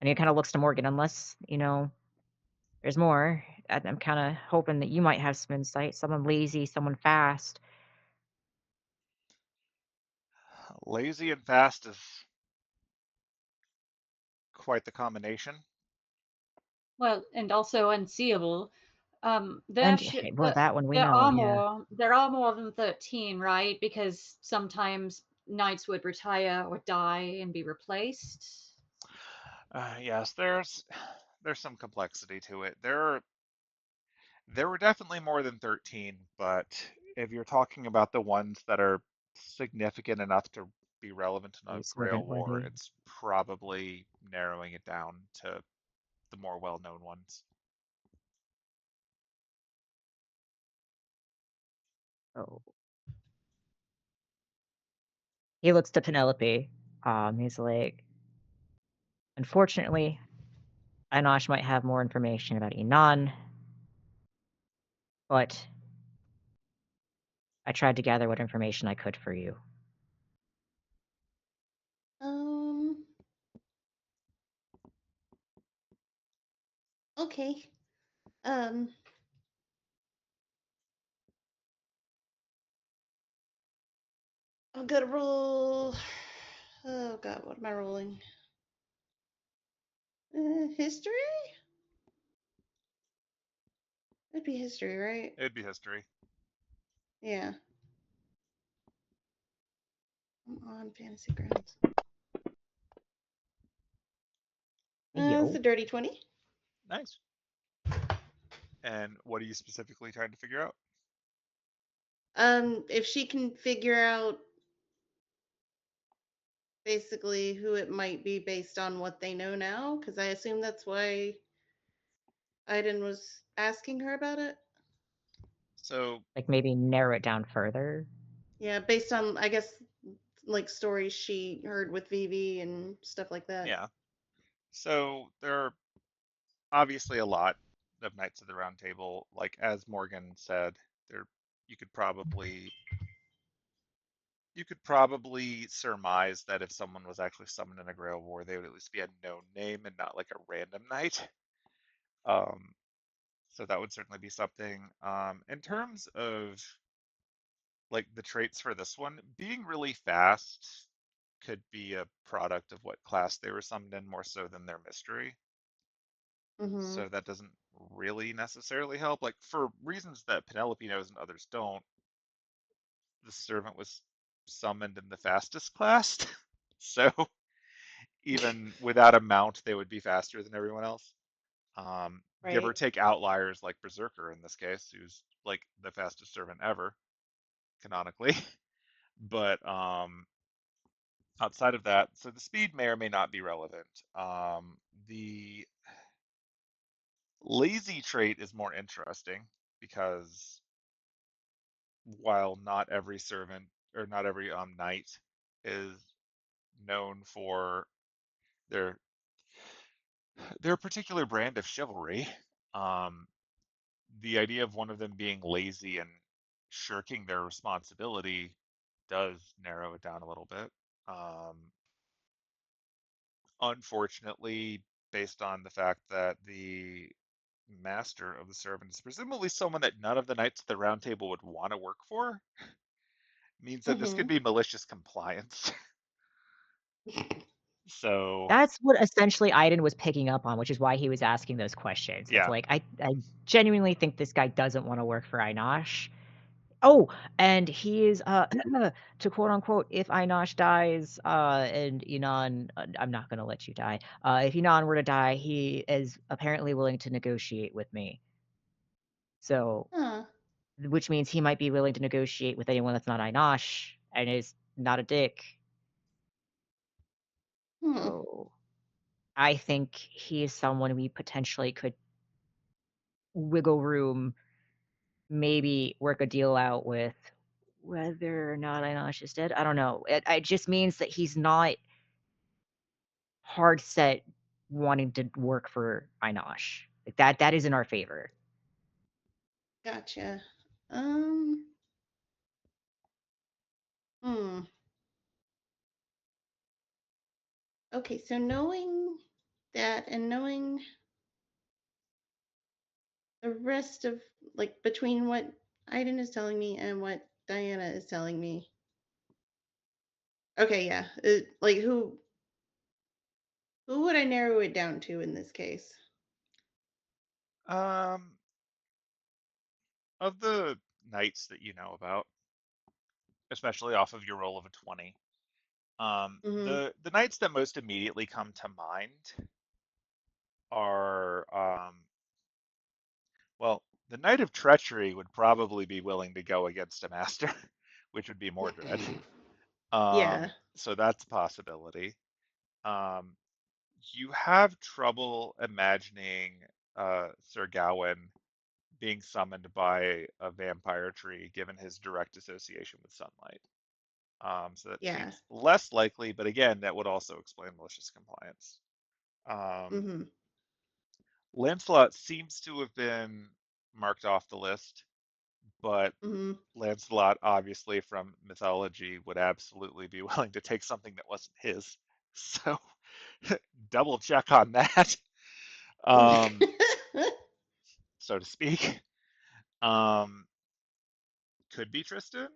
And he kind of looks to Morgan, unless, there's more. I'm kind of hoping that you might have some insight. Someone lazy, someone fast. Lazy and fast is quite the combination. Well, and also unseeable. And well, that one we know, yeah. There are more than 13, right? Because sometimes knights would retire or die and be replaced. Yes, there's some complexity to it. There were definitely more than 13, but if you're talking about the ones that are significant enough to be relevant in a Most Grail War, event-worthy. it's probably narrowing it down to the more well-known ones. Oh. He looks to Penelope. He's like, unfortunately, Inosh might have more information about Inan, but I tried to gather what information I could for you. Okay. I'm gonna roll. Oh god, what am I rolling? History? It'd be history, right? It'd be history. Yeah. I'm on Fantasy Grounds. It's a dirty 20. Nice. And what are you specifically trying to figure out? If she can figure out basically who it might be based on what they know now, because I assume that's why Aidin was asking her about it. So, like maybe narrow it down further. Yeah, based on, I guess, like stories she heard with Vivi and stuff like that. yeah. So there are obviously a lot of Knights of the Round Table. Like as Morgan said, there you could probably surmise that if someone was actually summoned in a Grail War, they would at least be a known name and not like a random knight. So that would certainly be something. In terms of like the traits for this one, being really fast could be a product of what class they were summoned in more so than their mystery. Mm-hmm. So that doesn't really necessarily help. Like for reasons that Penelope knows and others don't, the servant was summoned in the fastest class. So even without a mount, they would be faster than everyone else. Give or Right. take outliers like Berserker in this case, who's like the fastest servant ever, canonically. But outside of that, so the speed may or may not be relevant. The lazy trait is more interesting because while not every servant or not every knight is known for their particular brand of chivalry, um, the idea of one of them being lazy and shirking their responsibility does narrow it down a little bit. Unfortunately, based on the fact that the master of the servant is presumably someone that none of the knights at the round table would want to work for, means that this could Mm-hmm. be malicious compliance. So, That's what essentially Aidin was picking up on, which is why he was asking those questions. It's yeah. like, I genuinely think this guy doesn't want to work for Einosh. Oh, and he is, to quote unquote, if Einosh dies, and Inan, I'm not going to let you die. If Inan were to die, he is apparently willing to negotiate with me. So, Huh. which means he might be willing to negotiate with anyone that's not Einosh and is not a dick. Hmm. So, I think he is someone we potentially could wiggle room, maybe work a deal out with. Whether or not Einosh is dead, I don't know. It just means that he's not hard set wanting to work for Einosh. Like that is in our favor. Gotcha. Um. Hmm. Okay, so knowing that and knowing the rest of, like, between what Aiden is telling me and what Diana is telling me. Okay, yeah. Like, who would I narrow it down to in this case? Um, of the knights that you know about, especially off of your roll of a 20, Mm-hmm. the knights that most immediately come to mind are, well, the Knight of Treachery would probably be willing to go against a master, which would be Mordred. Yeah. So that's a possibility. Um, you have trouble imagining Sir Gawain being summoned by a vampire tree, given his direct association with sunlight. So that Yeah. seems less likely, but again, that would also explain malicious compliance. Um, Mm-hmm. Lancelot seems to have been marked off the list, but Mm-hmm. Lancelot, obviously from mythology, would absolutely be willing to take something that wasn't his. So double check on that, um, so to speak. Um, could be Tristan.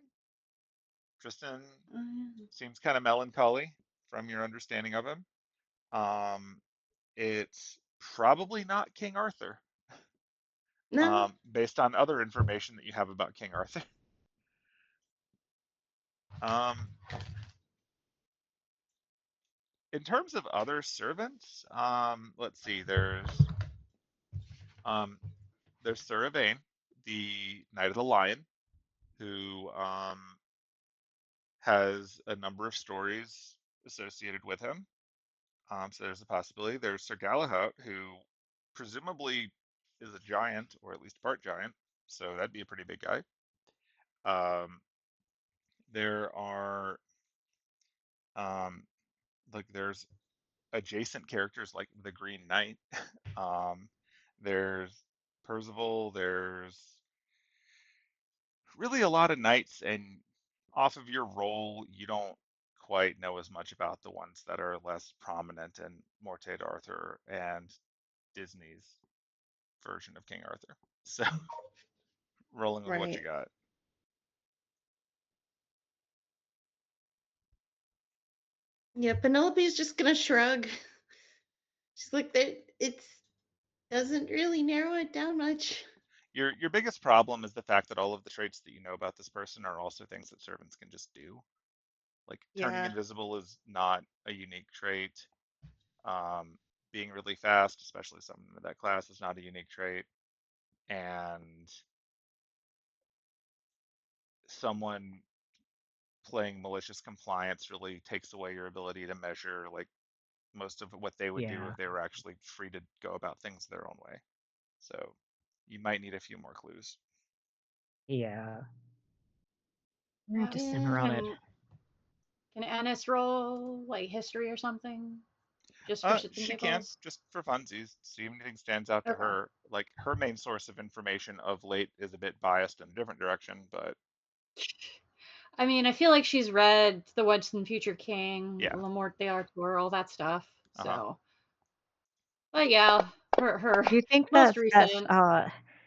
Tristan seems kind of melancholy from your understanding of him. Um, it's probably not King Arthur, No. based on other information that you have about King Arthur. Um, in terms of other servants, let's see. Um, there's Sir Yvain, the Knight of the Lion, who has a number of stories associated with him. So there's a possibility. There's Sir Galahad, who presumably is a giant, or at least part giant. So that'd be a pretty big guy. Um, there are um, there's adjacent characters like the Green Knight. um, there's Percival. There's really a lot of knights, and off of your roll, you don't quite know as much about the ones that are less prominent in Morte d'Arthur and Disney's version of King Arthur. So rolling with what you Right. got. Yeah, Penelope's just gonna shrug. She's like, it doesn't really narrow it down much. Your biggest problem is the fact that all of the traits that you know about this person are also things that servants can just do. Like turning Yeah. invisible is not a unique trait. Um, being really fast, especially something of that class, is not a unique trait. And someone playing malicious compliance really takes away your ability to measure like most of what they would do Yeah. if they were actually free to go about things their own way. So you might need a few more clues. Yeah. Yeah. Just simmer on it. Can Anise roll like history or something? Just for shits and She can, giggles? just for funsies, see if anything stands out to Okay. her. Like her main source of information of late is a bit biased in a different direction, but I mean, I feel like she's read The Once and Future King, yeah. Le Morte d'Arthur, all that stuff. Uh-huh. So, but yeah, her Do you think most that's recent. do you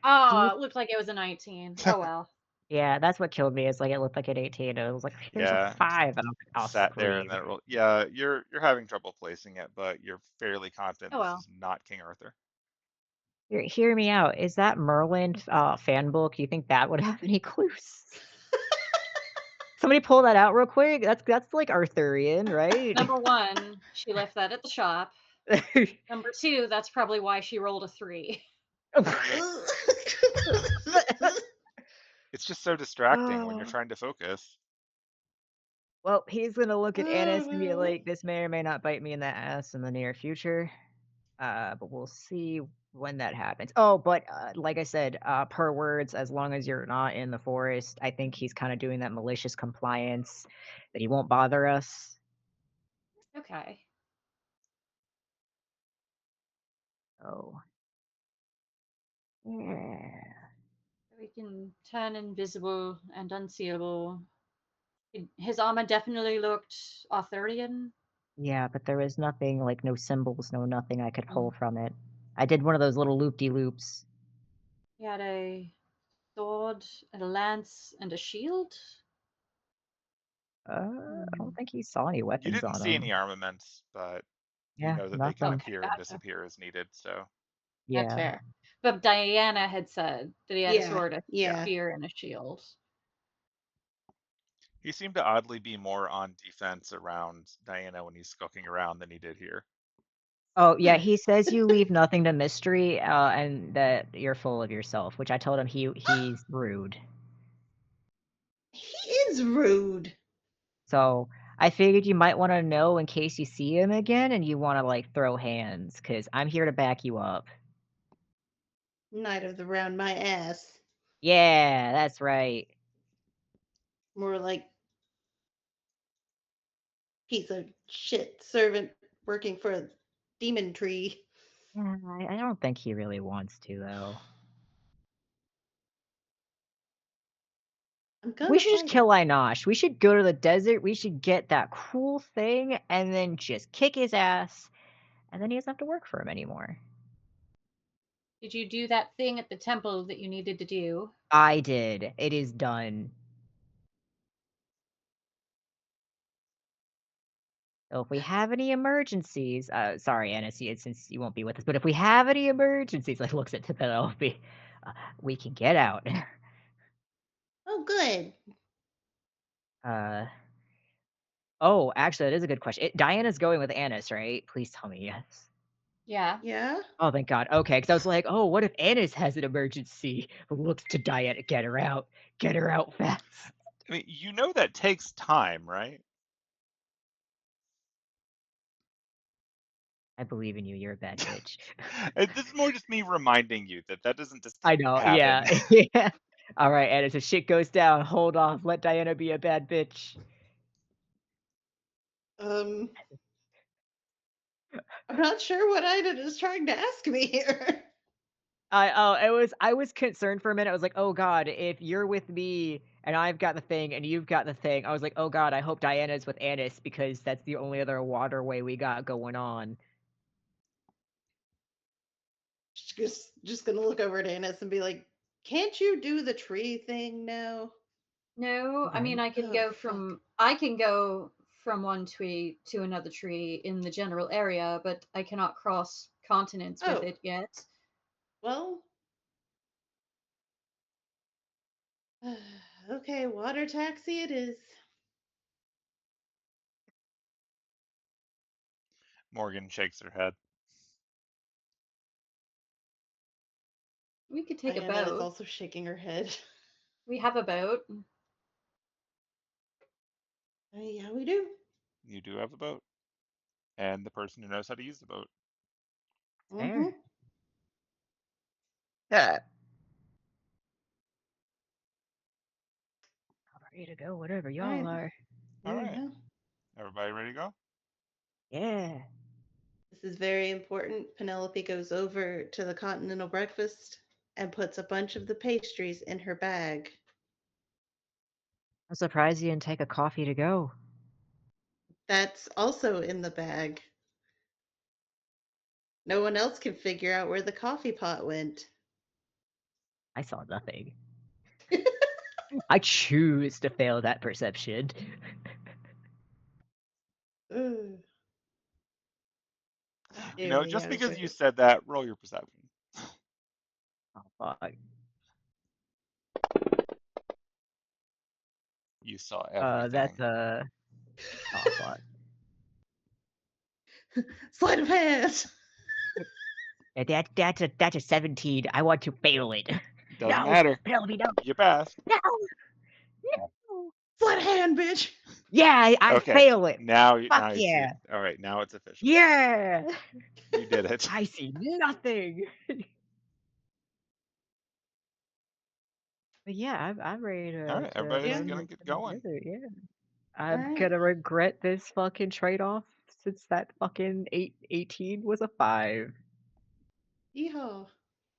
Oh, it looked like it was a 19. Oh well. yeah, that's what killed me, is like it looked like an 18 and it was like, there's a Yeah, 5 and I was like, oh sat there and scream. then it rolled. Yeah, you're having trouble placing it, but you're fairly confident Oh this well. is not King Arthur. Hear me out. Is that Merlin fan book? You think that would have any clues? Somebody pull that out real quick. That's like Arthurian, right? Number one, she left that at the shop. Number two, that's probably why she rolled a 3. It's just so distracting when you're Oh. trying to focus. Well, he's gonna look at Anise and be Oh, like, "This may or may not bite me in the ass in the near future." But we'll see when that happens. Oh, but like I said, per words, as long as you're not in the forest, I think he's kind of doing that malicious compliance that he won't bother us. Okay. Oh, yeah. We can turn invisible and unseeable. His armor definitely looked Arthurian. Yeah, but there was nothing, like, no symbols, no nothing I could pull from it. I did one of those little loop-de-loops. He had a sword and a lance and a shield. I don't think he saw any You weapons didn't on see him. any armaments, but you Yeah, know that they can nothing. Okay, appear and gotcha. disappear as needed, so. That's Yeah. fair. But Diana had said that he had a Yeah, sword, a yeah. spear, and a shield. He seemed to oddly be more on defense around Diana when he's skulking around than he did here. Oh, yeah, he says you leave nothing to mystery, and that you're full of yourself, which I told him he's rude. He is rude. So, I figured you might wanna know in case you see him again and you wanna, like, throw hands, 'cause I'm here to back you up. Night of the round my ass. Yeah, that's right. More like piece of shit servant working for a demon tree. Yeah, I don't think he really wants to, though. I'm We gonna should just fight kill him. Einosh. We should go to the desert, we should get that cool thing, and then just kick his ass, and then he doesn't have to work for him anymore. Did you do that thing at the temple that you needed to do? I did. It is done. So if we have any emergencies, sorry, Anise, since you won't be with us, but if we have any emergencies, like looks at Penelope, we can get out. Oh, good. uh, oh, actually, that is a good question. Diana's going with Anise, right? Please tell me yes. Yeah. Yeah. Oh, thank God. Okay, because I was like, oh, what if Anise has an emergency? Looks to Diana, get her out fast. I mean, you know that takes time, right? I believe in you. You're a bad bitch. This is more just me reminding you that that doesn't just I know. happen. Yeah. Yeah. All right, Anise. If shit goes down, hold off. Let Diana be a bad bitch. Um, I'm not sure what Aidin is trying to ask me here. I was concerned for a minute. I was like, "Oh God, if you're with me and I've got the thing and you've got the thing," I was like, "Oh God, I hope Diana's with Anise because that's the only other waterway we got going on." Just gonna look over at Anise and be like, "Can't you do the tree thing now?" No, I mean Okay. Oh fuck. I can go from one tree to another tree in the general area, but I cannot cross continents with Oh it yet. well. Okay, water taxi it is. Morgan shakes her head. We could take a Diana is boat. also shaking her head. We have a boat. Yeah, we do. You do have a boat, and the person who knows how to use the boat. Mm-hmm. Fair. Yeah. I'm ready to go, whatever All y'all right. are. All There we right, go. everybody ready to go? Yeah. This is very important. Penelope goes over to the continental breakfast and puts a bunch of the pastries in her bag. I'm surprised you didn't take a coffee to go. That's also in the bag. No one else can figure out where the coffee pot went. I saw nothing. I choose to fail that perception. Ugh. You Dear know, me, just I was because you like, said that, roll your perception. Oh fuck. You saw That's everything. oh fuck. sleight of hand. That's a 17. I want to fail it. Doesn't No, matter. Penelope, no, You passed. no, no. Sleight of hand, bitch. Yeah, I Okay. fail it. Fuck Now you see yeah. it. All right, now it's official. Yeah. You did it. I see nothing. But yeah, I'm ready All to right, to everybody's Yeah. run gonna this get thing going. together. Yeah, All I'm right. gonna regret this fucking trade-off since that fucking 18 was a 5. Yeehaw.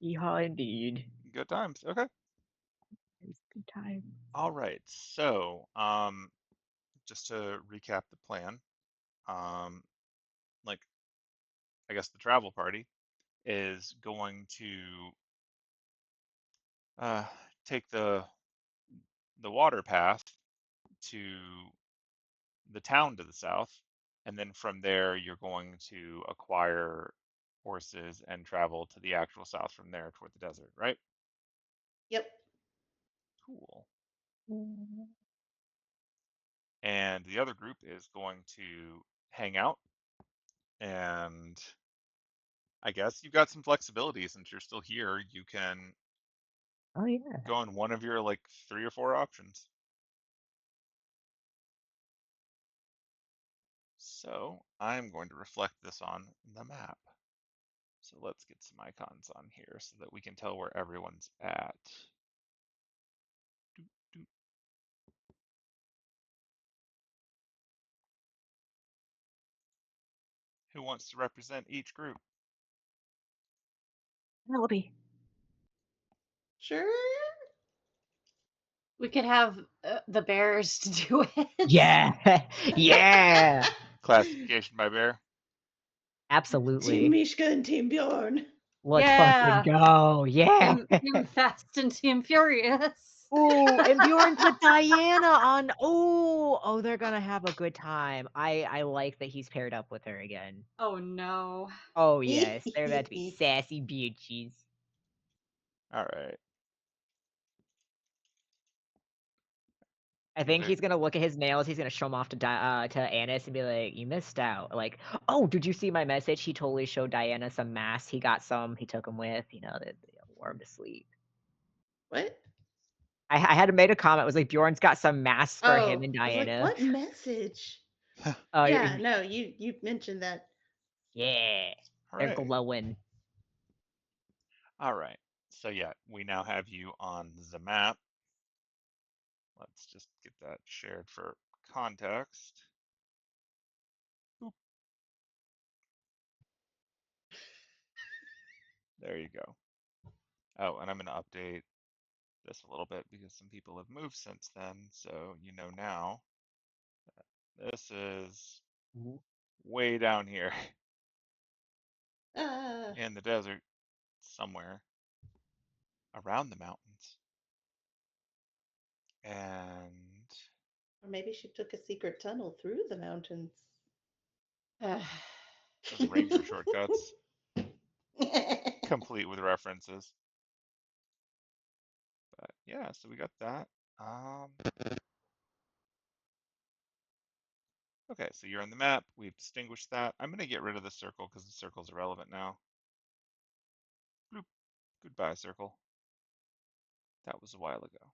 Yeehaw indeed. Good times. Okay. It was a good time. All right. So, just to recap the plan, like, I guess the travel party is going to take the water path to the town to the south, and then from there you're going to acquire horses and travel to the actual south from there toward the desert, right? Yep. Cool. And the other group is going to hang out, and I guess you've got some flexibility since you're still here. You can Oh yeah. go on one of your like 3 or 4 options. So I'm going to reflect this on the map. So let's get some icons on here so that we can tell where everyone's at. Doot, doot. Who wants to represent each group? Penelope. Sure. We could have the bears to do it. Yeah. Yeah. Classification by bear. Absolutely. Team Mishka and Team Bjorn. Let's Yeah. fucking go. Yeah. Team Fast and Team Furious. Ooh, and Bjorn's with Diana on. Oh, they're gonna have a good time. I like that he's paired up with her again. Oh no. Oh yes, they're about to be sassy bitches. All right. I think he's gonna look at his nails. He's gonna show them off to Anise and be like, "You missed out." Like, oh, did you see my message? He totally showed Diana some masks. He got some. He took them with. That wore him to sleep. What? I had made a comment. It was like Bjorn's got some masks for him and I was like, Diana. what message? Oh Yeah, no, you mentioned that. yeah, All they're right. glowing. All right. So yeah, we now have you on the map. Let's just get that shared for context. Boop. There you go. Oh, and I'm going to update this a little bit because some people have moved since then. So you know now that this is way down here in the desert somewhere around the mountains. And Or maybe she took a secret tunnel through the mountains. those ranger shortcuts, complete with references. But yeah, so we got that. Okay, so you're on the map. We've distinguished that. I'm going to get rid of the circle because the circle's irrelevant now. Bloop. Goodbye, circle. That was a while ago.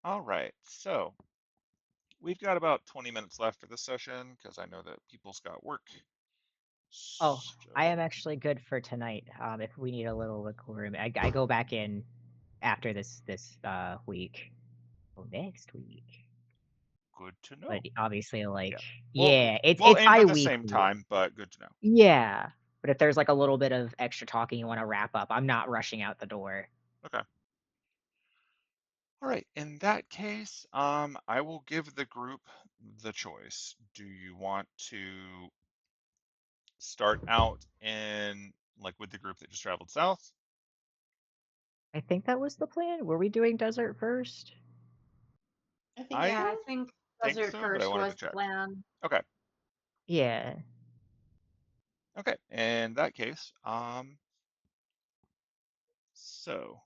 All right, so we've got about 20 minutes left for this session because I know that people's got work. Oh, So, I am actually good for tonight. If we need a little wiggle room, I go back in after this week. Well, next week. good to know. But obviously, like, Well, yeah, it's we'll aim for the bi-weekly. same time, but good to know. Yeah, but if there's like a little bit of extra talking you want to wrap up, I'm not rushing out the door. Okay. All right, in that case, I will give the group the choice. Do you want to start out in like with the group that just traveled south? I think that was the plan. Were we doing desert first? I think Yeah, so. I think Think Desert so, but I First wanted was to the check. plan. Okay. Yeah. Okay. In that case, so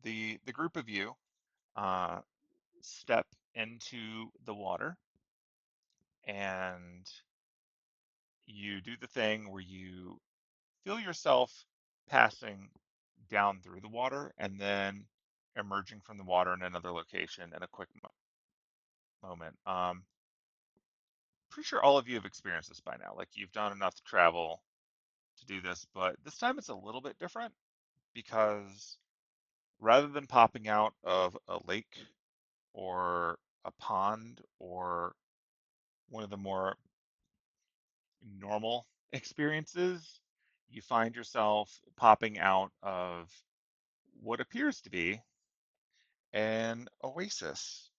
the group of you step into the water and you do the thing where you feel yourself passing down through the water and then emerging from the water in another location in a quick moment. Pretty sure all of you have experienced this by now. Like you've done enough travel to do this, but this time it's a little bit different because rather than popping out of a lake or a pond or one of the more normal experiences, you find yourself popping out of what appears to be an oasis.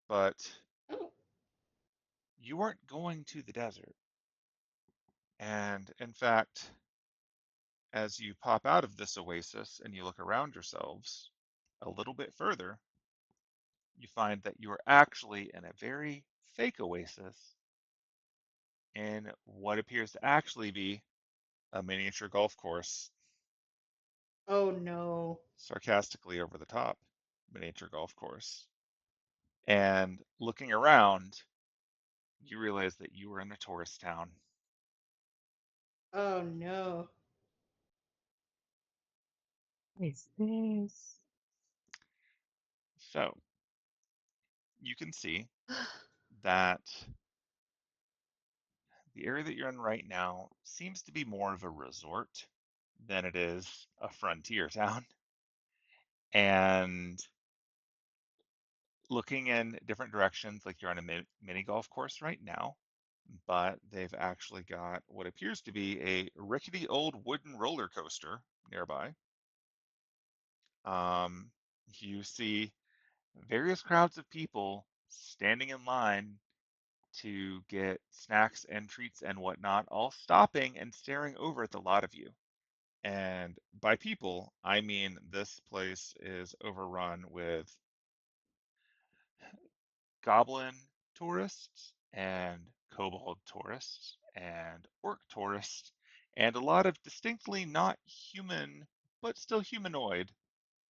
But Oh, you aren't going to the desert. And in fact, as you pop out of this oasis and you look around yourselves a little bit further, you find that you are actually in a very fake oasis in what appears to actually be a miniature golf course, oh no. sarcastically over the top miniature golf course. And looking around, you realize that you are in a tourist town. Oh no. What is this? So you can see that the area that you're in right now seems to be more of a resort than it is a frontier town. And looking in different directions, like you're on a mini golf course right now, but they've actually got what appears to be a rickety old wooden roller coaster nearby. Um, you see various crowds of people standing in line to get snacks and treats and whatnot, all stopping and staring over at the lot of you. And by people, I mean this place is overrun with goblin tourists and kobold tourists and orc tourists and a lot of distinctly not human but still humanoid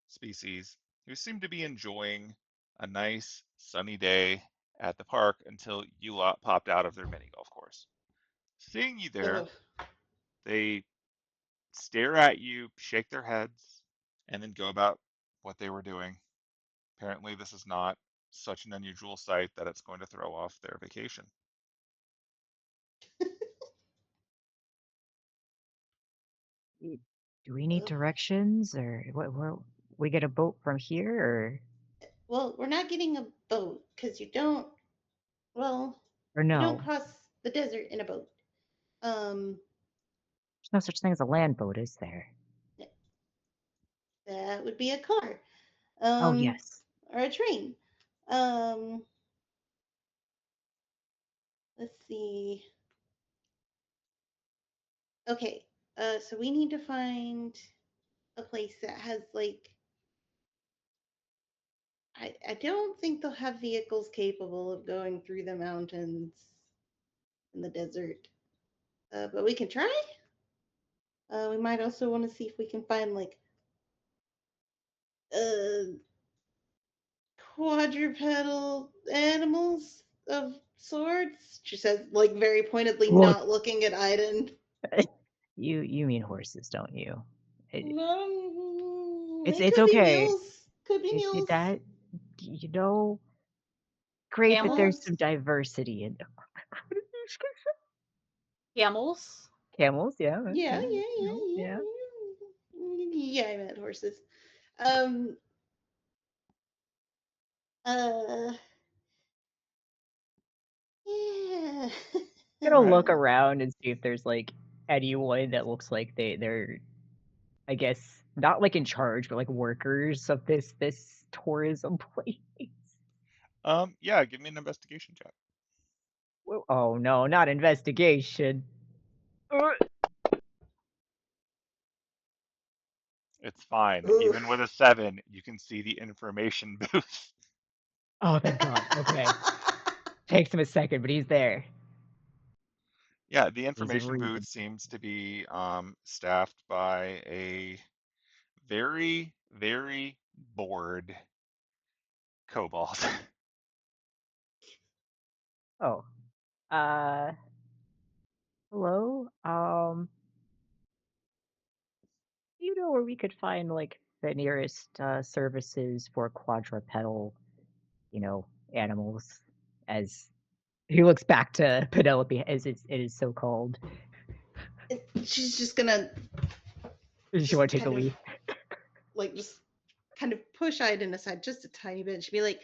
species who seem to be enjoying a nice sunny day at the park until you lot popped out of their mini golf course. Seeing you there, Ugh. they stare at you, shake their heads, and then go about what they were doing. Apparently, this is not such an unusual sight that it's going to throw off their vacation. Do we need Ugh. directions, or what? We get a boat from here, Well, we're not getting a boat because you don't. Well, or you don't no? cross the desert in a boat. Um, There's no such thing as a land boat, is there? that would be a car. Oh Um, yes. or a train. Um, let's see. Okay. So we need to find a place that has like. I don't think they'll have vehicles capable of going through the mountains in the desert. But we can try. We might also want to see if we can find like uh quadrupedal animals of sorts. She says, like very pointedly, What? not looking at Aidin. You mean horses, don't you? It, It it's could be okay. mules. Could be mules. That you know, great that Camels? there's some diversity in Camels? camels. Yeah, Yeah, yeah, yeah, yeah, no, yeah. yeah. Yeah, I meant horses. Um. Uh. Yeah. Gonna All right. look around and see if there's like anyone that looks like they're I guess not like in charge, but like workers of this tourism place. Yeah, give me an investigation check. Oh no, not investigation. It's fine. Ooh. Even with a 7, you can see the information booth. Oh, thank God. Okay. Takes him a second, but he's there. Yeah, the He's information booth reading. seems to be staffed by a very, very bored kobold. Oh. Uh hello? Do you know where we could find like the nearest services for quadrupedal, animals? As he looks back to Penelope as it is so called. She's just gonna Does she just want to take a kind of leaf? like just kind of push Aiden aside just a tiny bit. She'd be like,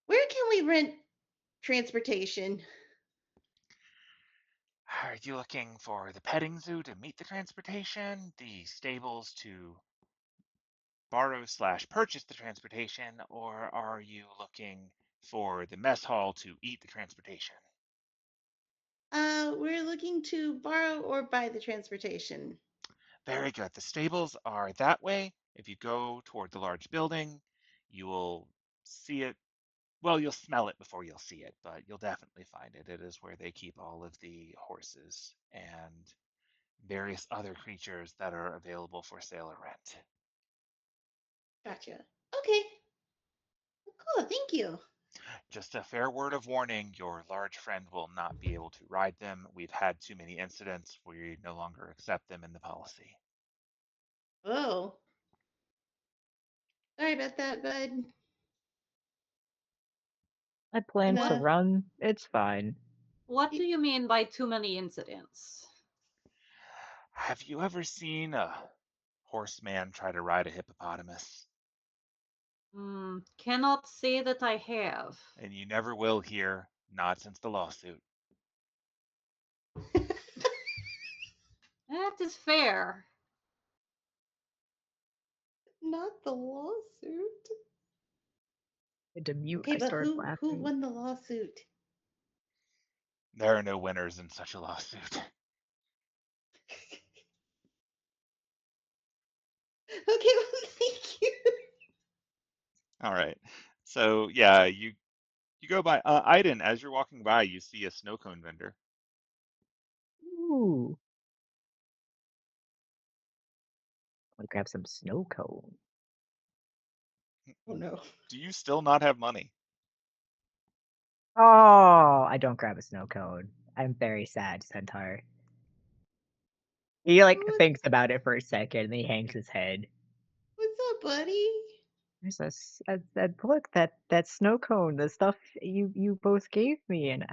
"Where can we rent transportation?" Are you looking for the petting zoo to meet the transportation, the stables to borrow/purchase the transportation, or are you looking for the mess hall to eat the transportation? We're looking to borrow or buy the transportation. Very good. The stables are that way. If you go toward the large building, you will see it. Well, you'll smell it before you'll see it, but you'll definitely find it. It is where they keep all of the horses and various other creatures that are available for sale or rent. Gotcha. Okay. Cool. Thank you. Just a fair word of warning, your large friend will not be able to ride them. We've had too many incidents. We no longer accept them in the policy. Oh. Sorry about that, bud. I plan And to run. It's fine. What do you mean by too many incidents? Have you ever seen a horseman try to ride a hippopotamus? Cannot say that I have. And you never will here, not since the lawsuit. That is fair. not the lawsuit. I had to mute. Okay, I but started who laughing. won the lawsuit? There are no winners in such a lawsuit. Okay, well, thank you. All right. So yeah, you go by Aidin. As you're walking by, you see a snow cone vendor. Ooh. I'm gonna grab some snow cone. Oh no. Do you still not have money? Oh, I don't grab a snow cone. I'm very sad, Centaur. He like What- thinks about it for a second and he hangs his head. What's up, buddy? There's look, that snow cone, the stuff you both gave me, and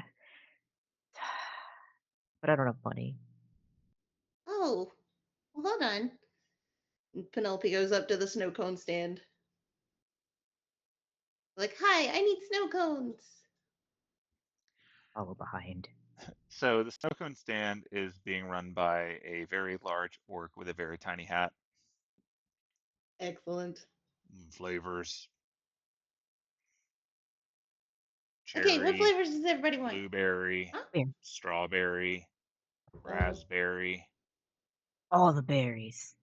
but I don't have money. Oh, well, hold on. And Penelope goes up to the snow cone stand. Like, hi, I need snow cones. Follow behind. So the snow cone stand is being run by a very large orc with a very tiny hat. Excellent. Flavors: Okay, what cherry, flavors does everybody want? blueberry, Huh? Here. strawberry, Oh. raspberry, All the berries.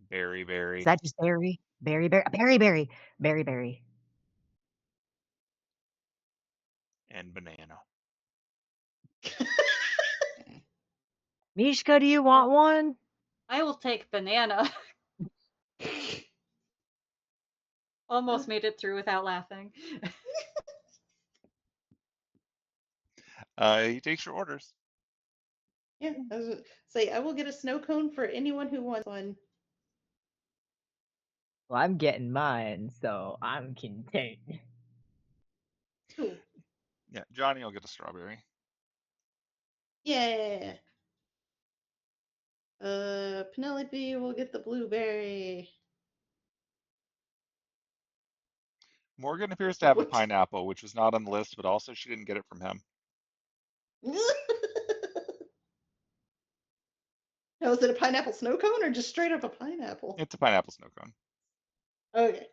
berry, Is that just berry? Berry. and banana. Mishka, do you want one? I will take banana. Almost made it through without laughing. He takes your orders. Yeah, I was gonna say I will get a snow cone for anyone who wants one. Well, I'm getting mine, so I'm content. Cool. Yeah, Johnny will get a strawberry. Yeah. Penelope will get the blueberry. Morgan appears to have a What? pineapple, which was not on the list, but also she didn't get it from him. Now, is it a pineapple snow cone or just straight up a pineapple? It's a pineapple snow cone. Okay.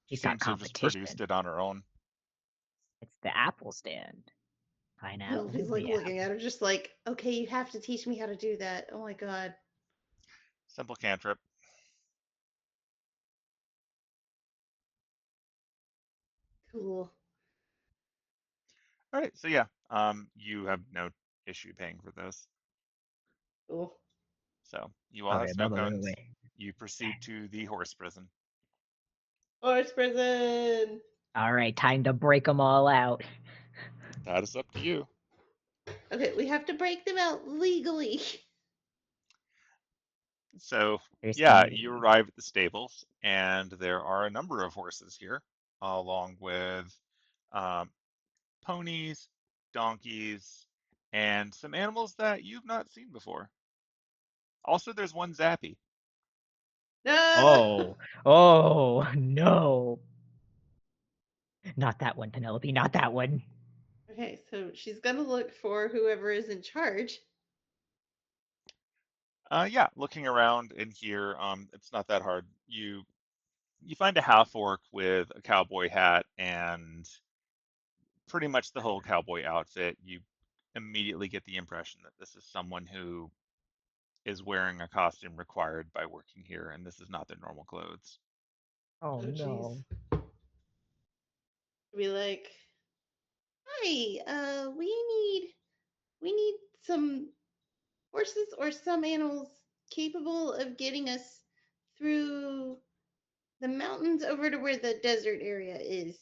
She She's got seems to have just competition. produced it on her own. It's the apple stand. Pineapple. Penelope's like yeah. looking at her, just like, okay, you have to teach me how to do that. Oh my god. Simple cantrip. Cool. All right, so yeah, you have no issue paying for those. Cool. So you all have Okay, snow by the cones. way. You proceed to the horse prison. Horse prison. All right, time to break them all out. That is up to you. Okay, we have to break them out legally. So There's yeah, somebody. you arrive at the stables, and there are a number of horses here, along with ponies, donkeys, and some animals that you've not seen before. Also, there's one Zappy. No. Oh no. Not that one, Penelope, not that one. Okay, so she's gonna look for whoever is in charge. Yeah, looking around in here, it's not that hard. You You find a half orc with a cowboy hat and pretty much the whole cowboy outfit. You immediately get the impression that this is someone who is wearing a costume required by working here, and this is not their normal clothes. Oh Oh, jeez. no. Be like, hi, we need some horses or some animals capable of getting us through the mountains over to where the desert area is.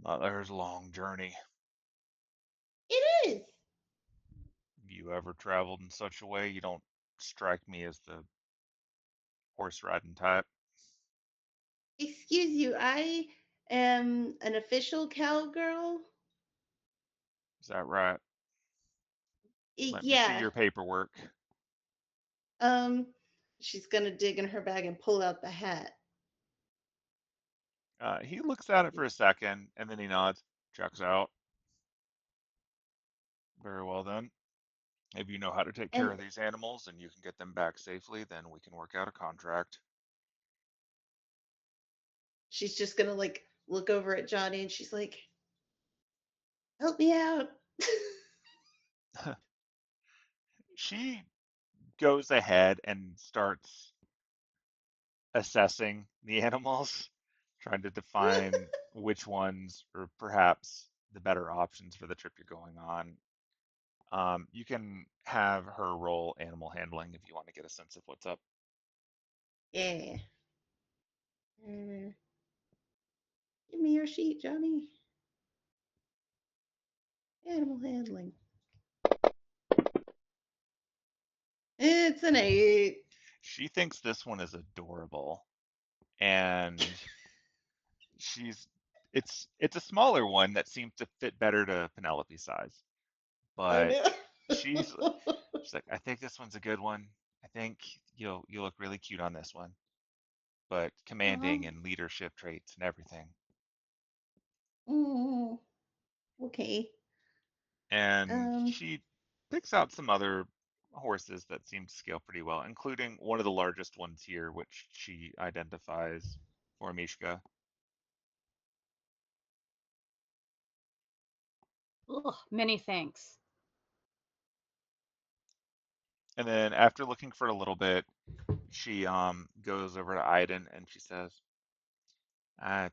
There's a long journey. It is. Have you ever traveled in such a way? You don't strike me as the horse riding type. Excuse you, I am an official cowgirl. Is that right? Let me see Yeah. your paperwork. Um, she's gonna dig in her bag and pull out the hat. He looks at it for a second and then he nods, checks out. Very well then. If you know how to take care And of these animals and you can get them back safely, then we can work out a contract. she's just gonna like look over at Johnny and she's like, help me out. She goes ahead and starts assessing the animals, trying to define which ones are perhaps the better options for the trip you're going on. You can have her roll animal handling if you want to get a sense of what's up. Yeah. Uh, give me your sheet, Johnny. Animal handling. It's an 8. She thinks this one is adorable, and she's it's a smaller one that seems to fit better to Penelope's size. Oh But she's no. she's like, I think this one's a good one. I think you'll look really cute on this one. But commanding um, and leadership traits and everything. mm, okay. And Um, she picks out some other horses that seem to scale pretty well, including one of the largest ones here, which she identifies for Mishka. Ugh, many thanks. And then after looking for a little bit, she goes over to Aidin and she says, I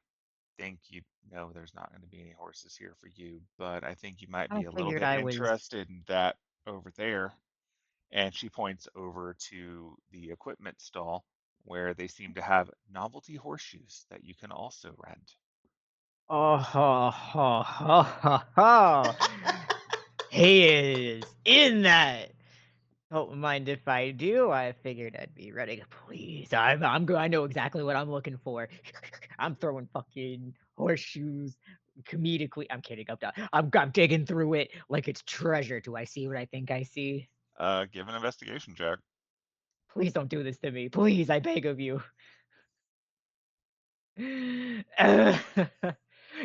think you know there's not going to be any horses here for you, but I think you might I be a little figured bit I was. interested in that over there. And she points over to the equipment stall where they seem to have novelty horseshoes that you can also rent. Oh, ho, ho, ho, ho, ho. He is in that. Don't mind if I do. I figured I'd be ready. Please, I'm good. I know exactly what I'm looking for. I'm throwing fucking horseshoes comedically. I'm kidding. I'm digging through it like it's treasure. Do I see what I think I see? Give an investigation check. Please don't do this to me. Please, I beg of you.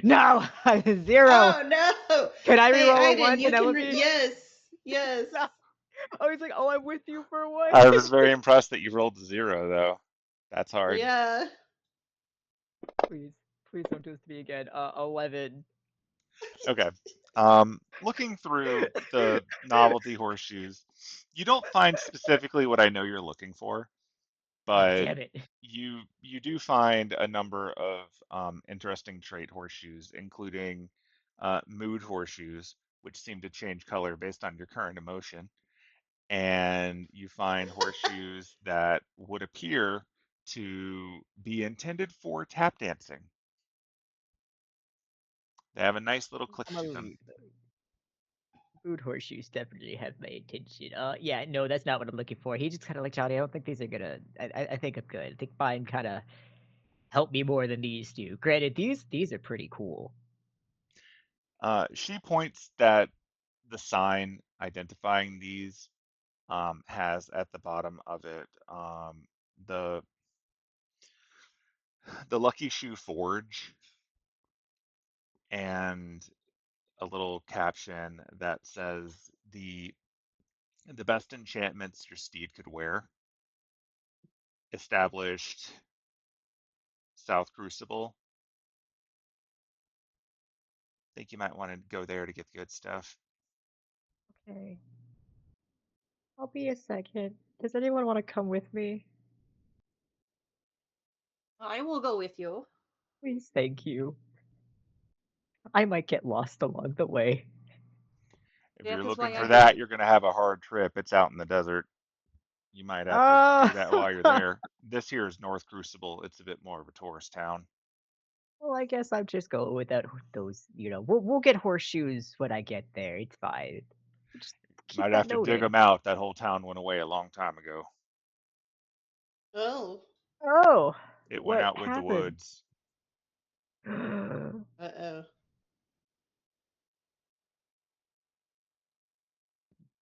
No, 0. oh no. Can I Hey, reroll a Aiden, 1, you can. Penelope? Yes. Yes. No. I was like, oh, I'm with you for one. I was very impressed that you rolled a 0, though. That's hard. Yeah. Please, please don't do this to me again. 11. Okay. Looking through the novelty horseshoes, you don't find specifically what I know you're looking for, Oh, but damn it. you do find a number of interesting trait horseshoes, including mood horseshoes, which seem to change color based on your current emotion. And you find horseshoes that would appear to be intended for tap dancing. They have a nice little click I'm to gonna them. leave. Food horseshoes definitely have my attention. Yeah, no, that's not what I'm looking for. He just kind of like Johnny. I don't think these are gonna. I think I'm good. I think mine kind of help me more than these do. Granted, these are pretty cool. She points that the sign identifying these has at the bottom of it the the Lucky Shoe Forge and a little caption that says the best enchantments your steed could wear. established South Crucible. I think you might want to go there to get the good stuff. Okay. I'll be a second. Does anyone want to come with me? I will go with you. Please, thank you. I might get lost along the way. If Yeah, you're that's looking why I for go that, with you're going to have a hard trip. It's out in the desert. You might have to do Ah, that while you're there. This here is North Crucible. It's a bit more of a tourist town. well, I guess I'm just going without those. We'll get horseshoes when I get there. It's fine. Just You keep might that have to dig noted. them out. That whole town went away a long time ago. Oh. Oh, It went what out with the happened? woods. Uh-oh.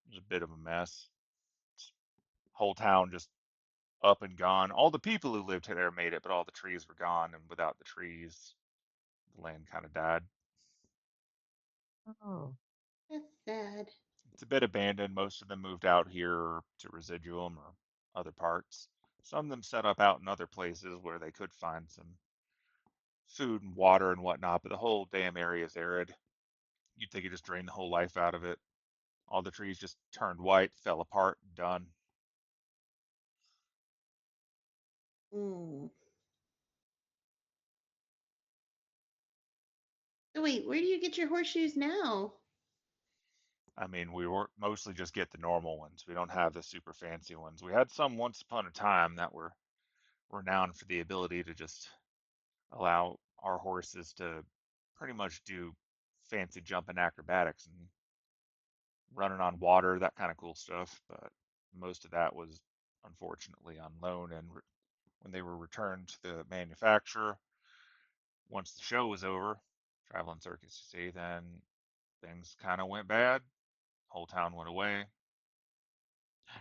It was a bit of a mess. Whole town just up and gone. All the people who lived there made it, but all the trees were gone, and without the trees, the land kind of died. Oh, That's sad. It's a bit abandoned. Most of them moved out here to Residuum or other parts. Some of them set up out in other places where they could find some food and water and whatnot, but the whole damn area is arid. You'd think it just drained the whole life out of it. All the trees just turned white, fell apart, done. Hmm. So wait, where do you get your horseshoes now? I mean, we were mostly just get the normal ones. We don't have the super fancy ones. We had some once upon a time that were renowned for the ability to just allow our horses to pretty much do fancy jumping acrobatics and running on water, that kind of cool stuff. But most of that was unfortunately on loan. And when they were returned to the manufacturer, once the show was over, traveling circus, you see, then things kind of went bad. Whole town went away.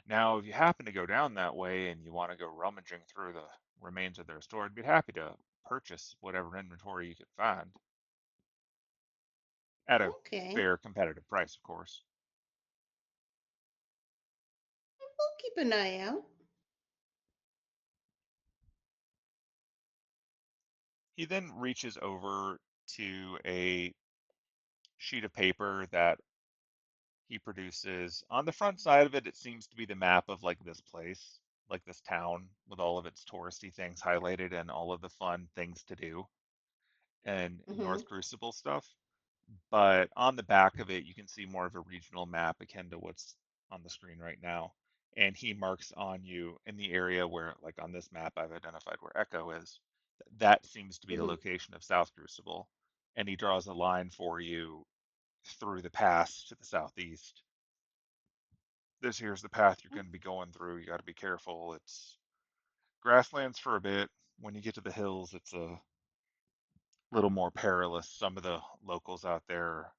Now, if you happen to go down that way and you want to go rummaging through the remains of their store, I'd be happy to purchase whatever inventory you could find at a Okay. fair competitive price, of course. We'll keep an eye out. He then reaches over to a sheet of paper that he produces. On the front side of it, it seems to be the map of like this place, like this town with all of its touristy things highlighted and all of the fun things to do and Mm-hmm. North Crucible stuff. But on the back of it, you can see more of a regional map akin to what's on the screen right now. And he marks on you in the area where, like on this map, I've identified where Echo is. That seems to be the Mm-hmm. location of South Crucible. And he draws a line for you through the pass to the southeast. This here's the path you're going to be going through. You got to be careful. It's grasslands for a bit. When you get to the hills, it's a little more perilous. Some of the locals out there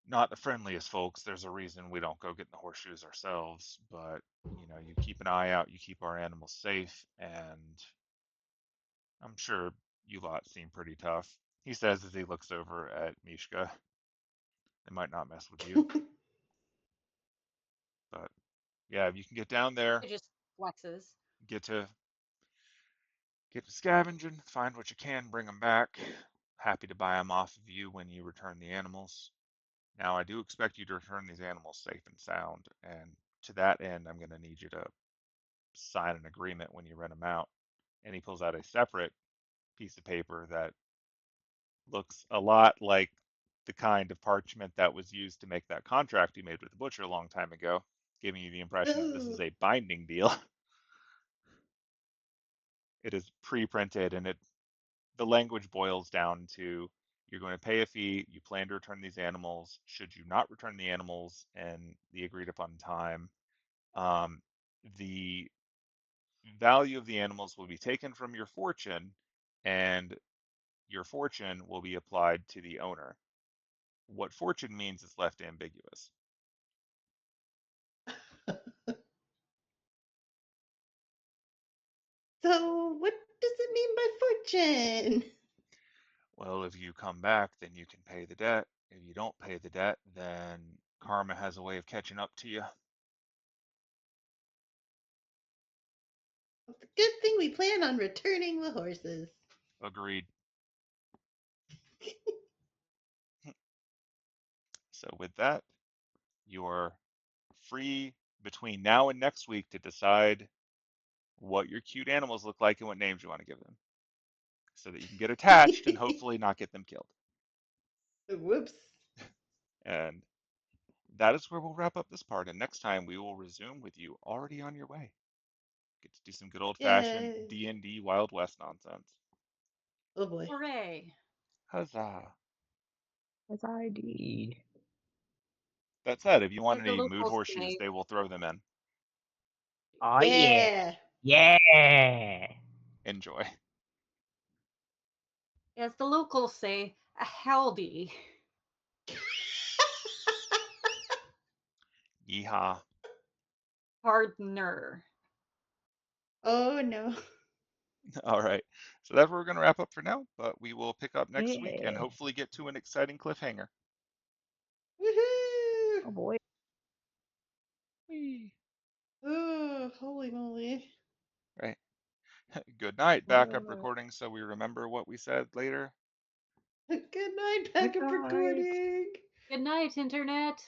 not the friendliest folks. There's a reason we don't go get in the horseshoes ourselves, but you keep an eye out, you keep our animals safe, and I'm sure you lot seem pretty tough. He says as he looks over at Mishka. They might not mess with you, but yeah, if you can get down there, It just flexes. get to scavenging, find what you can, bring them back. Happy to buy them off of you when you return the animals. Now, I do expect you to return these animals safe and sound, and to that end, I'm going to need you to sign an agreement when you rent them out. And he pulls out a separate piece of paper that looks a lot like the kind of parchment that was used to make that contract you made with the butcher a long time ago, giving you the impression that this is Oh. a binding deal. It is pre-printed, and the language boils down to you're going to pay a fee, you plan to return these animals. Should you not return the animals in the agreed upon time, um, the value of the animals will be taken from your fortune, and your fortune will be applied to the owner. What fortune means is left ambiguous. So what does it mean by fortune? Well, if you come back, then you can pay the debt. If you don't pay the debt, then karma has a way of catching up to you. Good thing we plan on returning the horses. Agreed. So with that, you're free between now and next week to decide what your cute animals look like and what names you want to give them, so that you can get attached and hopefully not get them killed. Whoops. And that is where we'll wrap up this part. And next time we will resume with you already on your way. Get to do some good old-fashioned Yay. D&D Wild West nonsense. Oh boy. Hooray. Huzzah! As I did. That said, if you want As the any mood locals horseshoes, say. they will throw them in. Oh yeah. Yeah. Enjoy. As the locals say, a howdy. Yeehaw. Partner. Oh no. All right. So that's where we're going to wrap up for now, but we will pick up next week and Yeah. hopefully get to an exciting cliffhanger. Woohoo. Oh boy. Whee. Oh, holy moly. Right. Good night. Backup Alright. recording so we remember what we said later. Good night, Good backup night. recording. Good night, Internet.